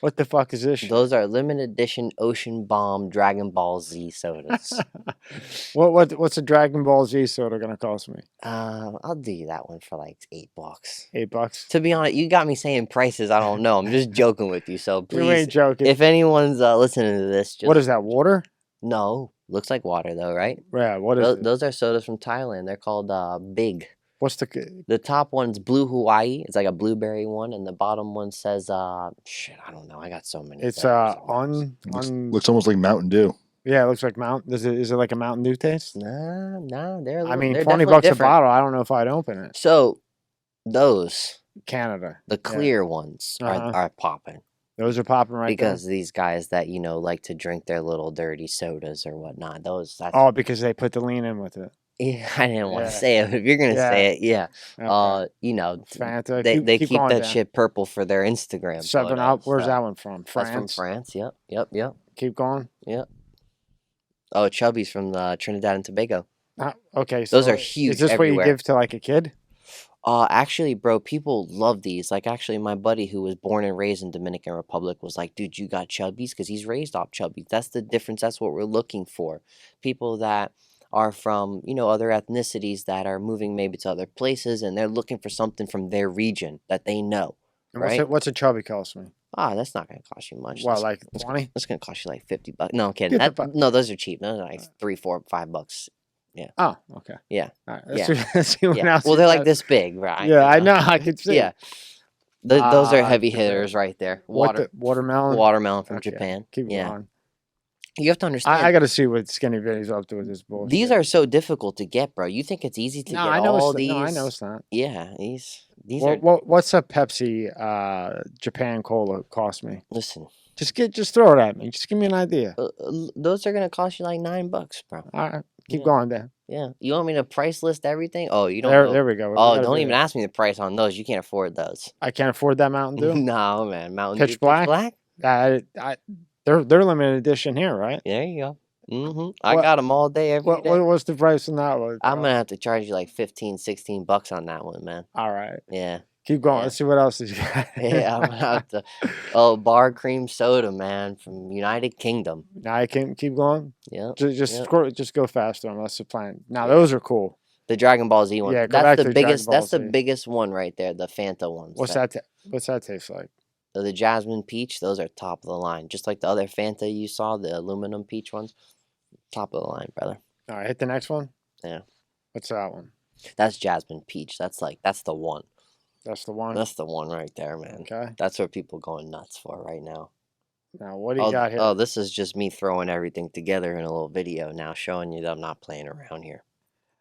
S1: What the fuck is this shit?
S2: Those are limited edition Ocean Bomb Dragon Ball Z sodas.
S1: What's a Dragon Ball Z soda gonna cost me?
S2: I'll do you that one for like $8.
S1: $8?
S2: To be honest, you got me saying prices. I don't know. I'm just joking with you. So please,
S1: you ain't joking.
S2: If anyone's listening to this,
S1: what is that? Water?
S2: No, looks like water though, right?
S1: Yeah. What is it?
S2: Those are sodas from Thailand. They're called Big.
S1: What's the
S2: top one's Blue Hawaii. It's like a blueberry one, and the bottom one says shit. I don't know. I got so many.
S1: It's
S3: looks almost like Mountain Dew.
S1: Yeah, it looks like Is it like a Mountain Dew taste?
S2: Nah. They're.
S1: I mean,
S2: they're
S1: $20
S2: different.
S1: a bottle. I don't know if I'd open it.
S2: So, those
S1: Canada,
S2: the clear ones are popping.
S1: Those are popping
S2: because these guys that like to drink their little dirty sodas or whatnot.
S1: Because they put the lean in with it.
S2: Yeah, I didn't want to say it. If you're gonna say it, yeah. Okay.
S1: Fanta.
S2: They keep that shit purple for their Instagram.
S1: 7-Up. Where's that one from? France.
S2: That's from France. Yep.
S1: Keep going.
S2: Yep. Oh, Chubby's from Trinidad and Tobago.
S1: Okay, so
S2: those are huge.
S1: Is this
S2: everywhere.
S1: what you give to like a kid?
S2: Actually, bro, people love these. Like, actually, my buddy who was born and raised in Dominican Republic was like, dude, you got Chubbies? Because he's raised off Chubbies. That's the difference. That's what we're looking for. People that are from, other ethnicities that are moving maybe to other places, and they're looking for something from their region that they know. Right?
S1: What's a Chubby cost me?
S2: That's not going to cost you much.
S1: Well, like 20?
S2: That's going to cost you like $50. No, I'm kidding. No, those are cheap. Those are like $3, $4, $5. Yeah.
S1: Oh, okay.
S2: Yeah.
S1: All right. Let's see what else.
S2: Well, they're like this big, right?
S1: Yeah, I know. I can see.
S2: Yeah. Those are heavy hitters right there.
S1: Watermelon?
S2: Watermelon from Japan.
S1: Keep going.
S2: You have to understand.
S1: I got to see what Skinny Vinny's up to with this bullshit.
S2: These are so difficult to get, bro. You think it's easy to get all these? No,
S1: I know it's not.
S2: Yeah, these
S1: are. What's a Pepsi Japan Cola cost me?
S2: Listen.
S1: Just throw it at me. Just give me an idea.
S2: Those are gonna cost you like $9, bro.
S1: All right, keep going then.
S2: Yeah, you want me to price list everything? Oh, you don't.
S1: There we go.
S2: Oh, don't even ask me the price on those. You can't afford those.
S1: I can't afford that Mountain Dew.
S2: No, man, Mountain Dew.
S1: Pitch Black. They're limited edition here, right?
S2: There you go. I got them all day, every day.
S1: What's the price on that one?
S2: I'm gonna have to charge you like $15-$16 on that one, man.
S1: All right.
S2: Yeah.
S1: Keep going. Let's see what else you got.
S2: Yeah, I'm gonna have to. Oh, bar cream soda, man, from United Kingdom.
S1: Now I can keep going.
S2: Yeah.
S1: Just go faster. Unless the plan. Now those are cool.
S2: The Dragon Ball Z one.
S1: Yeah,
S2: that's the biggest. That's the biggest one right there. The Fanta ones.
S1: What's that taste like?
S2: The jasmine peach. Those are top of the line. Just like the other Fanta you saw, the aluminum peach ones. Top of the line, brother.
S1: All right, hit the next one.
S2: Yeah.
S1: What's that one?
S2: That's jasmine peach. That's the one.
S1: That's the one?
S2: That's the one right there, man.
S1: Okay.
S2: That's what people going nuts for right now.
S1: Now, what do you got here?
S2: Oh, this is just me throwing everything together in a little video now, showing you that I'm not playing around here.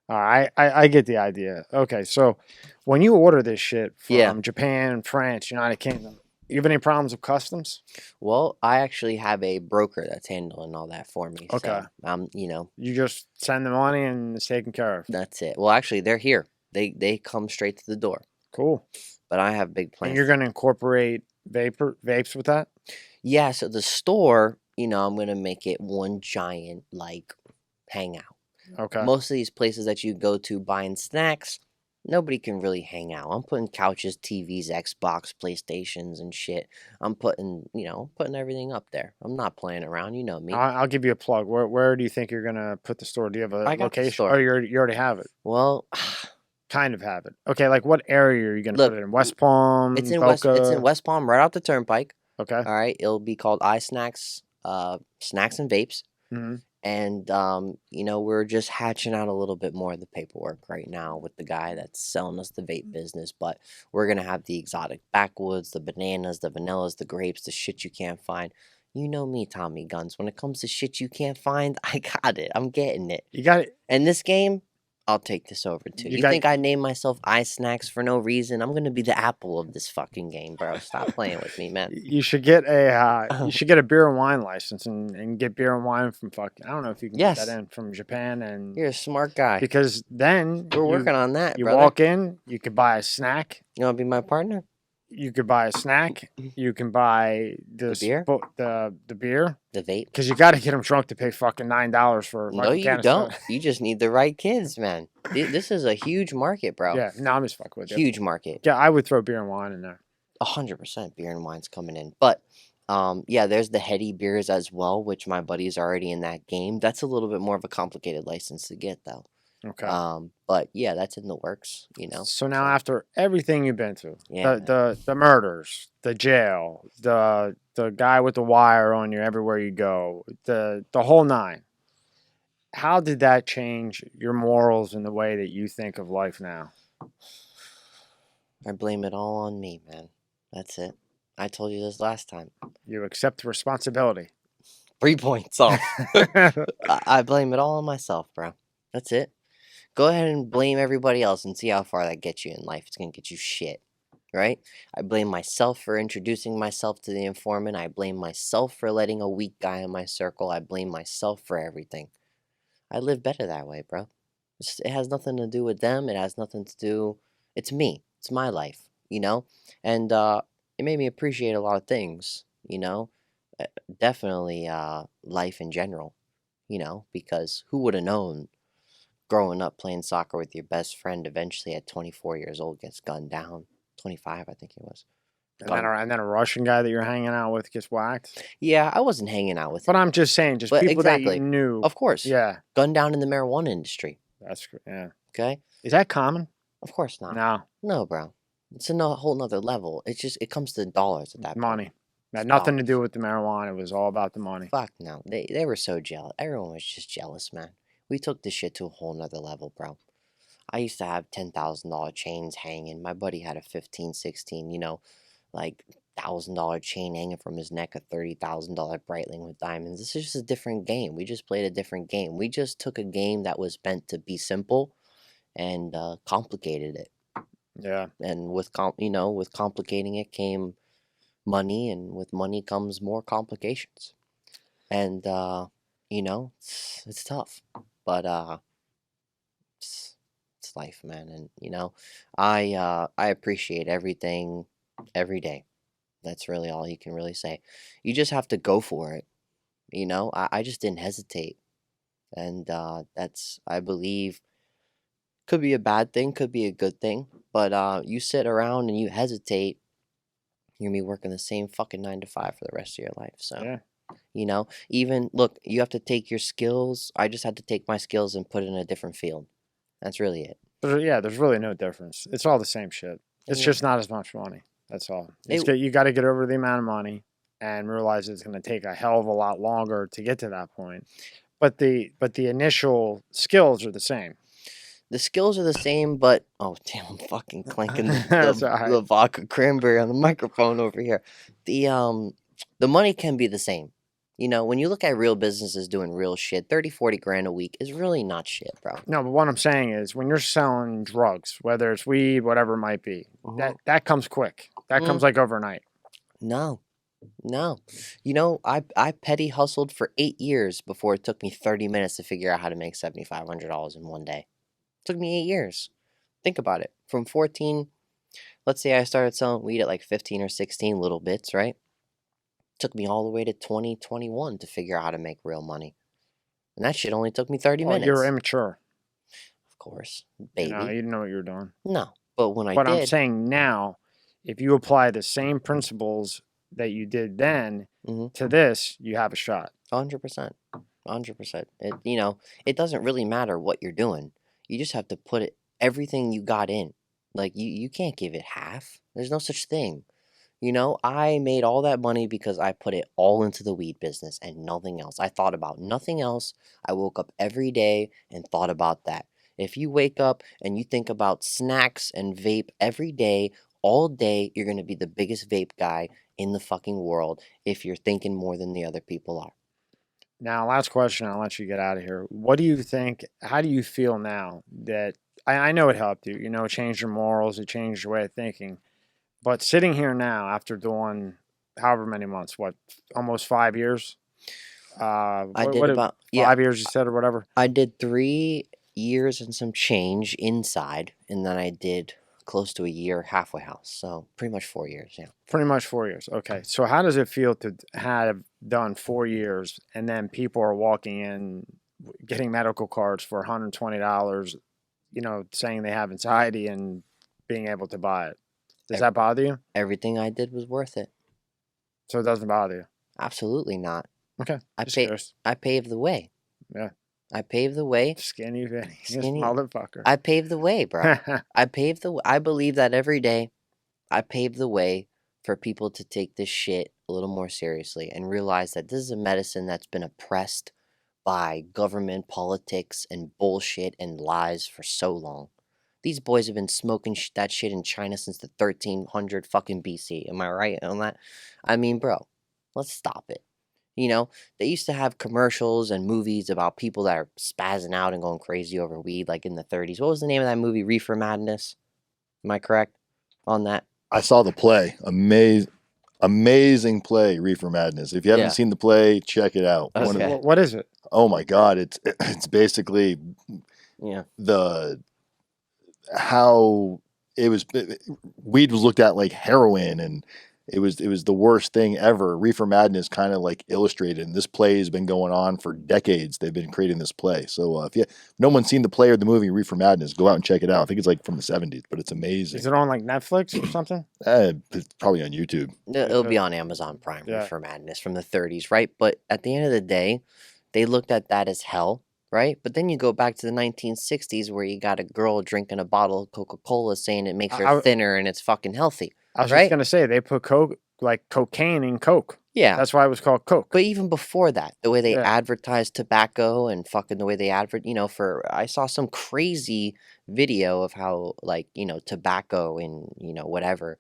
S1: All right, I get the idea. Okay, so when you order this shit from Japan, France, United Kingdom, you have any problems with customs?
S2: Well, I actually have a broker that's handling all that for me.
S1: Okay.
S2: So,
S1: you just send the money and it's taken care of.
S2: That's it. Well, actually, they're here. They come straight to the door.
S1: Cool.
S2: But I have big plans.
S1: And you're going to incorporate vapes with that?
S2: Yeah, so the store, I'm going to make it one giant, hangout.
S1: Okay.
S2: Most of these places that you go to buying snacks, nobody can really hang out. I'm putting couches, TVs, Xbox, PlayStations, and shit. I'm putting everything up there. I'm not playing around. You know me.
S1: I'll give you a plug. Where do you think you're going to put the store? Do you have a location? Or you already have it?
S2: Well...
S1: kind of have it. Okay, like what area are you going to put it in? West Palm?
S2: It's in West Palm, right off the turnpike.
S1: Okay.
S2: All right. It'll be called iSnacks, Snacks and Vapes.
S1: Mm-hmm.
S2: And, we're just hatching out a little bit more of the paperwork right now with the guy that's selling us the vape business. But we're going to have the exotic backwoods, the bananas, the vanillas, the grapes, the shit you can't find. You know me, Tommy Guns. When it comes to shit you can't find, I got it. I'm getting it.
S1: You got it.
S2: And this game... I'll take this over too. You think I named myself iSnacks for no reason? I'm gonna be the Apple of this fucking game, bro. Stop playing with me, man.
S1: You should get a beer and wine license and get beer and wine from I don't know if you can get that in from Japan. And
S2: you're a smart guy.
S1: Because then
S2: we're working on that.
S1: You walk in, you could buy a snack.
S2: You want to be my partner?
S1: You could buy a snack. You can buy the
S2: beer,
S1: the beer,
S2: the vape.
S1: Because you got to get them drunk to pay fucking $9 for.
S2: No, you don't. You just need the right kids, man. This is a huge market, bro.
S1: Yeah, no, I'm just fucking with you.
S2: Huge market.
S1: Yeah, I would throw beer and wine in there.
S2: 100% beer and wine's coming in, but there's the heady beers as well, which my buddy's already in that game. That's a little bit more of a complicated license to get, though.
S1: Okay.
S2: But yeah, that's in the works,
S1: So now after everything you've been through, the murders, the jail, the guy with the wire on you everywhere you go, the whole nine. How did that change your morals and the way that you think of life now?
S2: I blame it all on me, man. That's it. I told you this last time.
S1: You accept responsibility.
S2: 3 points off. I blame it all on myself, bro. That's it. Go ahead and blame everybody else and see how far that gets you in life. It's going to get you shit, right? I blame myself for introducing myself to the informant. I blame myself for letting a weak guy in my circle. I blame myself for everything. I live better that way, bro. It has nothing to do with them. It has nothing to do... It's me. It's my life, And it made me appreciate a lot of things, Definitely life in general, because who would have known growing up playing soccer with your best friend eventually at 24 years old gets gunned down. 25, I think it was.
S1: And then a Russian guy that you're hanging out with gets whacked?
S2: Yeah, I wasn't hanging out with him.
S1: But I'm just saying, people that you knew.
S2: Of course.
S1: Yeah.
S2: Gunned down in the marijuana industry.
S1: That's good, yeah.
S2: Okay?
S1: Is that common?
S2: Of course not.
S1: No.
S2: No, bro. It's a whole nother level. It comes to dollars at that point.
S1: Money. It had nothing to do with the marijuana. It was all about the money.
S2: Fuck no. They were so jealous. Everyone was just jealous, man. We took this shit to a whole nother level, bro. I used to have $10,000 chains hanging. My buddy had a 15, 16, like $1,000 chain hanging from his neck, a $30,000 Breitling with diamonds. This is just a different game. We just played a different game. We just took a game that was meant to be simple and complicated it.
S1: Yeah.
S2: And with complicating it came money, and with money comes more complications. And it's tough, but it's life, man. And I appreciate everything every day. That's really all you can really say. You just have to go for it. I just didn't hesitate. And that's, I believe, could be a bad thing, could be a good thing. But you sit around and you hesitate, you're going to be working the same fucking 9 to 5 for the rest of your life. So, even, look, you have to take your skills. I just had to take my skills and put it in a different field. That's really it.
S1: There's really no difference. It's all the same shit. It's just not as much money. That's all. You got to get over the amount of money and realize it's going to take a hell of a lot longer to get to that point. But the initial skills are the same.
S2: The skills are the same, but oh damn, I'm fucking clanking the vodka cranberry on the microphone over here. The money can be the same. When you look at real businesses doing real shit, 30, 40 grand a week is really not shit, bro.
S1: No, but what I'm saying is when you're selling drugs, whether it's weed, whatever it might be, that comes quick. That comes like overnight.
S2: No. I petty hustled for 8 years before it took me 30 minutes to figure out how to make $7,500 in one day. It took me 8 years. Think about it. From 14, let's say I started selling weed at like 15 or 16 little bits, right? Took me all the way to 2021 to figure out how to make real money. And that shit only took me 30 minutes.
S1: You're immature.
S2: Of course. Baby.
S1: You didn't know what you were doing.
S2: No. But
S1: I'm saying now, if you apply the same principles that you did then to this, you have a shot.
S2: 100%. 100%. It doesn't really matter what you're doing. You just have to put everything you got in. Like, you can't give it half. There's no such thing. I made all that money because I put it all into the weed business and nothing else. I thought about nothing else. I woke up every day and thought about that. If you wake up and you think about snacks and vape every day, all day, you're going to be the biggest vape guy in the fucking world if you're thinking more than the other people are.
S1: Now, last question. I'll let you get out of here. What do you think? How do you feel now that I know it helped you? It changed your morals. It changed your way of thinking. But sitting here now, after doing however many months, almost 5 years?
S2: I did about
S1: 5 years, you said, or whatever?
S2: I did 3 years and some change inside, and then I did close to a year halfway house. So pretty much 4 years, yeah.
S1: Pretty much 4 years. Okay. So how does it feel to have done 4 years and then people are walking in, getting medical cards for $120, saying they have anxiety and being able to buy it? Does that bother you?
S2: Everything I did was worth it.
S1: So it doesn't bother you?
S2: Absolutely not.
S1: Okay.
S2: I paved the way.
S1: Yeah.
S2: I paved the way.
S1: Skinny Vinny. Motherfucker.
S2: I paved the way, bro. I believe that every day I paved the way for people to take this shit a little more seriously and realize that this is a medicine that's been oppressed by government, politics, and bullshit and lies for so long. These boys have been smoking that shit in China since the 1300 fucking BC. Am I right on that? I mean, bro, let's stop it. They used to have commercials and movies about people that are spazzing out and going crazy over weed, like in the 30s. What was the name of that movie? Reefer Madness? Am I correct on that?
S3: I saw the play. Amazing play, Reefer Madness. If you haven't seen the play, check it out.
S1: Okay. What is it?
S3: Oh my God. It's basically how weed was looked at like heroin, and it was the worst thing ever. Reefer Madness kind of like illustrated, and this play has been going on for decades. They've been creating this play. So if no one's seen the play or the movie Reefer Madness, go out and check it out. I think it's like from the 70s, but it's amazing.
S1: Is it on like Netflix or something?
S3: It's probably on YouTube.
S2: It'll be on Amazon Prime. Reefer Madness from the 30s, right? But at the end of the day, they looked at that as hell. Right? But then you go back to the 1960s where you got a girl drinking a bottle of Coca-Cola saying it makes her thinner and it's fucking healthy.
S1: I was just going to say, they put cocaine in Coke.
S2: Yeah.
S1: That's why it was called Coke.
S2: But even before that, the way they advertised tobacco and fucking the way they I saw some crazy video of how, like, tobacco and, whatever,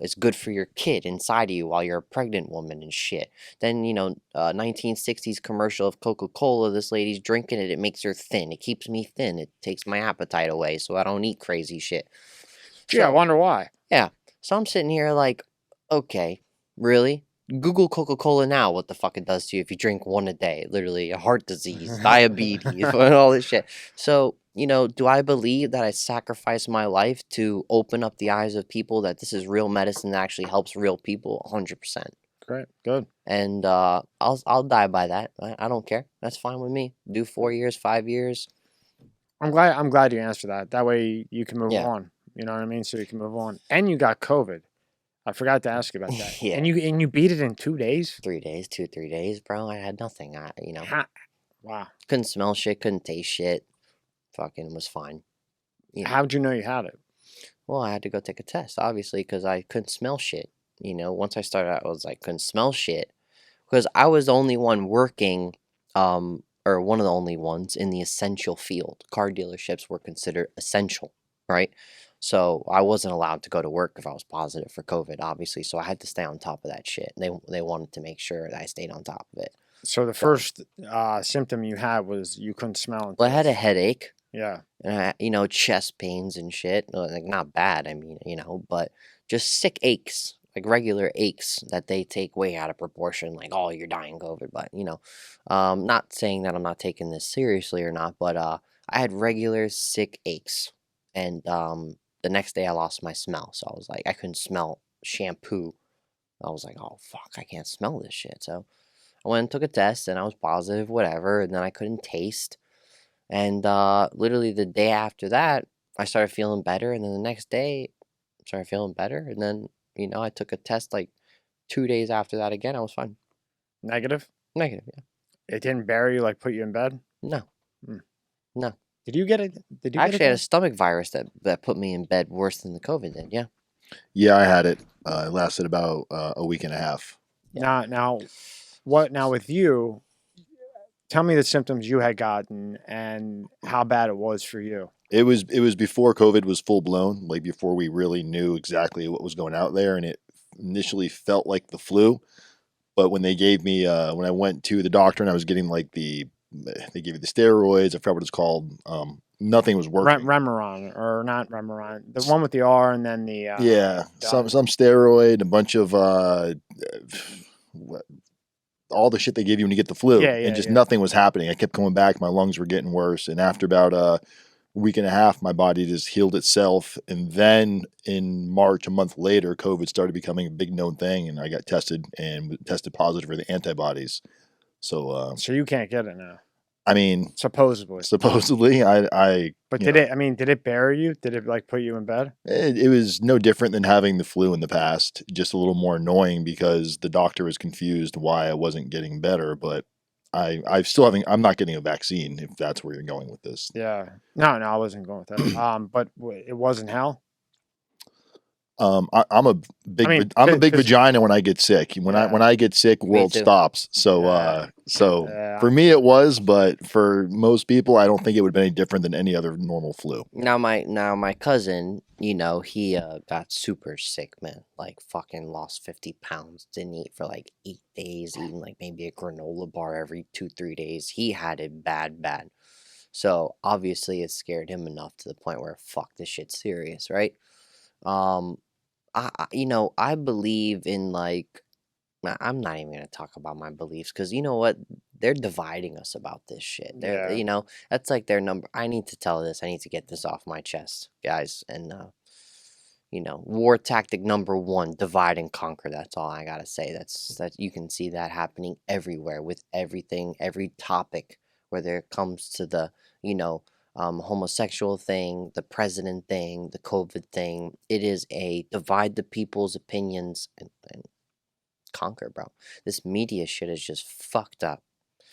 S2: is good for your kid inside of you while you're a pregnant woman and shit. Then, 1960s commercial of Coca-Cola, this lady's drinking it, it makes her thin. It keeps me thin. It takes my appetite away so I don't eat crazy shit.
S1: Gee, I wonder why.
S2: Yeah. So I'm sitting here like, okay, really? Google Coca-Cola now, what the fuck it does to you if you drink one a day. Literally, heart disease, diabetes, and all this shit. So, do I believe that I sacrificed my life to open up the eyes of people that this is real medicine that actually helps real people? 100%.
S1: Great, good.
S2: And I'll die by that. I don't care. That's fine with me. Do 4 years, 5 years.
S1: I'm glad you answered that. That way you can move on. You know what I mean? So you can move on. And you got COVID. I forgot to ask you about that.
S2: Yeah.
S1: And you beat it in 2 days?
S2: 3 days, 3 days, bro. I had nothing.
S1: Wow.
S2: Couldn't smell shit, couldn't taste shit. Fucking was fine.
S1: How'd you know you had it?
S2: Well, I had to go take a test, obviously, because I couldn't smell shit. Once I started out, I was like, couldn't smell shit. Because I was the only one working, or one of the only ones in the essential field. Car dealerships were considered essential, right? So I wasn't allowed to go to work if I was positive for COVID, obviously. So I had to stay on top of that shit. They wanted to make sure that I stayed on top of it.
S1: So the first symptom you had was you couldn't smell.
S2: Well, I had a headache.
S1: Yeah.
S2: And I, chest pains and shit. Like, not bad, I mean, but just sick aches. Like regular aches that they take way out of proportion. Like, oh, you're dying COVID. But, not saying that I'm not taking this seriously or not. But I had regular sick aches. And the next day I lost my smell. So I was like, I couldn't smell shampoo. I was like, oh, fuck, I can't smell this shit. So I went and took a test and I was positive, whatever. And then I couldn't taste. And literally the day after that, I started feeling better. And then the next day, I started feeling better. And then, I took a test like 2 days after that again. I was fine.
S1: Negative?
S2: Negative, yeah.
S1: It didn't bury you, like put you in bed?
S2: No. No.
S1: Did you get it?
S2: I actually had a stomach virus that put me in bed worse than the COVID did, yeah.
S3: Yeah, I had it. It lasted about a week and a half.
S1: Now, with you, tell me the symptoms you had gotten and how bad it was for you.
S3: It was before COVID was full blown, like before we really knew exactly what was going out there, and it initially felt like the flu. But when they gave me, when I went to the doctor and I was getting like they gave you the steroids, I forgot what it's called. Nothing was working.
S1: Remeron, or not Remeron, the one with the R and then the
S3: some steroid, a bunch of all the shit they give you when you get the flu, and just nothing was happening. I kept coming back, my lungs were getting worse, and after about a week and a half, my body just healed itself. And then in March, a month later, COVID started becoming a big known thing, and I got tested and tested positive for the antibodies. So
S1: you can't get it now.
S3: I mean,
S1: supposedly,
S3: But
S1: did it? I mean, did it bury you? Did it like put you in bed?
S3: It was no different than having the flu in the past, just a little more annoying because the doctor was confused why I wasn't getting better. But I'm not getting a vaccine, if that's where you're going with this.
S1: Yeah, no, I wasn't going with that. But it wasn't hell.
S3: I'm a big vagina when I get sick. When I get sick, world stops. So for me it was, but for most people, I don't think it would have been any different than any other normal flu.
S2: Now my cousin, he got super sick, man. Like fucking lost 50 pounds. Didn't eat for like 8 days, eating like maybe a granola bar every 2-3 days. He had it bad. So obviously it scared him enough to the point where fuck, this shit's serious, right? I believe in like, I'm not even gonna talk about my beliefs because you know what? They're dividing us about this shit. That's like their number. I need to tell this. I need to get this off my chest, guys. And war tactic number 1: divide and conquer. That's all I gotta say. That you can see that happening everywhere with everything, every topic, whether it comes to the homosexual thing, the president thing, the COVID thing. It is a divide the people's opinions and conquer, bro. This media shit is just fucked up.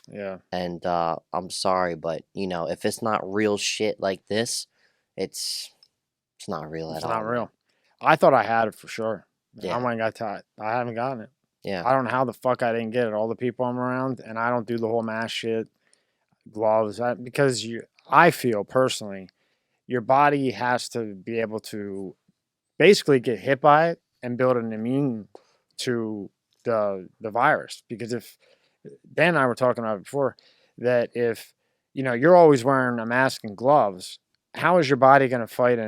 S1: Yeah.
S2: And I'm sorry, but if it's not real shit like this, it's not real at all.
S1: It's not real. I thought I had it for sure.
S2: Yeah.
S1: I haven't gotten it.
S2: Yeah.
S1: I don't know how the fuck I didn't get it. All the people I'm around, and I don't do the whole mask shit, gloves, because I feel personally, your body has to be able to basically get hit by it and build an immune to the virus. Because if Dan and I were talking about it before, that if you're always wearing a mask and gloves, how is your body going to fight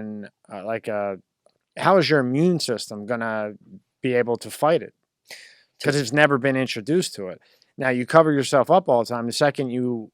S1: how is your immune system going to be able to fight it? Because it's never been introduced to it. Now you cover yourself up all the time. The second you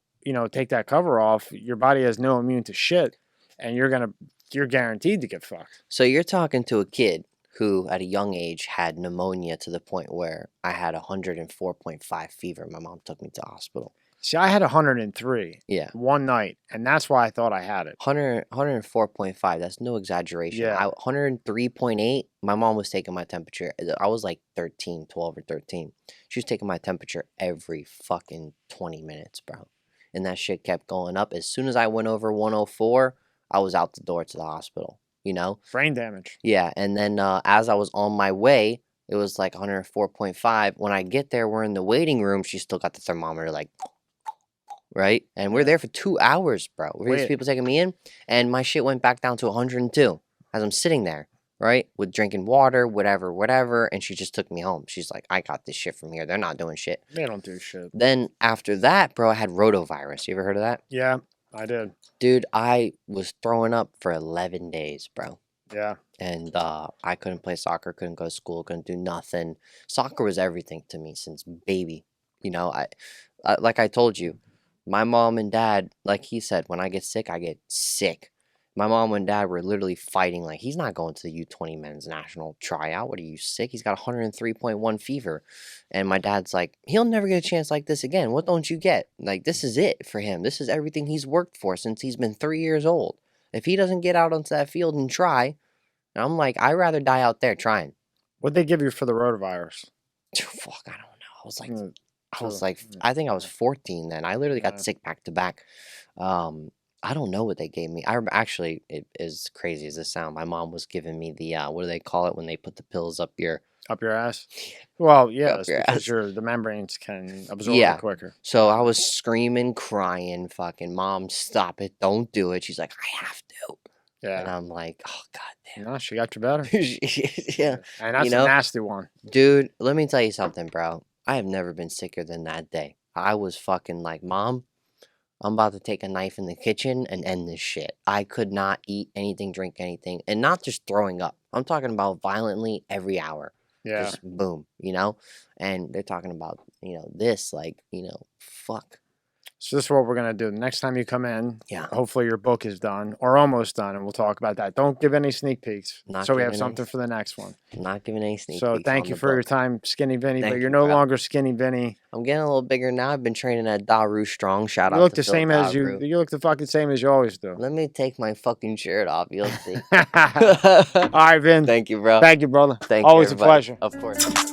S1: take that cover off, your body has no immune to shit, and you're guaranteed to get fucked.
S2: So you're talking to a kid who at a young age had pneumonia to the point where I had 104.5 fever. My mom took me to the hospital.
S1: See, I had 103 one night, and that's why I thought I had it.
S2: 104.5, that's no exaggeration.
S1: Yeah.
S2: 103.8, my mom was taking my temperature. I was like 12 or 13. She was taking my temperature every fucking 20 minutes, bro. And that shit kept going up. As soon as I went over 104, I was out the door to the hospital,
S1: Brain damage.
S2: Yeah, and then as I was on my way, it was like 104.5. When I get there, we're in the waiting room. She still got the thermometer like... Right? And we're there for 2 hours, bro. These people taking me in, and my shit went back down to 102 as I'm sitting there, right? With drinking water, whatever, and she just took me home. She's like, I got this shit from here. They're not doing shit.
S1: They don't do shit.
S2: Then after that, bro, I had rotavirus. You ever heard of that?
S1: Yeah, I did.
S2: Dude, I was throwing up for 11 days, bro.
S1: Yeah.
S2: And I couldn't play soccer, couldn't go to school, couldn't do nothing. Soccer was everything to me since baby. Like I told you, my mom and dad, like he said, when I get sick, I get sick. My mom and dad were literally fighting, like, he's not going to the U20 men's national tryout. What are you, sick? He's got 103.1 fever. And my dad's like, he'll never get a chance like this again. What don't you get? Like, this is it for him. This is everything he's worked for since he's been 3 years old. If he doesn't get out onto that field and try, and I'm like, I'd rather die out there trying.
S1: What'd they give you for the rotavirus?
S2: Fuck, I don't know. I think I was 14 then. I literally got sick back to back. I don't know what they gave me. Actually, it is crazy as this sound. My mom was giving me the what do they call it when they put the pills up your
S1: ass? Well, yes, because the membranes can absorb it quicker.
S2: So I was screaming, crying, fucking mom, stop it, don't do it. She's like, I have to. Yeah. And I'm like, oh god damn.
S1: No, she got you better.
S2: Yeah.
S1: And that's a nasty one.
S2: Dude, let me tell you something, bro. I have never been sicker than that day. I was fucking like, Mom, I'm about to take a knife in the kitchen and end this shit. I could not eat anything, drink anything, and not just throwing up. I'm talking about violently every hour.
S1: Yeah.
S2: Just boom, And they're talking about, this, like, fuck.
S1: So this is what we're going to do. The next time you come in, hopefully your book is done or almost done, and we'll talk about that. Don't give any sneak peeks. So we have something for the next one.
S2: Not giving any sneak peeks.
S1: So thank you for your time, Skinny Vinny, but you're no longer Skinny Vinny.
S2: I'm getting a little bigger now. I've been training at Daru Strong. Shout out to
S1: You look the same as you look the fucking same as you always do.
S2: Let me take my fucking shirt off. You'll see.
S1: All right, Vin.
S2: Thank you, bro.
S1: Thank you, brother.
S2: Thank you.
S1: Always a pleasure.
S2: Of course.